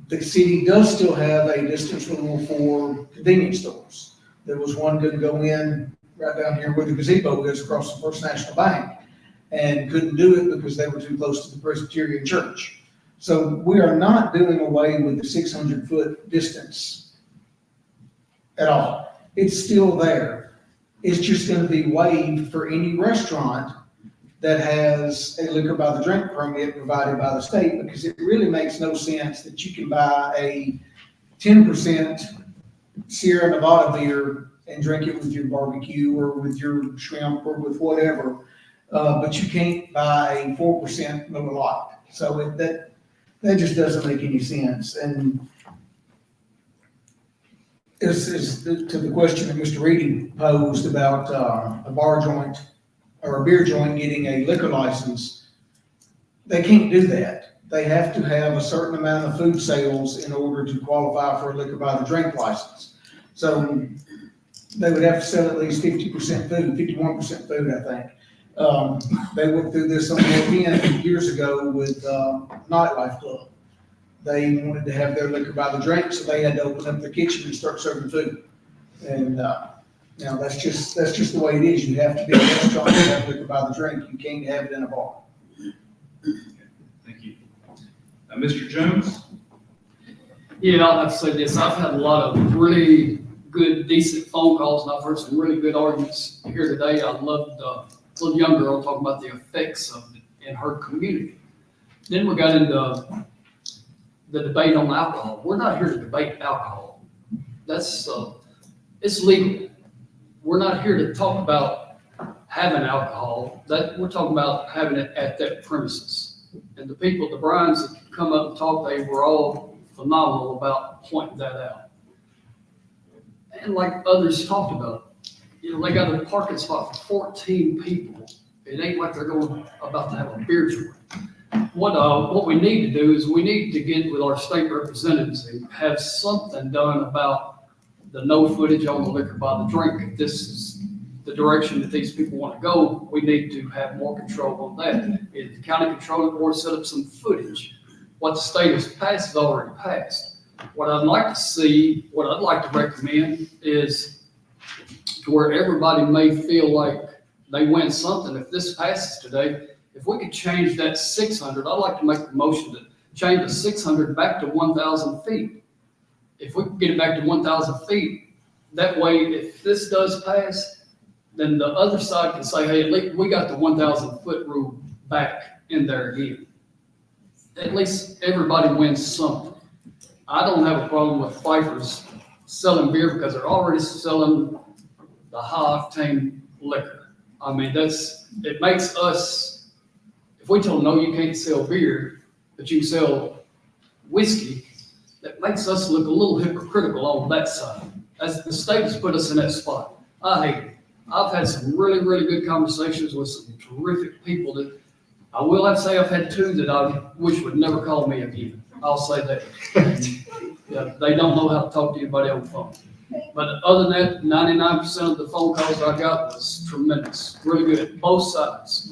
The city does still have a distance rule for convenience stores. There was one going to go in right down here where the gazebo is across the First National Bank, and couldn't do it because they were too close to the Presbyterian Church. So we are not doing away with the 600-foot distance at all. It's still there. It's just going to be waived for any restaurant that has a liquor by the drink permit provided by the state, because it really makes no sense that you can buy a 10% Sierra Nevada beer and drink it with your barbecue or with your shrimp or with whatever, but you can't buy a 4% Miller Lite. So that just doesn't make any sense. And this is to the question that Mr. Reedy posed about a bar joint or a beer joint getting a liquor license. They can't do that. They have to have a certain amount of food sales in order to qualify for a liquor by the drink license. So they would have to sell at least 50% food, 51% food, I think. They went through this on the weekend years ago with Nightlife Club. They wanted to have their liquor by the drink, so they had to open up their kitchen and start serving food. And now that's just the way it is. You have to be a restaurant to have liquor by the drink. You can't have it in a bar. Thank you. Mr. Jones? Yeah, I'll have to say this. I've had a lot of really good, decent phone calls, and I've heard some really good arguments here today. I loved a little young girl talking about the effects of it in her community. Then we got into the debate on alcohol. We're not here to debate alcohol. That's it's legal. We're not here to talk about having alcohol. That we're talking about having it at that premises. And the people, the Bryans that come up and talk, they were all phenomenal about pointing that out. And like others talked about, they got a parking spot for 14 people. It ain't like they're about to have a beer tour. What we need to do is we need to get with our state representatives and have something done about the no footage on the liquor by the drink. If this is the direction that these people want to go, we need to have more control on that. If the county control it or set up some footage, what the state has passed is already passed. What I'd like to see, what I'd like to recommend is to where everybody may feel like they win something. If this passes today, if we could change that 600, I'd like to make the motion to change the 600 back to 1,000 feet. If we could get it back to 1,000 feet, that way, if this does pass, then the other side can say, hey, at least we got the 1,000 foot rule back in there again. At least everybody wins something. I don't have a problem with Pfeiffer's selling beer because they're already selling the high octane liquor. I mean, it makes us, if we tell them, no, you can't sell beer, but you can sell whiskey, that makes us look a little hypocritical on that side. As the state has put us in that spot. I hate it. I've had some really, really good conversations with some terrific people that I will have to say I've had two that I wish would never call me again. I'll say that. Yeah, they don't know how to talk to anybody on the phone. But other than that, 99% of the phone calls I got was tremendous, really good, both sides.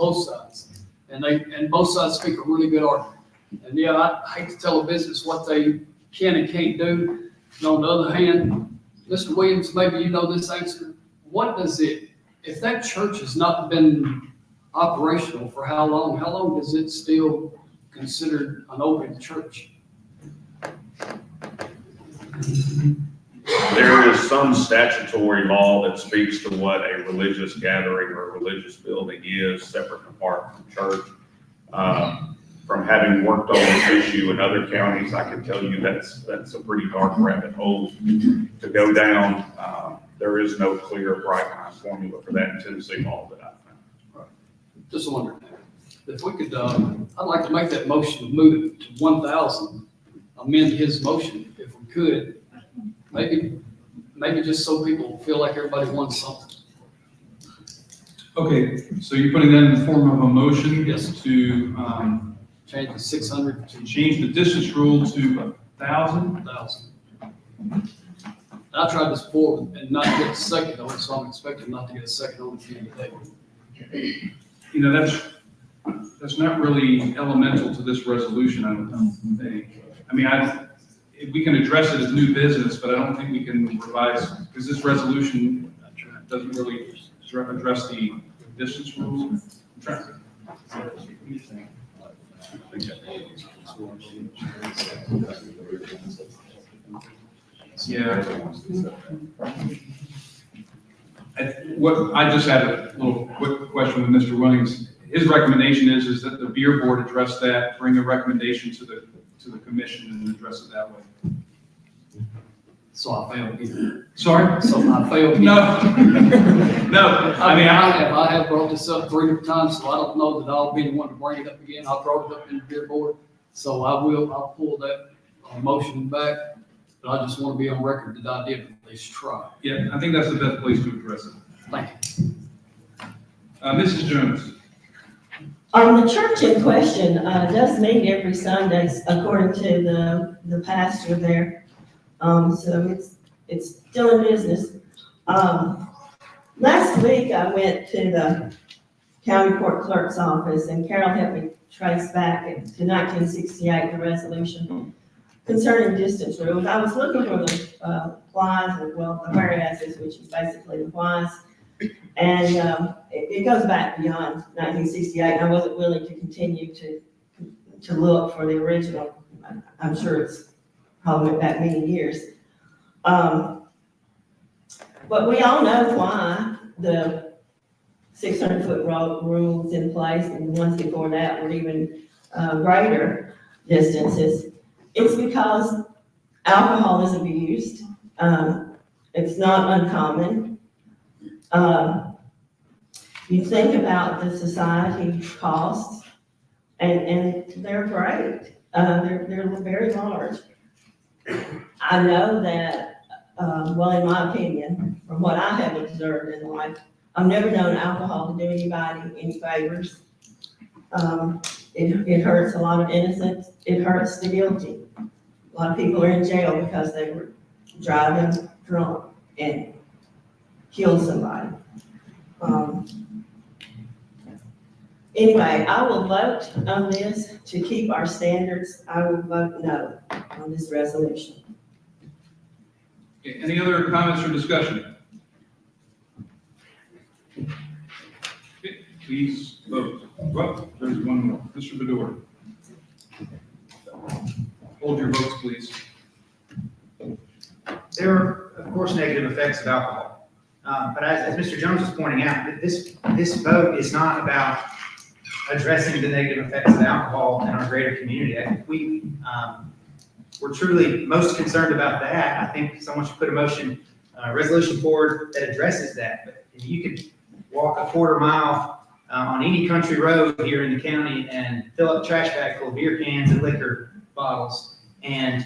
And both sides speak a really good argument. And yeah, I hate to tell a business what they can and can't do. And on the other hand, Mr. Williams, maybe you know this answer. What does it, if that church has not been operational for how long does it still considered an open church? There is some statutory law that speaks to what a religious gathering or a religious building is, separate and apart from church. From having worked on this issue in other counties, I can tell you that's a pretty dark rabbit hole to go down. There is no clear bright line formula for that in Tennessee law that I've found. Right. Just wondering if we could, I'd like to make that motion, move it to 1,000, amend his motion if we could. Maybe just so people feel like everybody wants something. Okay, so you're putting that in the form of a motion? Yes. To, change the 600 to change the distance rule to 1,000? 1,000. I tried this before and not get a second on it, so I'm expecting not to get a second on it again today. You know, that's not really elemental to this resolution, I don't think. I mean, we can address it as new business, but I don't think we can revise, because this resolution doesn't really address the distance rules. I'm trying to- Yeah. I just had a little quick question with Mr. Williams. His recommendation is that the beer board address that, bring a recommendation to the commission and address it that way. So I failed again. Sorry? So I failed again. No. No, I mean, I have brought this up 3 different times, so I don't know that I'll be the one to bring it up again. I brought it up in the beer board, so I'll pull that motion back, but I just want to be on record that I did at least try. Yeah, I think that's the best place to address it. Thank you. Mrs. Jones. The church in question does meet every Sunday, according to the pastor there. So it's still in business. Last week I went to the county court clerk's office, and Carol helped me trace back to 1968, the resolution concerning distance rules. I was looking for the whys, the whereases, which is basically the whys. And it goes back beyond 1968. And I wasn't willing to continue to look for the original. I'm sure it's probably went back many years. But we all know why the 600-foot rule's in place, and the ones before that were even greater distances. It's because alcohol is abused. It's not uncommon. You think about the society costs, and they're great. They're very large. I know that well, in my opinion, from what I have observed in life, I've never known alcohol to do anybody any favors. It hurts a lot of innocents. It hurts the guilty. A lot of people are in jail because they were driving drunk and killed somebody. Anyway, I will vote on this to keep our standards. I will vote no on this resolution. Okay, any other comments or discussion? Okay, please vote. Well, there's one more. Mr. Bador. Hold your votes, please. There are, of course, negative effects of alcohol. But as Mr. Jones was pointing out, this vote is not about addressing the negative effects of alcohol in our greater community. I think we're truly most concerned about that. I think someone should put a resolution forward that addresses that. But you could walk a quarter mile on any country road here in the county and fill up a trash bag full of beer cans and liquor bottles. And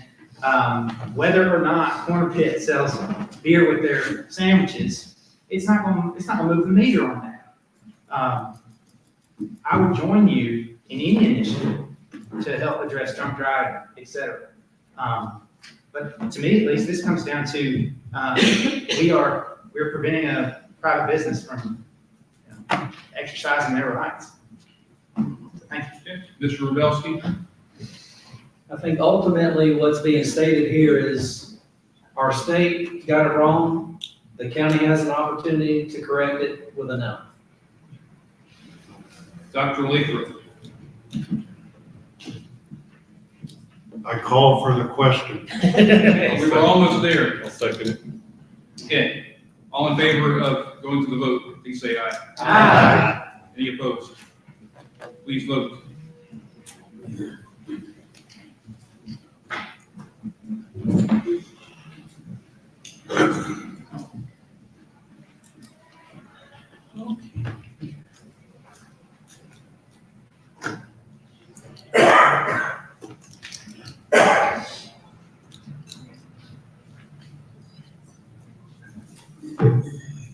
whether or not Corner Pit sells beer with their sandwiches, it's not going to move the meter on that. I would join you in any initiative to help address drunk driving, et cetera. But to me, at least, this comes down to we're preventing a private business from exercising their rights. Thank you. Mr. Rubelski? I think ultimately what's being stated here is our state got it wrong. The county has an opportunity to correct it with a no. Dr. Lathrop? I call for the question. We were almost there. I'll second it. Okay, all in favor of going to the vote, please say aye. Aye. Any opposed? Please vote.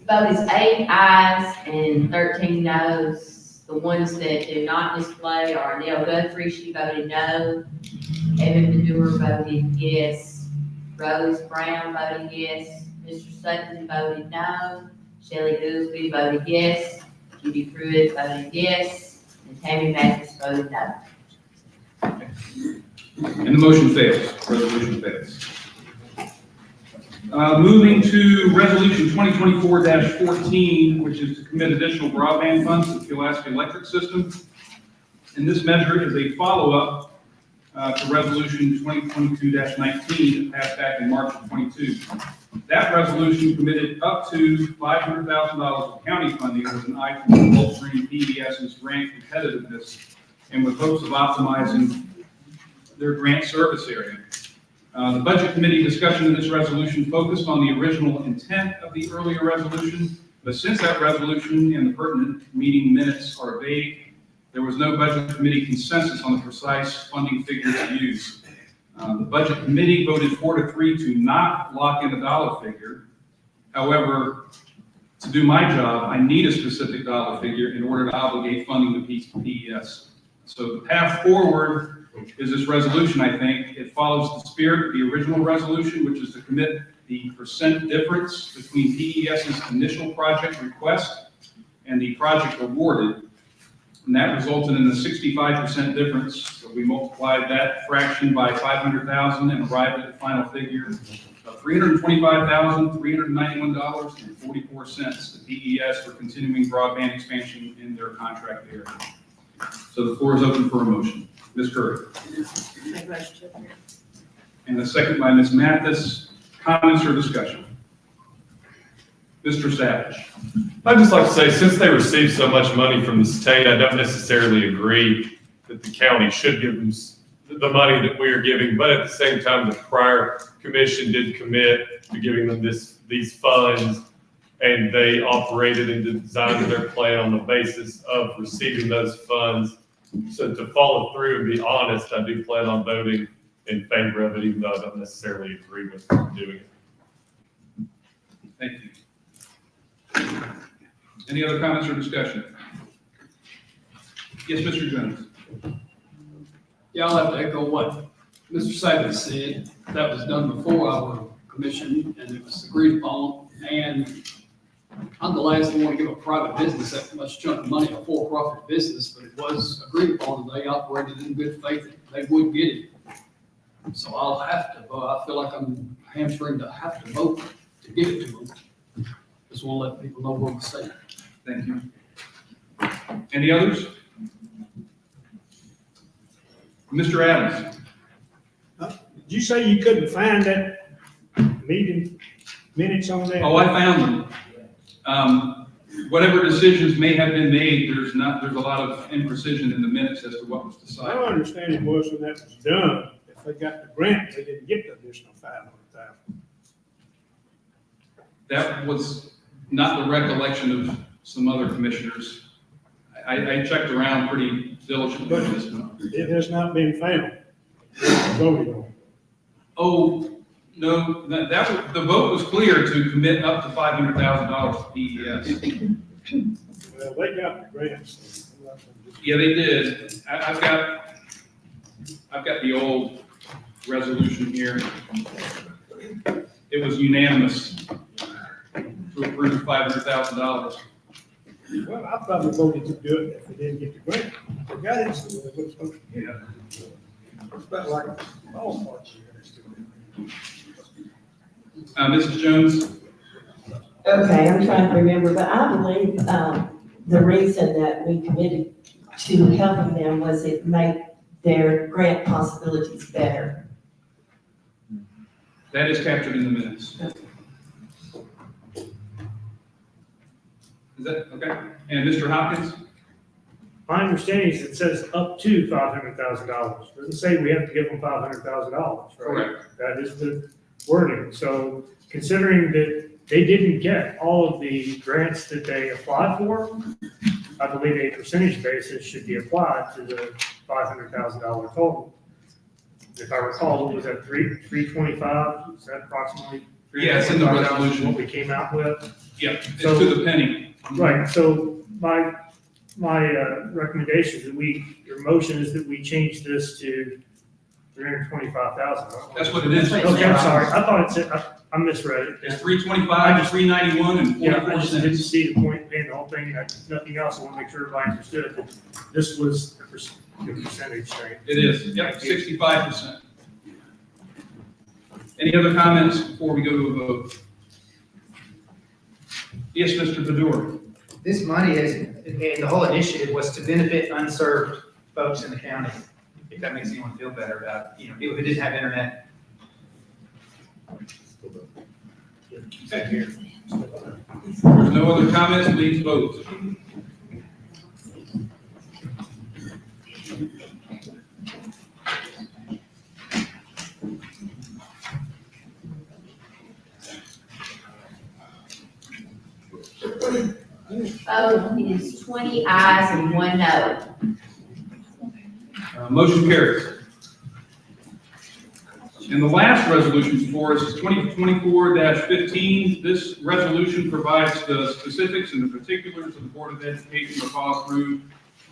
Vote is 8 ayes and 13 noes. The ones that do not display are Renee Guthrie, she voted no. Evan Bador voted yes. Rose Brown voted yes. Mr. Sutton voted no. Shelley Goolsby voted yes. Judy Pruitt voted yes. And Tammy Mathis voted no. And the motion fails, resolution fails. Moving to resolution 2024-14, which is to commit additional broadband funds to the Pulaski Electric System. And this measure is a follow-up to resolution 2022-19 that passed back in March of 22. That resolution committed up to $500,000 of county funding with an eye toward bolstering PES's grant competitiveness and with hopes of optimizing their grant service area. The Budget Committee discussion of this resolution focused on the original intent of the earlier resolution, but since that resolution and the pertinent meeting minutes are vague, there was no Budget Committee consensus on the precise funding figures used. The Budget Committee voted 4-3 to not lock in a dollar figure. However, to do my job, I need a specific dollar figure in order to obligate funding to PES. So the path forward is this resolution, I think. It follows the spirit of the original resolution, which is to commit the percent difference between PES's initial project request and the project awarded. And that resulted in a 65% difference. So we multiplied that fraction by 500,000 and arrived at the final figure of $325,391.44 to PES for continuing broadband expansion in their contract area. So the floor is open for a motion. Ms. Curry. And a second by Ms. Mathis. Comments or discussion? Mr. Savage. I'd just like to say, since they received so much money from the state, I don't necessarily agree that the county should give them the money that we are giving, but at the same time, the prior commission did commit to giving them these funds, and they operated and designed their plan on the basis of receiving those funds. So to follow through and be honest, I do plan on voting in favor of it, even though I don't necessarily agree with doing it. Thank you. Any other comments or discussion? Yes, Mr. Jones? Yeah, I'll have to echo what Mr. Savage said. That was done before our commission, and it was agreed upon. And I'm the last one to give a private business that much chunk of money, a for-profit business, but it was agreed upon, and they operated in good faith that they would get it. So I'll have to vote. I feel like I'm hamstringed to have to vote to give it to them. Just want to let people know where we stand. Thank you. Any others? Mr. Adams? Did you say you couldn't find that meeting minutes on there? Oh, I found them. Whatever decisions may have been made, there's a lot of imprecision in the minutes as to what was decided. My understanding was when that was done, if they got the grant, they didn't get the additional $500,000. That was not the recollection of some other commissioners. I checked around pretty diligently on this one. It has not been found. Voted on. Oh, no, the vote was clear to commit up to $500,000 to PES. Well, they got the grants. Yeah, they did. I've got the old resolution here. It was unanimous to approve $500,000. Well, I probably voted to do it if they didn't get the grant. They got it, so they were supposed to get it. It's about like all parts. Mrs. Jones? Okay, I'm trying to remember, but I believe, the reason that we committed to helping them was it made their grant possibilities better. That is captured in the minutes. Is that, okay? And Mr. Hopkins? My understanding is it says up to $500,000. Doesn't say we have to give them $500,000, right? Correct. That is the wording. So considering that they didn't get all of the grants that they applied for, I believe a percentage basis should be applied to the $500,000 total. If I recall, what was that, 325? Is that approximately? Yeah, it's in the resolution. What we came out with? Yeah, it's to the penny. Right, so my recommendation is that your motion is that we change this to 325,000. That's what it is. Okay, I'm sorry, I thought it said, I misread it. It's 325, 391, and Yeah, I 44 just didn't cents. see the point paying the whole thing, nothing else, I want to make sure everybody understood that this was the percentage thing. It is, yep, 65%. Any other comments before we go to a vote? Yes, Mr. Bador. This money and the whole initiative was to benefit unserved folks in the county, if that makes anyone feel better about, people who didn't have internet. Okay. There's no other comments, please vote. Vote is 20 ayes and 1 no. Motion carries. And the last resolution before us is 2024-15. This resolution provides the specifics and the particulars of the Board of Education to follow through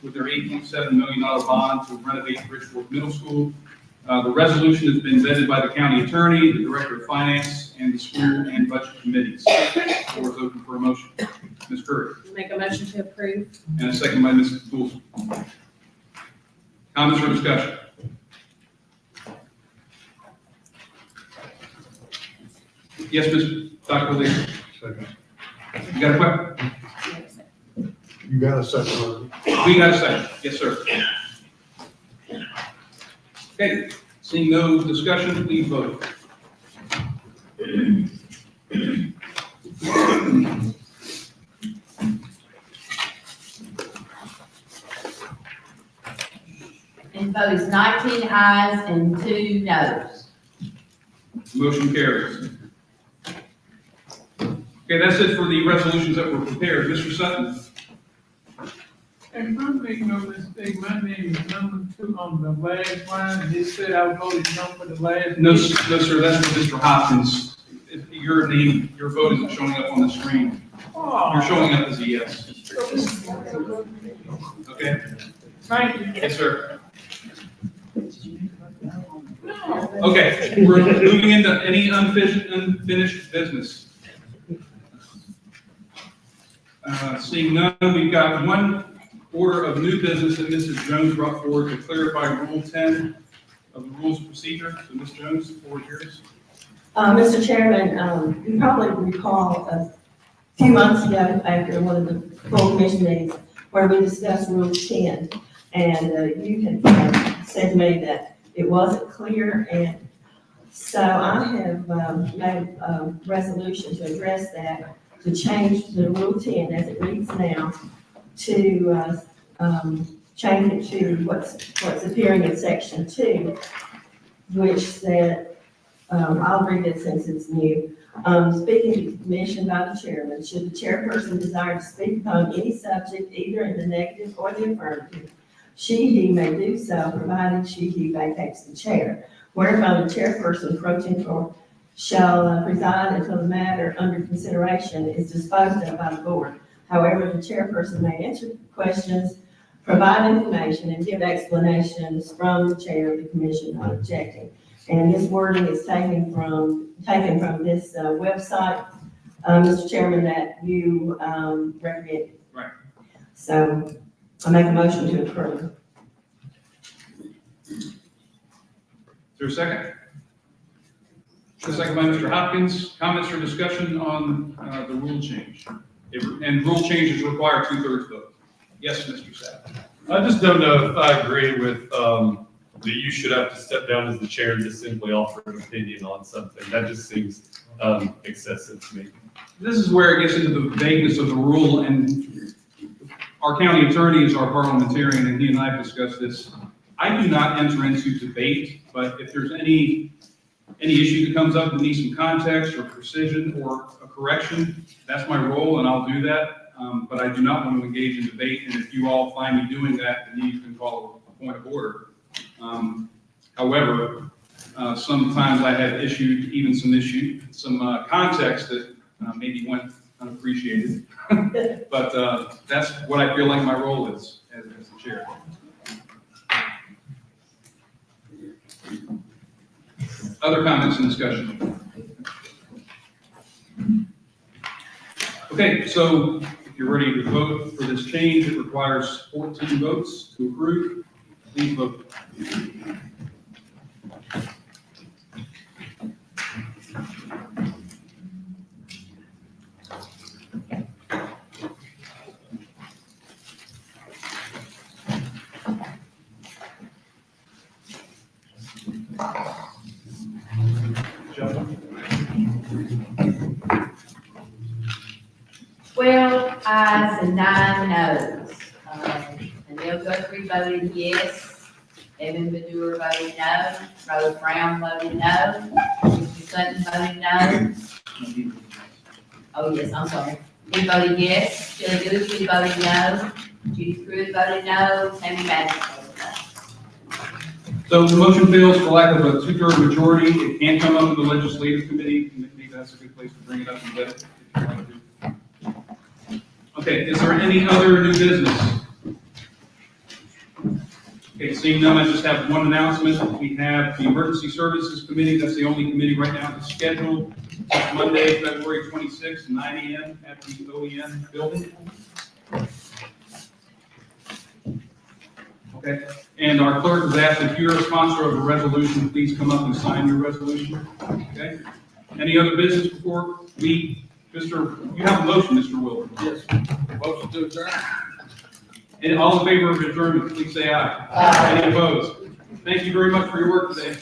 with their $8.7 million bond to renovate Bridgeport Middle School. The resolution has been vetted by the county attorney, the director of finance, and the school and budget committees. The floor is open for a motion. Ms. Curry. Make a motion to approve. And a second by Ms. Coulson. Comments or discussion? Yes, Dr. Lee. Second. You got a question? You got a second. We got a second. Yes, sir. Okay, seeing no discussion, please vote. And vote is 19 ayes and 2 noes. Motion carries. Okay, that's it for the resolutions that were prepared. Mr. Sutton? If I'm making no mistake, my name is number 2 on the last line, and it said I voted no for the last. No, sir, that's for Mr. Hopkins. Your name, your vote isn't showing up on the screen. You're showing up as a yes. Okay? Thank you. Yes, sir. Okay, we're moving into any unfinished business. Seeing none, we've got one order of new business that Mrs. Jones brought forward to clarify Rule 10 of the Rules of Procedure. So, Ms. Jones, the floor is yours. Mr. Chairman, you probably recall a few months ago after one of the full commission meetings where we discussed Rule 10. And you had said to me that it wasn't clear. And so I have made a resolution to address that, to change the Rule 10 as it reads now to change it to what's appearing in Section 2, which said, I'll read it since it's new. Speaking to the commission by the chairman, should the chairperson desire to speak upon any subject, either in the negative or the affirmative, he may do so, provided he vacates the chair. Whereupon the chairperson pro tempore shall preside until the matter under consideration is disposed of by the board. However, the chairperson may answer questions, provide information, and give explanations from the chair of the commission, not objecting. And this wording is taken from this website, Mr. Chairman, that you recommended. Right. So I make a motion to approve. Is there a second? A second by Mr. Hopkins. Comments or discussion on the rule change? And rule changes require 2/3 vote. Yes, Mr. Sapp. I just don't know if I agree with, that you should have to step down as the chair and just simply offer an opinion on something. That just seems, excessive to me. This is where it gets into the vagueness of the rule, and our county attorney is our parliamentarian, and he and I have discussed this. I do not enter into debate, but if there's any issue that comes up that needs some context or precision or a correction, that's my role, and I'll do that. But I do not want to engage in debate, and if you all find me doing that, then you can call a point of order. However, sometimes I have issued even some context that maybe went unappreciated. But that's what I feel like my role is as the chair. Other comments and discussion? Okay, so if you're ready to vote for this change, it requires 14 votes to approve. Please vote. Joe? 12 ayes and 9 noes. Renee Guthrie voted yes. Evan Baddour voted no. Rose Brown voted no. Mr. Sutton voted no. Oh, yes, I'm sorry. He voted yes. Shelley Guthrie voted no. Judy Pruitt voted no. Tammy Madden voted no. So the motion fails for lack of a 2/3 majority. It can come up to the legislative committee, and maybe that's a good place to bring it up and get it. If you want to do. Okay, is there any other new business? Okay, seeing none, I just have one announcement. We have the Emergency Services Committee. That's the only committee right now that's scheduled. It's Monday, February 26th, 9 a.m. at the OEM building. Okay, and our clerk has asked if you're a sponsor of a resolution, please come up and sign your resolution. Okay? Any other business before you have a motion, Mr. Willard? Yes. Motion to adjourn. And all in favor of adjournment, please say aye. Aye. Any opposed? Thank you very much for your work today.